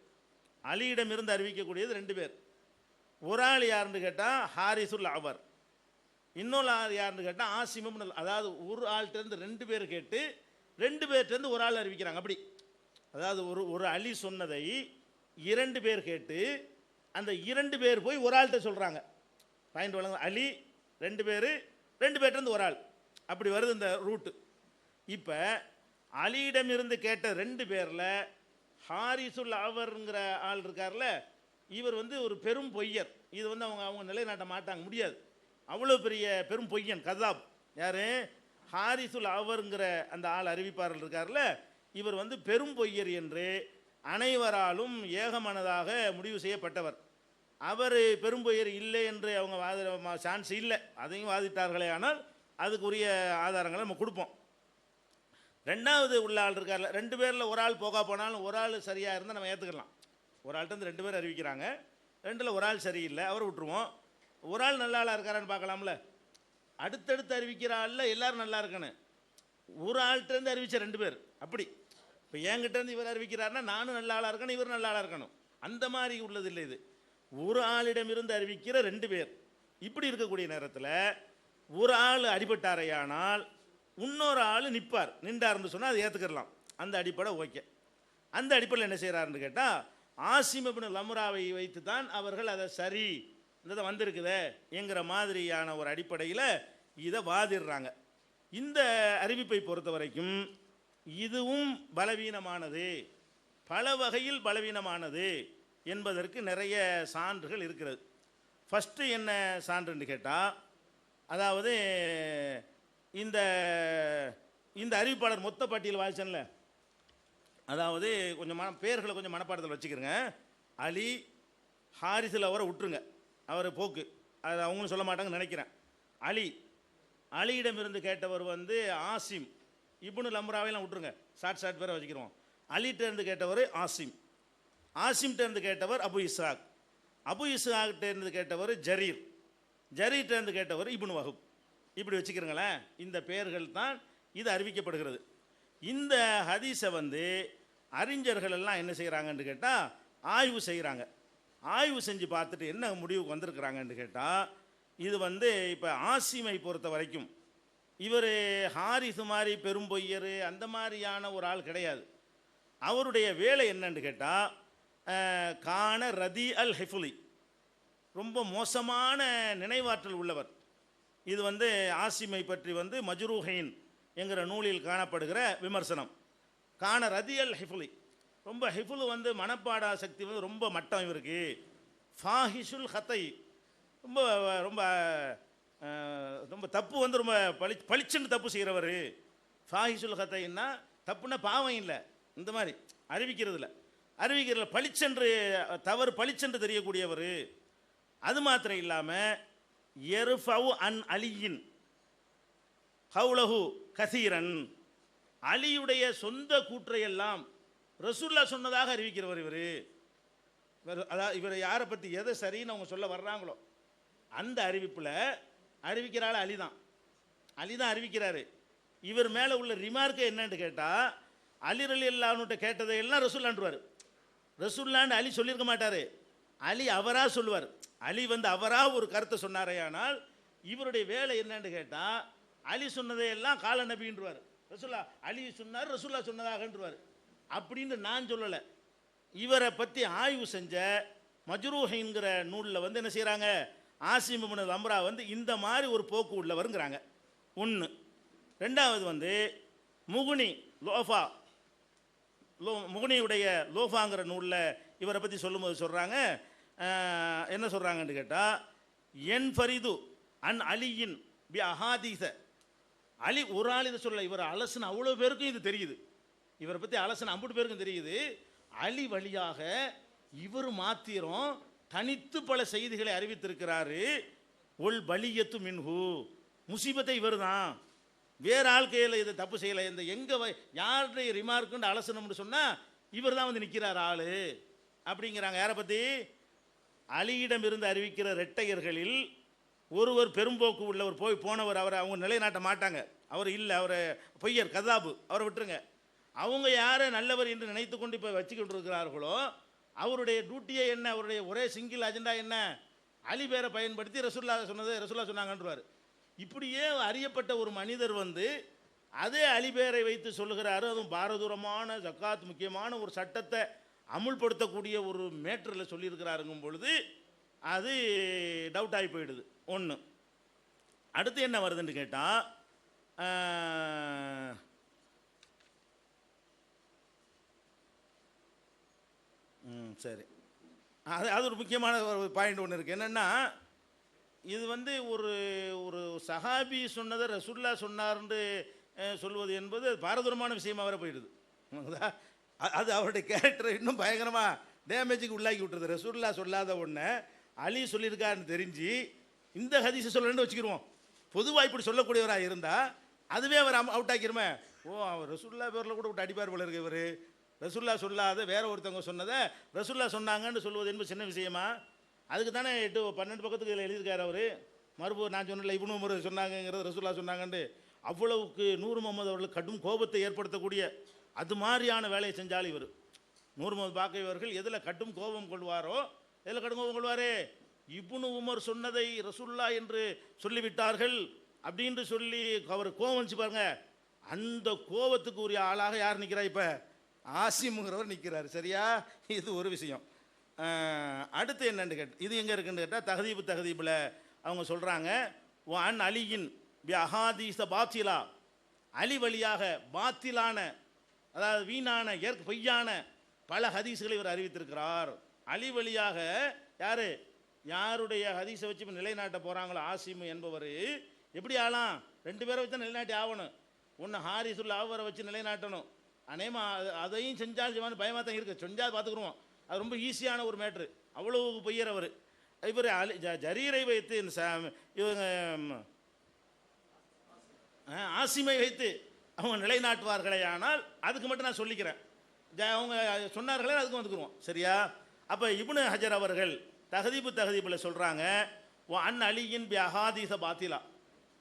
அலியிடமிருந்து அறிவிக்கக்கூடியது 2 பேர். ஒரு ஆள் யாருன்னு கேட்டால் ஹாரிசுல் அவர், இன்னொரு ஆள் யாருன்னு கேட்டால் ஆசிம் இப்னு, அதாவது ஒரு ஆள்கிட்டேருந்து 2 பேர் கேட்டு 2 பேர்கிட்டேருந்து ஒரு ஆள் அறிவிக்கிறாங்க. அப்படி அதாவது ஒரு அலி சொன்னதை 2 பேர் கேட்டு அந்த 2 பேர் போய் ஒரு ஆள்கிட்ட சொல்கிறாங்க. பாயிண்ட் வழங்க அலி 2 பேர் 2 பேர்கிட்டருந்து ஒரு ஆள், அப்படி வருது இந்த ரூட்டு. இப்போ அலியிடமிருந்து கேட்ட 2 பேரில் ஹாரிசுல் அவர்ங்கிற ஆள் இருக்கார்ல, இவர் வந்து ஒரு பெரும் பொய்யர். இது வந்து அவங்க நிலைநாட்ட மாட்டாங்க, முடியாது. அவ்வளோ பெரிய பெரும் பொய்யன் கதாப். யார்? ஹாரிசுல் அவர்ங்கிற அந்த ஆள் அறிவிப்பாளர் இருக்கார்ல, இவர் வந்து பெரும் பொய்யர் என்று அனைவராலும் ஏகமனதாக முடிவு செய்யப்பட்டவர். அவர் பெரும் பொய்யர் இல்லை என்று அவங்க வாத சான்ஸ் இல்லை, அதையும் வாதிட்டார்களே. ஆனால் அதுக்குரிய ஆதாரங்களை நம்ம கொடுப்போம். 2வது உள்ள ஆள் இருக்கார்ல, 2 பேரில் ஒரு ஆள் போகா போனாலும் ஒரு ஆள் சரியாக இருந்தால் நம்ம ஏற்றுக்கலாம். ஒரு ஆள்கிட்ட 2 பேர் அறிவிக்கிறாங்க, 2ல் ஒரு ஆள் சரியில்லை, அவரை விட்டுருவோம். ஒரு ஆள் நல்ல ஆளாக இருக்காரான்னு பார்க்கலாம்ல. அடுத்தடுத்து அறிவிக்கிற ஆளில் எல்லோரும் நல்லா இருக்கணும். ஒரு ஆள்கிட்டேருந்து அறிவித்த 2 பேர் அப்படி. இப்போ என்கிட்டேருந்து இவர் அறிவிக்கிறாருன்னா நானும் நல்ல ஆளாக இருக்கணும், இவர் நல்ல ஆளாக இருக்கணும். அந்த மாதிரி உள்ளது இல்லை இது. ஒரு ஆளிடமிருந்து அறிவிக்கிற 2 பேர். இப்படி இருக்கக்கூடிய நேரத்தில் ஒரு ஆள் அடிபட்டாரையானால் இன்னொரு ஆள் நின்றார்னு சொன்னால் அதை ஏற்றுக்கிடலாம். அந்த அடிப்படை ஓகே. அந்த அடிப்படையில் என்ன செய்கிறாருன்னு கேட்டால் ஆசிம் இப்னு லம்ராவை வைத்து தான் அவர்கள் அதை சரி இந்த வந்திருக்குதே என்கிற மாதிரியான ஒரு அடிப்படையில் இதை வாதிடுறாங்க. இந்த அறிவிப்பை பொறுத்த வரைக்கும் இதுவும் பலவீனமானது, பல வகையில் பலவீனமானது என்பதற்கு நிறைய சான்றுகள் இருக்கிறது. ஃபஸ்ட்டு என்ன சான்றுன்னு கேட்டால், அதாவது இந்த இந்த அறிவிப்பாளர் மொத்த பட்டியல் வாய்ச்சன்ல, அதாவது கொஞ்சம் பேர்களை கொஞ்சம் மனப்பாடத்தில் வச்சுக்கிறங்க. அலி ஹாரிஸில் அவரை விட்டுருங்க, அவர் போக்கு அது அவங்களும் சொல்ல மாட்டாங்கன்னு நினைக்கிறேன். அலியிடமிருந்து கேட்டவர் வந்து ஆசிம் இப்னு லம்ராவையெல்லாம் விட்டுருங்க, ஷார்ட் பேரை வச்சுக்கிறோம். அலிகிட்டேருந்து கேட்டவர் ஆசிம்கிட்டேருந்து கேட்டவர் அபு இஸ்ஹாக்கிட்டேருந்து கேட்டவர் ஜரீர்கிட்டேருந்து கேட்டவர் இப்னு வஹப். இப்படி வச்சுக்கிறங்களேன். இந்த பெயர்கள் தான் இது அறிவிக்கப்படுகிறது. இந்த ஹதீஸை வந்து அறிஞர்கள் எல்லாம் என்ன செய்கிறாங்கன்னு கேட்டால் ஆய்வு செய்கிறாங்க. ஆய்வு செஞ்சு பார்த்துட்டு என்ன முடிவுக்கு வந்திருக்கிறாங்கன்னு கேட்டால், இது வந்து இப்போ ஆசிமை பொறுத்த வரைக்கும் இவர் ஹாரிஸ் மாதிரி பெரும் பொய்யர் அந்த மாதிரியான ஒரு ஆள் கிடையாது. அவருடைய வேலை என்னன்னு கேட்டால் கான ரதி அல் ஹிஃபுலி, ரொம்ப மோசமான நினைவாற்றல் உள்ளவர். இது வந்து ஆசிமை பற்றி வந்து மஜ்ரூஹைன் என்கிற நூலில் காணப்படுகிற விமர்சனம். கான ரதி அல் ஹிஃபுலி, ரொம்ப ஹிஃபுல் வந்து மனப்பாட சக்தி வந்து ரொம்ப மட்டம் இவருக்கு. ஃபாஹிஷுல் ஹத்தை, ரொம்ப ரொம்ப ரொம்ப தப்பு வந்து ரொம்ப பளிச்சுன்னு தப்பு செய்கிறவர். ஃபாஹிஷுல் ஹத்தைன்னா தப்புன்னா பாவம் இல்லை, இந்த மாதிரி அறிவிக்கிறதுல பளிச்சென்று தவறு பளிச்சென்று தெரியக்கூடியவர். அது மாத்திரம் இல்லாமல் எருஃபவு அன் அலியின் ஹவுலஹு கசீரன், அலியுடைய சொந்த கூற்றையெல்லாம் ரசூல்லா சொன்னதாக அறிவிக்கிறவர் இவர். அதாவது இவர் யாரை பற்றி எதை சரின்னு அவங்க சொல்ல வர்றாங்களோ அந்த அறிவிப்பில் அறிவிக்கிறாள் அலி தான் அறிவிக்கிறாரு. இவர் மேலே உள்ள ரிமார்க்கு என்னன்னு கேட்டால், அலி ரலியல்லாஹு கேட்டதையெல்லாம் ரசூல்லான்றுவார். ரசூல்லான்னு அலி சொல்லியிருக்க மாட்டார், அலி அவராக சொல்லுவார். அலி வந்து அவராக ஒரு கருத்தை சொன்னாரேயானால் இவருடைய வேலை என்னன்னு கேட்டால் அலி சொன்னதையெல்லாம் கால நபின்றுவார். ரசூல்லா அலி சொன்னார், ரசூல்லா சொன்னதாகன்றுவார். அப்படின்னு நான் சொல்லலை. இவரை பற்றி ஆய்வு செஞ்ச மஜ்ரூஹின்கிற நூலில் வந்து என்ன செய்கிறாங்க, ஆசிம் இப்னு லம்ரா வந்து இந்த மாதிரி ஒரு போக்கு உள்ளவருங்கிறாங்க. ஒன்று. ரெண்டாவது வந்து முகுனியுடைய லோஃபாங்கிற நூலில் இவரை பற்றி சொல்லும்போது சொல்கிறாங்க, என்ன சொல்கிறாங்கன்னு கேட்டால், என் ஃபரிது அன் அலியின் பி அஹாதீஸ அலி ஒரு ஆள் இதை சொல்ல, இவர் அலசுன அவ்வளோ பேருக்கும் இது தெரியுது, இவரை பற்றி அலசுன 50 பேருக்கும் தெரியுது. அலி வழியாக இவர் மாத்திரம் தனித்து பல செய்திகளை அறிவித்திருக்கிறாரு. ஒல் பலியத்து மின்ஹு, முசீபத்தை இவர் தான், வேற ஆள் கையில் இதை தப்பு செய்யலை. இந்த எங்கே யாருடைய ரிமார்க்குன்னு அலசனம்னு சொன்னால் இவர் தான் வந்து நிற்கிறார் ஆளு அப்படிங்கிறாங்க. யாரை பற்றி? அலியிடம் இருந்து அறிவிக்கிற இரட்டையர்களில் ஒருவர் பெரும்போக்கு உள்ளவர், போனவர், அவரை அவங்க நிலைநாட்ட மாட்டாங்க. அவர் இல்லை, அவர் பொய்யர், கதாபு, அவரை விட்டுருங்க. அவங்க யாரை நல்லவர் என்று நினைத்து கொண்டு இப்போ வச்சுக்கிட்டு இருக்கிறார்களோ அவருடைய டியூட்டியே என்ன, அவருடைய ஒரே சிங்கிள் அஜெண்டா என்ன? அலி பேரை பயன்படுத்தி ரசூல்லா சொன்னது ரசூல்லா சொன்னாங்கன்றார். இப்படியே அறியப்பட்ட ஒரு மனிதர் வந்து அதே அலி பேரை வைத்து சொல்லுகிறாரு. அதுவும் பாரதூரமான ஜக்காத் முக்கியமான ஒரு சட்டத்தை அமுல்படுத்தக்கூடிய ஒரு மேட்டரில் சொல்லியிருக்கிறாருங்கும் பொழுது அது டவுட் ஆகி போயிடுது. ஒன்று. அடுத்து என்ன வருதுன்னு கேட்டால், சரி, அது ஒரு முக்கியமான ஒரு பாயிண்ட் ஒன்று இருக்குது. என்னென்னா, இது வந்து ஒரு ஒரு சஹாபி சொன்னதை ரசூல்லா சொன்னார்ன்னு சொல்வது என்பது பாரதூரமான விஷயமாக வர போயிடுது. அது அவருடைய கேரக்டரை இன்னும் பயங்கரமாக டேமேஜுக்கு உள்ளாக்கி விட்டுருது. ரசூல்லா சொல்லாத ஒன்று அலி சொல்லியிருக்காருன்னு தெரிஞ்சு இந்த ஹதீஸை சொல்லணும்னு வச்சுக்கிடுவோம். பொதுவாக இப்படி சொல்லக்கூடியவராக இருந்தால் அதுவே அவர் அவுட் ஆக்கிருமே. ஓ, அவர் ரசூல்லா பேரில் கூட விட்டு அடிப்பார் போல இருக்கு. இவர் ரசூல்லா சொல்லாத வேற ஒருத்தவங்க சொன்னதை ரசூல்லா சொன்னாங்கன்னு சொல்வது என்பது சின்ன விஷயமா? அதுக்கு தானே 8-12 பக்கத்துக்கு இதில் எழுதியிருக்காரு அவர். மறுபடியும் நான் சொன்னல இப்னு உமர் சொன்னாங்கிறது ரசூல்லா சொன்னாங்கன்னு. அவ்வளவுக்கு நூர் முகமது அவர்கள் கடும் கோபத்தை ஏற்படுத்தக்கூடிய அது மாதிரியான வேலையை செஞ்சாலும் இவர் நூர் முகமது பாக்கவி அவர்கள் எதில் கடும் கோபம் கொள்வாரோ, எதில் கடும் கோபம் கொள்வாரே, இப்னு உமர் சொன்னதை ரசூல்லா என்று சொல்லிவிட்டார்கள் அப்படின்னு சொல்லி அவர் கோபம் வச்சு பாருங்க. அந்த கோபத்துக்கு உரிய ஆளாக யார் நிற்கிறா? இப்போ ஆசிமுங்கிறவர் நிற்கிறார். சரியா? இது ஒரு விஷயம். அடுத்து என்னன்னு கேட்டால், இது எங்கே இருக்குன்னு கேட்டால் தகதீபில் அவங்க சொல்கிறாங்க, வான் அலியின் பி அஹாதீஸ பாத்திலா, அலி வழியாக பாத்திலான அதாவது வீணான பொய்யான பல ஹதீஸ்களை இவர் அறிவித்திருக்கிறார். அலி வழியாக யாருடைய ஹதீஸை வச்சு இப்போ நிலைநாட்ட போகிறாங்களோ ஆசிமு என்பவர் எப்படி ஆகலாம்? 2 பேரை வச்சு நிலைநாட்டி ஆகணும். ஒன்று ஹாரிசுல் அவரை வச்சு நிலைநாட்டணும். அநேகமாக அதையும் செஞ்சால் பயமாக தான் இருக்குது. செஞ்சால் பார்த்துக்குருவோம். அது ரொம்ப ஈஸியான ஒரு மேட்ரு. அவ்வளோ பொய்யர் அவர். இவர் ஜரீரை வைத்து இவங்க ஆசிமை வைத்து அவங்க நிலைநாட்டுவார்களே. ஆனால் அதுக்கு மட்டும் நான் சொல்லிக்கிறேன், அவங்க சொன்னார்களே அதுக்கு வந்துக்குருவோம். சரியா? அப்போ இப்னு ஹஜர் அவர்கள் தகதீபில் சொல்கிறாங்க, அன் அலியின் பி அஹாதீஸ பாத்திலா,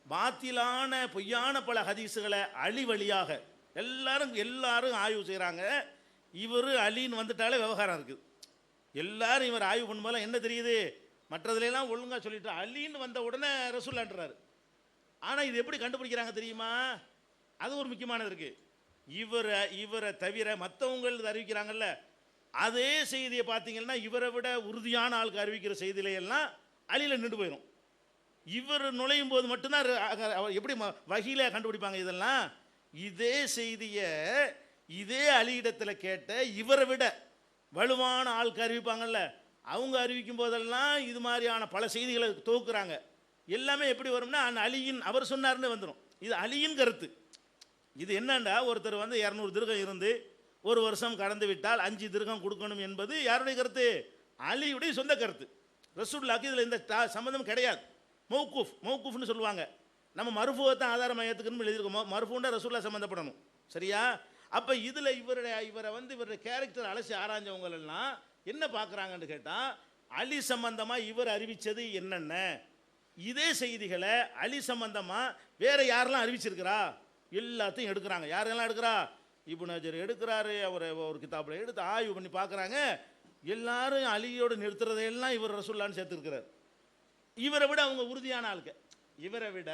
பாத்திலான பொய்யான பல ஹதீஸுகளை அலி வழியாக எல்லாரும் ஆய்வு செய்கிறாங்க. இவர் அலின்னு வந்துட்டாலே விவகாரம் இருக்குது. எல்லாரும் இவர் ஆய்வு பண்ணும்போது என்ன தெரியுது? மற்றதுலாம் ஒழுங்காக சொல்லிட்டு அலின்னு வந்த உடனே ரசூல்லான்றாரு. ஆனால் இது எப்படி கண்டுபிடிக்கிறாங்க தெரியுமா? அது ஒரு முக்கியமானது இருக்குது. இவரை தவிர மற்றவங்க அறிவிக்கிறாங்கல்ல, அதே செய்தியை பார்த்தீங்கன்னா இவரை விட உறுதியான ஆளுக்கு அறிவிக்கிற செய்தியிலையெல்லாம் அலியில் நின்று போயிடும். இவர் நுழையும் போது மட்டும்தான் எப்படி வகையில் கண்டுபிடிப்பாங்க இதெல்லாம். இதே செய்தியை இதே அலியிடத்தில் கேட்ட இவரை விட வலுவான ஆளுக்கு அறிவிப்பாங்கல்ல, அவங்க அறிவிக்கும் போதெல்லாம் இது மாதிரியான பல செய்திகளை தொகுக்குறாங்க. எல்லாமே எப்படி வரும்னா அலியின் அவர் சொன்னார்னு வந்துடும். இது அலியின் கருத்து. இது என்னண்டா, ஒருத்தர் 200 திர்கம் இருந்து ஒரு வருஷம் கடந்து விட்டால் 5 திர்கம் கொடுக்கணும் என்பது யாருடைய கருத்து? அலியுடைய சொந்த கருத்து. ரசூலுல்லாஹ்க்கு இதில் இந்த சம்மந்தம் கிடையாது. மௌகூஃப்னு சொல்லுவாங்க. நம்ம மர்ஃபூவத்தை ஆதாரம் மையத்துக்குன்னு எழுதியிருக்கோம். மர்ஃபூன்னா ரசூலுல்லாஹ் சம்மந்தப்படணும். சரியா? அப்போ இதில் இவருடைய கேரக்டர் அலசி ஆராய்ஞ்சவங்களெல்லாம் என்ன பார்க்குறாங்கன்னு கேட்டால், அலி சம்பந்தமாக இவர் அறிவித்தது என்னென்ன, இதே செய்திகளை அலி சம்பந்தமாக வேற யாரெல்லாம் அறிவிச்சிருக்கிறா எல்லாத்தையும் எடுக்கிறாங்க. யாரெல்லாம் எடுக்கிறா? இப்னு ஹஜர் எடுக்கிறாரு. அவரை ஒரு கிதாபில் எடுத்து ஆய்வு பண்ணி பார்க்குறாங்க. எல்லாரும் அலியோடு நிறுத்துறதையெல்லாம் இவர் ரசூலுல்லாஹ்னு சேர்த்துருக்கிறார். இவரை விட அவங்க உறுதியான ஆளுக்கு. இவரை விட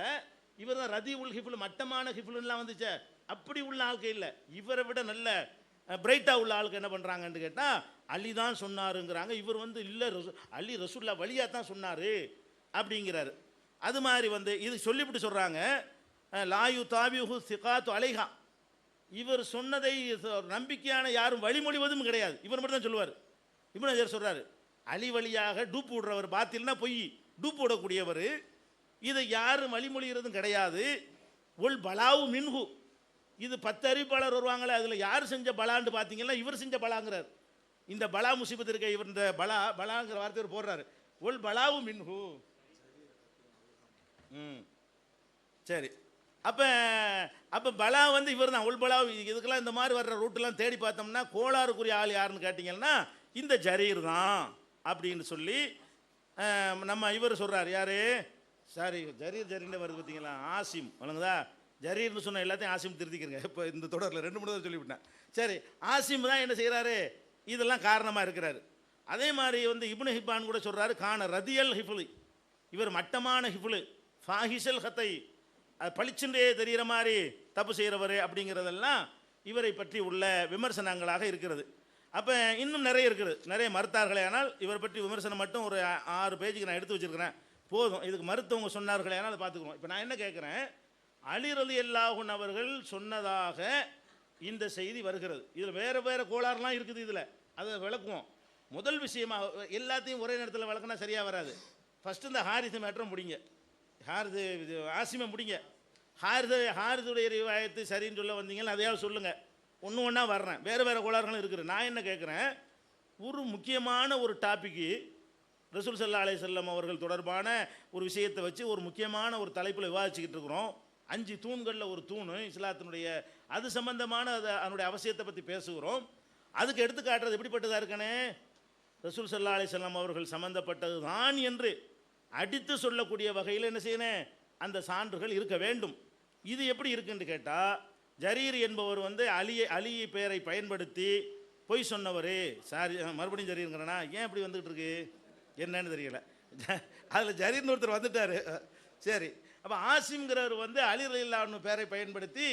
இவர் தான் ரதி உல் ஹிஃபுல், மட்டமான ஹிஃபுல்லாம் வந்துச்சு, அப்படி உள்ள ஆளுக்கு இல்லை. இவரை விட நல்ல பிரைட்டாக உள்ள ஆளுக்கு என்ன பண்ணுறாங்கன்னு கேட்டால் அலி தான் சொன்னாருங்கிறாங்க. இவர் இல்லை, அலி ரசூலுல்லாஹ் வழியாக தான் சொன்னார் அப்படிங்கிறாரு. அது மாதிரி இது சொல்லிவிட்டு சொல்கிறாங்க, லாயு தாபிஹு சிகாத்து அலைஹா, இவர் சொன்னதை நம்பிக்கையான யாரும் வழிமொழிவதும் கிடையாது. இவர் மட்டும் தான் சொல்லுவார். இப்னு ஹஜர் சொல்கிறாரு, அலி வழியாக டூப் விடுறவர், பாத்தில்னா பொய், டூப் விடக்கூடியவர், இதை யாரும் வழிமொழிகிறதும் கிடையாது. ஒல் பலாவு மின்ஹு. இது 10 அறிவிப்பாளர் வருவாங்களே, அதில் யார் செஞ்ச பலான்னு பார்த்தீங்கன்னா இவர் செஞ்ச பலாங்கிறார். இந்த பலா முசிபத் இருக்க இவர் இந்த பலாங்கிற வார்த்தை போடுறாரு. ஒல் பலாவு மின்ஹு. சரி, அப்போ பலா வந்து இவர் தான். ஒல் பலா. இதுக்கெல்லாம் இந்த மாதிரி வர்ற ரூட்டெல்லாம் தேடி பார்த்தோம்னா கோளாறுக்குரிய ஆள் யாருன்னு கேட்டிங்கன்னா இந்த ஜரீர் தான் அப்படின்னு சொல்லி நம்ம இவர் சொல்கிறார். யார்? சாரி, ஜரீர்னு வருது பார்த்தீங்களா, ஆசிம் வழங்குதா. ஜரீர்னு சொன்ன எல்லாத்தையும் ஆசிம் திருத்திக்கிறங்க. இப்போ இந்த தொடரில் 2-3 தடவை சொல்லிவிட்டேன். சரி, ஆசிம் தான் என்ன செய்கிறாரு, இதெல்லாம் காரணமாக இருக்கிறாரு. அதே மாதிரி வந்து இப்னு ஹிப்பான் கூட சொல்கிறாரு, கான ரதியல் ஹிஃபுலி, இவர் மட்டமான ஹிஃபுலு, ஃபாஹிஷல் ஹத்தை, அது பளிச்சுண்டே தெரிகிற மாதிரி தப்பு செய்கிறவர் அப்படிங்கிறதெல்லாம் இவரை பற்றி உள்ள விமர்சனங்களாக இருக்கிறது. அப்போ இன்னும் நிறைய இருக்குது, நிறைய மறுத்தார்களே. ஆனால் இவரை பற்றி விமர்சனம் மட்டும் ஒரு 6 பேஜுக்கு நான் எடுத்து வச்சுருக்கிறேன், போதும். இதுக்கு மறுத்தவங்க சொன்னார்களே ஆனால் அதை பார்த்துக்குவோம். இப்போ நான் என்ன கேட்குறேன், அலி ரலியல்லாஹு அன்ஹு அவர்கள் சொன்னதாக இந்த செய்தி வருகிறது. இதில் வேறு வேறு கோளாறுலாம் இருக்குது. இதில் அதை விளக்குவோம். முதல் விஷயமா எல்லாத்தையும் ஒரே நேரத்தில் விளக்குனா சரியாக வராது. ஃபஸ்ட்டு இந்த ஹாரிஸ் மேட்டரை முடிங்க, ஆசிமை முடிங்க. ஹாரிதுடைய ரிவாயத்து சரின்னு சொல்ல வந்தீங்கன்னா அதையாவது சொல்லுங்கள். ஒன்று ஒன்றா வர்றேன். வேறு வேறு கோளாறுகளும் இருக்குது. நான் என்ன கேட்குறேன், ஒரு முக்கியமான ஒரு டாப்பிக்கு ரசூல் ஸல்லல்லாஹு அலைஹி வஸல்லம் அவர்கள் தொடர்பான ஒரு விஷயத்தை வச்சு ஒரு முக்கியமான ஒரு தலைப்பில் விவாதிச்சுக்கிட்டு இருக்கிறோம். 5 தூண்களில் ஒரு தூணு இஸ்லாத்தினுடைய, அது சம்பந்தமான அதனுடைய அவசியத்தை பற்றி பேசுகிறோம். அதுக்கு எடுத்துக்காட்டுறது எப்படிப்பட்டதாக இருக்கனே, ரசூல் ஸல்லல்லாஹு அலைஹி வஸல்லம் அவர்கள் சம்பந்தப்பட்டது தான் என்று அடித்து சொல்லக்கூடிய வகையில் என்ன செய்யணும், அந்த சான்றுகள் இருக்க வேண்டும். இது எப்படி இருக்குன்னு கேட்டால், ஜரீர் என்பவர் வந்து அலி பெயரை பயன்படுத்தி பொய் சொன்னவர். சாரி, மறுபடியும் ஜரீருங்கிறனா ஏன் இப்படி வந்துகிட்டு இருக்கு என்னன்னு தெரியல. அதில் ஜரீர்னு ஒருத்தர் வந்துட்டார். சரி, அப்போ ஆசிம்ங்கிறவர் வந்து அலி ரலியல்லாஹு அன்ஹு பேரை பயன்படுத்தி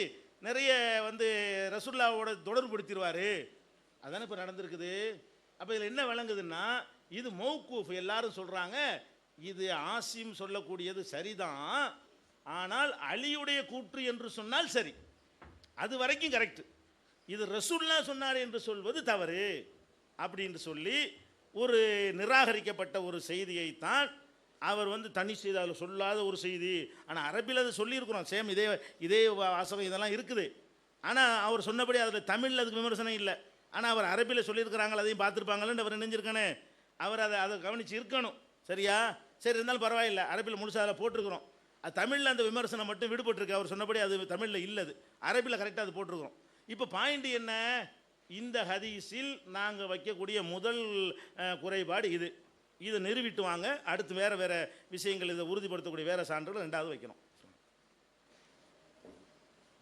நிறைய வந்து ரசூலுல்லாவோட தொடர்புபடுத்திடுவார். அதானே இப்போ நடந்திருக்குது. அப்போ இதில் என்ன விளங்குதுன்னா, இது மௌகூஃப். எல்லாரும் சொல்கிறாங்க இது ஆசிம் சொல்லக்கூடியது சரிதான், ஆனால் அலியுடைய கூற்று என்று சொன்னால் சரி, அது வரைக்கும் கரெக்டு. இது ரசூல்லா சொன்னார் என்று சொல்வது தவறு அப்படின்னு சொல்லி ஒரு நிராகரிக்கப்பட்ட ஒரு செய்தியைத்தான் அவர் வந்து தனி செய்தி, அதில் சொல்லாத ஒரு செய்தி. ஆனால் அரபியில் அதை சொல்லியிருக்கிறோம். சேம் இதே வாசகம் இதெல்லாம் இருக்குது. ஆனால் அவர் சொன்னபடி அதில் தமிழில் அதுக்கு விமர்சனம் இல்லை. ஆனால் அவர் அரபியில் சொல்லியிருக்கிறாங்களே, அதையும் பார்த்துருப்பாங்களேன்னு அவர் நினைஞ்சிருக்கானே, அவர் அதை கவனித்து இருக்கணும். சரியா? சரி, இருந்தாலும் பரவாயில்லை, அரபியில் முழுசாக அதில் போட்டிருக்கிறோம். அது தமிழில் அந்த விமர்சனம் மட்டும் விடுபட்டிருக்கு. அவர் சொன்னபடி அது தமிழில் இல்லது, அரபியில் கரெக்டாக அது போட்டிருக்கிறோம். இப்போ பாயிண்ட் என்ன, இந்த ஹதீஸில் நாங்கள் வைக்கக்கூடிய முதல் குறைபாடு இதை நிறுவிட்டு வாங்க. அடுத்து வேறு விஷயங்கள் இதை உறுதிப்படுத்தக்கூடிய வேறு சான்றுகள் 2வது வைக்கணும்.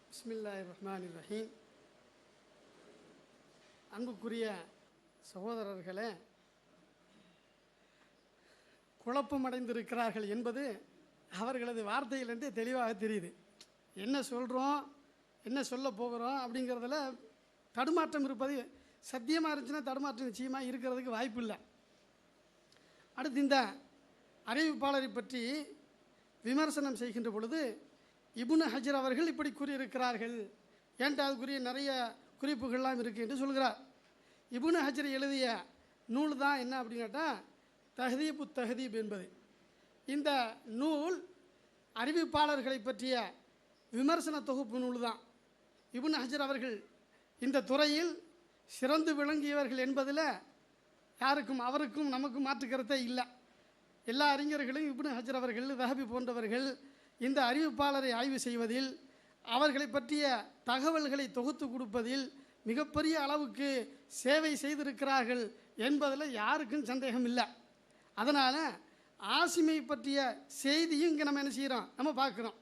பிஸ்மில்லாஹிர் ரஹ்மானிர் ரஹீம். அன்புக்குரிய சகோதரர்களே, குழப்பமடைந்திருக்கிறார்கள் என்பது அவர்களது வார்த்தையிலிருந்து தெளிவாக தெரியுது. என்ன சொல்கிறோம், என்ன சொல்ல போகிறோம் அப்படிங்கிறதுல தடுமாற்றம் இருப்பது சத்தியமாக இருந்துச்சுன்னா தடுமாற்றம் நிச்சயமாக இருக்கிறதுக்கு வாய்ப்பு இல்லை. அடுத்து இந்த அறிவிப்பாளரை பற்றி விமர்சனம் செய்கின்ற பொழுது இப்னு ஹஜர் அவர்கள் இப்படி கூறியிருக்கிறார்கள். ஏன்ட்டு அதுக்குரிய நிறைய குறிப்புகள்லாம் இருக்குது என்று சொல்கிறார். இப்னு ஹஜர் எழுதிய நூல் தான் என்ன அப்படின்னு கேட்டால் தஹ்தீபு தஹ்தீப் என்பது. இந்த நூல் அறிவிப்பாளர்களை பற்றிய விமர்சன தொகுப்பு நூல் தான். இப்னு ஹஜர் அவர்கள் இந்த துறையில் சிறந்து விளங்கியவர்கள் என்பதில் யாருக்கும் அவருக்கும் நமக்கும் மாற்று கருத்தே இல்லை. எல்லா அறிஞர்களும் இப்னு ஹஜர் அவர்கள், தஹபி போன்றவர்கள் இந்த அறிவிப்பாளரை ஆய்வு செய்வதில், அவர்களை பற்றிய தகவல்களை தொகுத்து கொடுப்பதில் மிகப்பெரிய அளவுக்கு சேவை செய்திருக்கிறார்கள் என்பதில் யாருக்கும் சந்தேகம் இல்லை. அதனால் ஆசிமை பற்றிய செய்தியும் இங்கே நம்ம என்ன செய்கிறோம், நம்ம பார்க்குறோம்.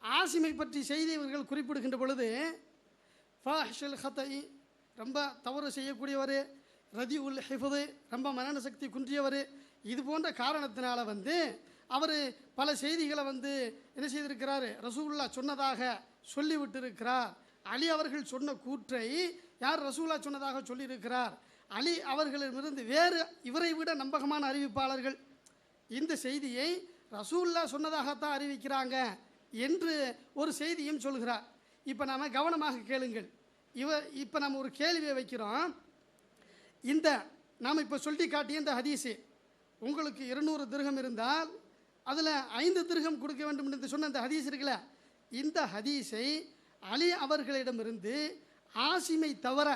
ஆசிமை பற்றி செய்தி இவர்கள் குறிப்பிடுகின்ற பொழுது ஃபாஹிஷல் ஹத்தை, ரொம்ப தவறு செய்யக்கூடியவர், ரதி உல் ஹிஃபது, ரொம்ப மனன சக்தி குன்றியவர், இது போன்ற காரணத்தினால வந்து அவர் பல செய்திகளை வந்து என்ன செய்திருக்கிறார், ரசூலுல்லா சொன்னதாக சொல்லிவிட்டிருக்கிறார். அலி அவர்கள் சொன்ன கூற்றை யார் ரசூலுல்லா சொன்னதாக சொல்லியிருக்கிறார். அலி அவர்களிடமிருந்து வேறு இவரை விட நம்பகமான அறிவிப்பாளர்கள் இந்த செய்தியை ரசூலுல்லா சொன்னதாகத்தான் அறிவிக்கிறாங்க என்று ஒரு செய்தியும் சொல்கிறார். இப்போ நாம் கவனமாக கேளுங்கள். இப்போ நம்ம ஒரு கேள்வியை வைக்கிறோம். இந்த நாம் இப்போ சொல்லி காட்டிய இந்த ஹதீஸு, உங்களுக்கு 200 திர்ஹம் இருந்தால் அதில் 5 திர்ஹம் கொடுக்க வேண்டும் என்று சொன்ன அந்த ஹதீஸ் இருக்குல்ல, இந்த ஹதீஸை அலி அவர்களிடமிருந்து ஆசிமை தவிர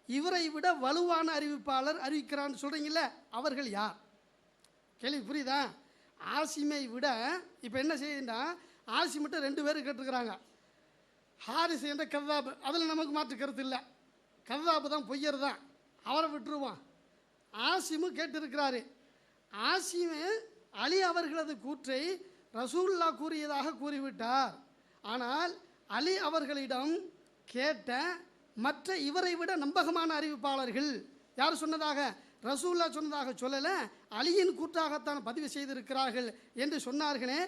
இவரை விட வலுவான அறிவிப்பாளர் அறிவிக்கிறான்னு சொல்கிறீங்கள, அவர்கள் யார்? கேள்வி புரியுதா? ஆசிமை விட இப்போ என்ன செய்யுதுன்னா, ஆசிமிட்ட 2 பேர் கேட்டுருக்குறாங்க. ஹாரிஸ் என்ற கதாபு, அதில் நமக்கு மாற்று கருத்து இல்லை. கதாபு தான், பொய்யர் தான், அவரை விட்டுருவான். ஆசிமு கேட்டிருக்கிறாரு. ஆசிமு அலி அவர்களது கூற்றை ரசூலுல்லா கூறியதாக கூறிவிட்டார். ஆனால் அலி அவர்களிடம் கேட்ட மற்ற இவரை விட நம்பகமான அறிவிப்பாளர்கள் யார் சொன்னதாக, ரசூலுல்லா சொன்னதாக சொல்லலை, அலியின் கூற்றாகத்தான் பதிவு செய்திருக்கிறார்கள் என்று சொன்னார்களே.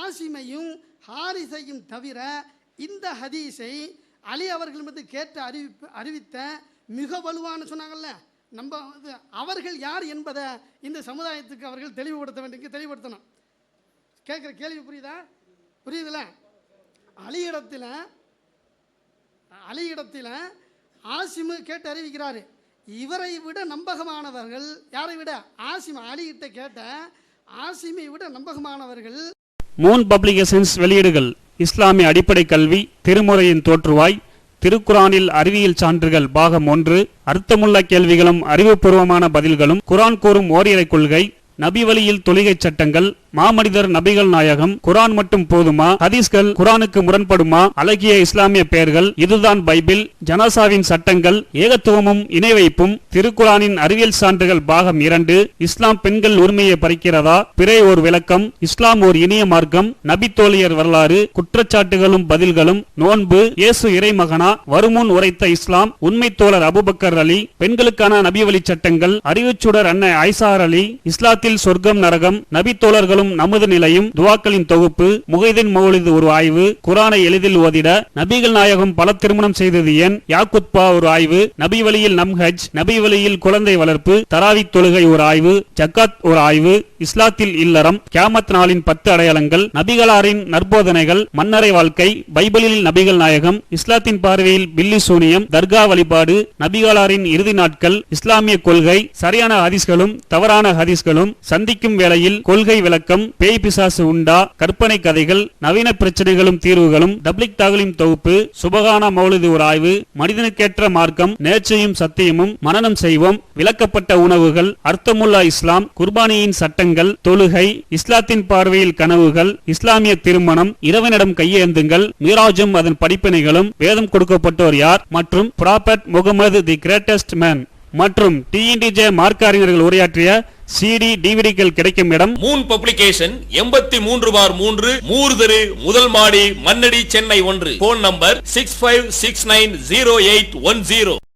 ஆசிமையும் ஹாரிஸையும் தவிர இந்த ஹதீஸை அலி அவர்கள் மீது கேட்டு அறிவித்த மிக வலுவான சொன்னாங்கல்ல, நம்ம அவர்கள் யார் என்பதை இந்த சமுதாயத்துக்கு அவர்கள் தெளிவுபடுத்த வேண்டிய, தெளிவுபடுத்தணும். கேட்குற கேள்வி புரியுதா? புரியுதுல? அலியிடத்தில் ஆசிமு கேட்டு அறிவிக்கிறாரு. இவரை விட நம்பகமானவர்கள் யாரை விட? ஆசிம். அலிகிட்ட கேட்ட ஆசிமை விட நம்பகமானவர்கள். மூன் பப்ளிகேஷன்ஸ் வெளியீடுகள்: இஸ்லாமிய அடிப்படை கல்வி, திருமுறையின் தோற்றுவாய், திருக்குரானில் அறிவியல் சான்றுகள் பாகம் 1, அர்த்தமுள்ள கேள்விகளும் அறிவுபூர்வமான பதில்களும், குரான் கூறும் ஓரிரை கொள்கை, நபி வழியில் தொழுகை சட்டங்கள், மாமனிதர் நபிகள் நாயகம், குரான் மட்டும் போதுமா, ஹதீஸ்கள் குரானுக்கு முரண்படுமா, அழகிய இஸ்லாமிய பெயர்கள், இதுதான் பைபிள், ஜனாசாவின் சட்டங்கள், ஏகத்துவமும் இணை வைப்பும், திருக்குரானின் அறிவியல் சான்றுகள் பாகம் 2, இஸ்லாம் பெண்கள் உரிமையை பறிக்கிறதா, பிறை ஓர் விளக்கம், இஸ்லாம் ஓர் இனிய மார்க்கம், நபி தோழியர் வரலாறு, குற்றச்சாட்டுகளும் பதில்களும், நோன்பு, இயேசு இறைமகனா, வருமுன் உரைத்த இஸ்லாம், உண்மை தோழர் அபுபக்கர் அலி, பெண்களுக்கான நபி வழி சட்டங்கள், அறிவுச்சுடர் அன்னை ஐசார் அலி, இஸ்லாத்தில் சொர்க்கம் நரகம், நபி தோழர்களும் நமது நிலையும், துவாக்களின் தொகுப்பு, முகைதீன் மௌலிது ஒரு ஆய்வு, குரானை எளிதில் ஓதிட, நபிகள் நாயகம் பல திருமணம் செய்தது ஏன், யாக்குத்பா ஒரு ஆய்வு, நபி வழியில் நம்ஹஜ், நபி வழியில் குழந்தை வளர்ப்பு, தராவி தொழுகை ஒரு ஆய்வு, ஜக்காத் ஒரு ஆய்வு, இஸ்லாத்தில் இல்லறம், கியாமத் நாளின் 10 அடையாளங்கள், நபிகளாரின் நற்போதனைகள், மன்னரை வாழ்க்கை, பைபிளில் நபிகள் நாயகம், இஸ்லாத்தின் பார்வையில் பில்லி சூனியம், தர்கா வழிபாடு, நபிகளாரின் இறுதி நாட்கள், இஸ்லாமிய கொள்கை, சரியான ஹதீஸ்களும் தவறான ஹதீஸ்களும், சந்திக்கும் வேளையில் கொள்கை விளக்கம், பேய் பிசாசு உண்டா, கற்பனை கதைகள், நவீன பிரச்சனைகளும் தீர்வுகளும், தப்லிக் தாகலிம் தொகுப்பு, சுபகான மௌலிது ஒரு ஆய்வு, மனிதனுக்கேற்ற மார்க்கம், நேர்ச்சையும் சத்தியமும், மனனம் செய்வோம், விளக்கப்பட்ட உணவுகள், அர்த்தமுல்லா இஸ்லாம், குர்பானியின் சட்டங்கள், தொழுகை, இஸ்லாத்தின் பார்வையில் கனவுகள், இஸ்லாமிய திருமணம், இறைவனிடம் கையேந்துங்கள், மீராஜும் அதன் படிப்பினைகளும், வேதம் கொடுக்கப்பட்டோர் யார், மற்றும் prophet Mohammed the greatest man மற்றும் TNTJ மார்க்க அறிஞர்கள் உரையாற்றிய CD டிவிடிகள் கிடைக்கும் இடம் மூன் பப்ளிகேஷன் 83/3 மூர்தரு முதல் மாடி மண்ணடி சென்னை 1. Phone number 65690810.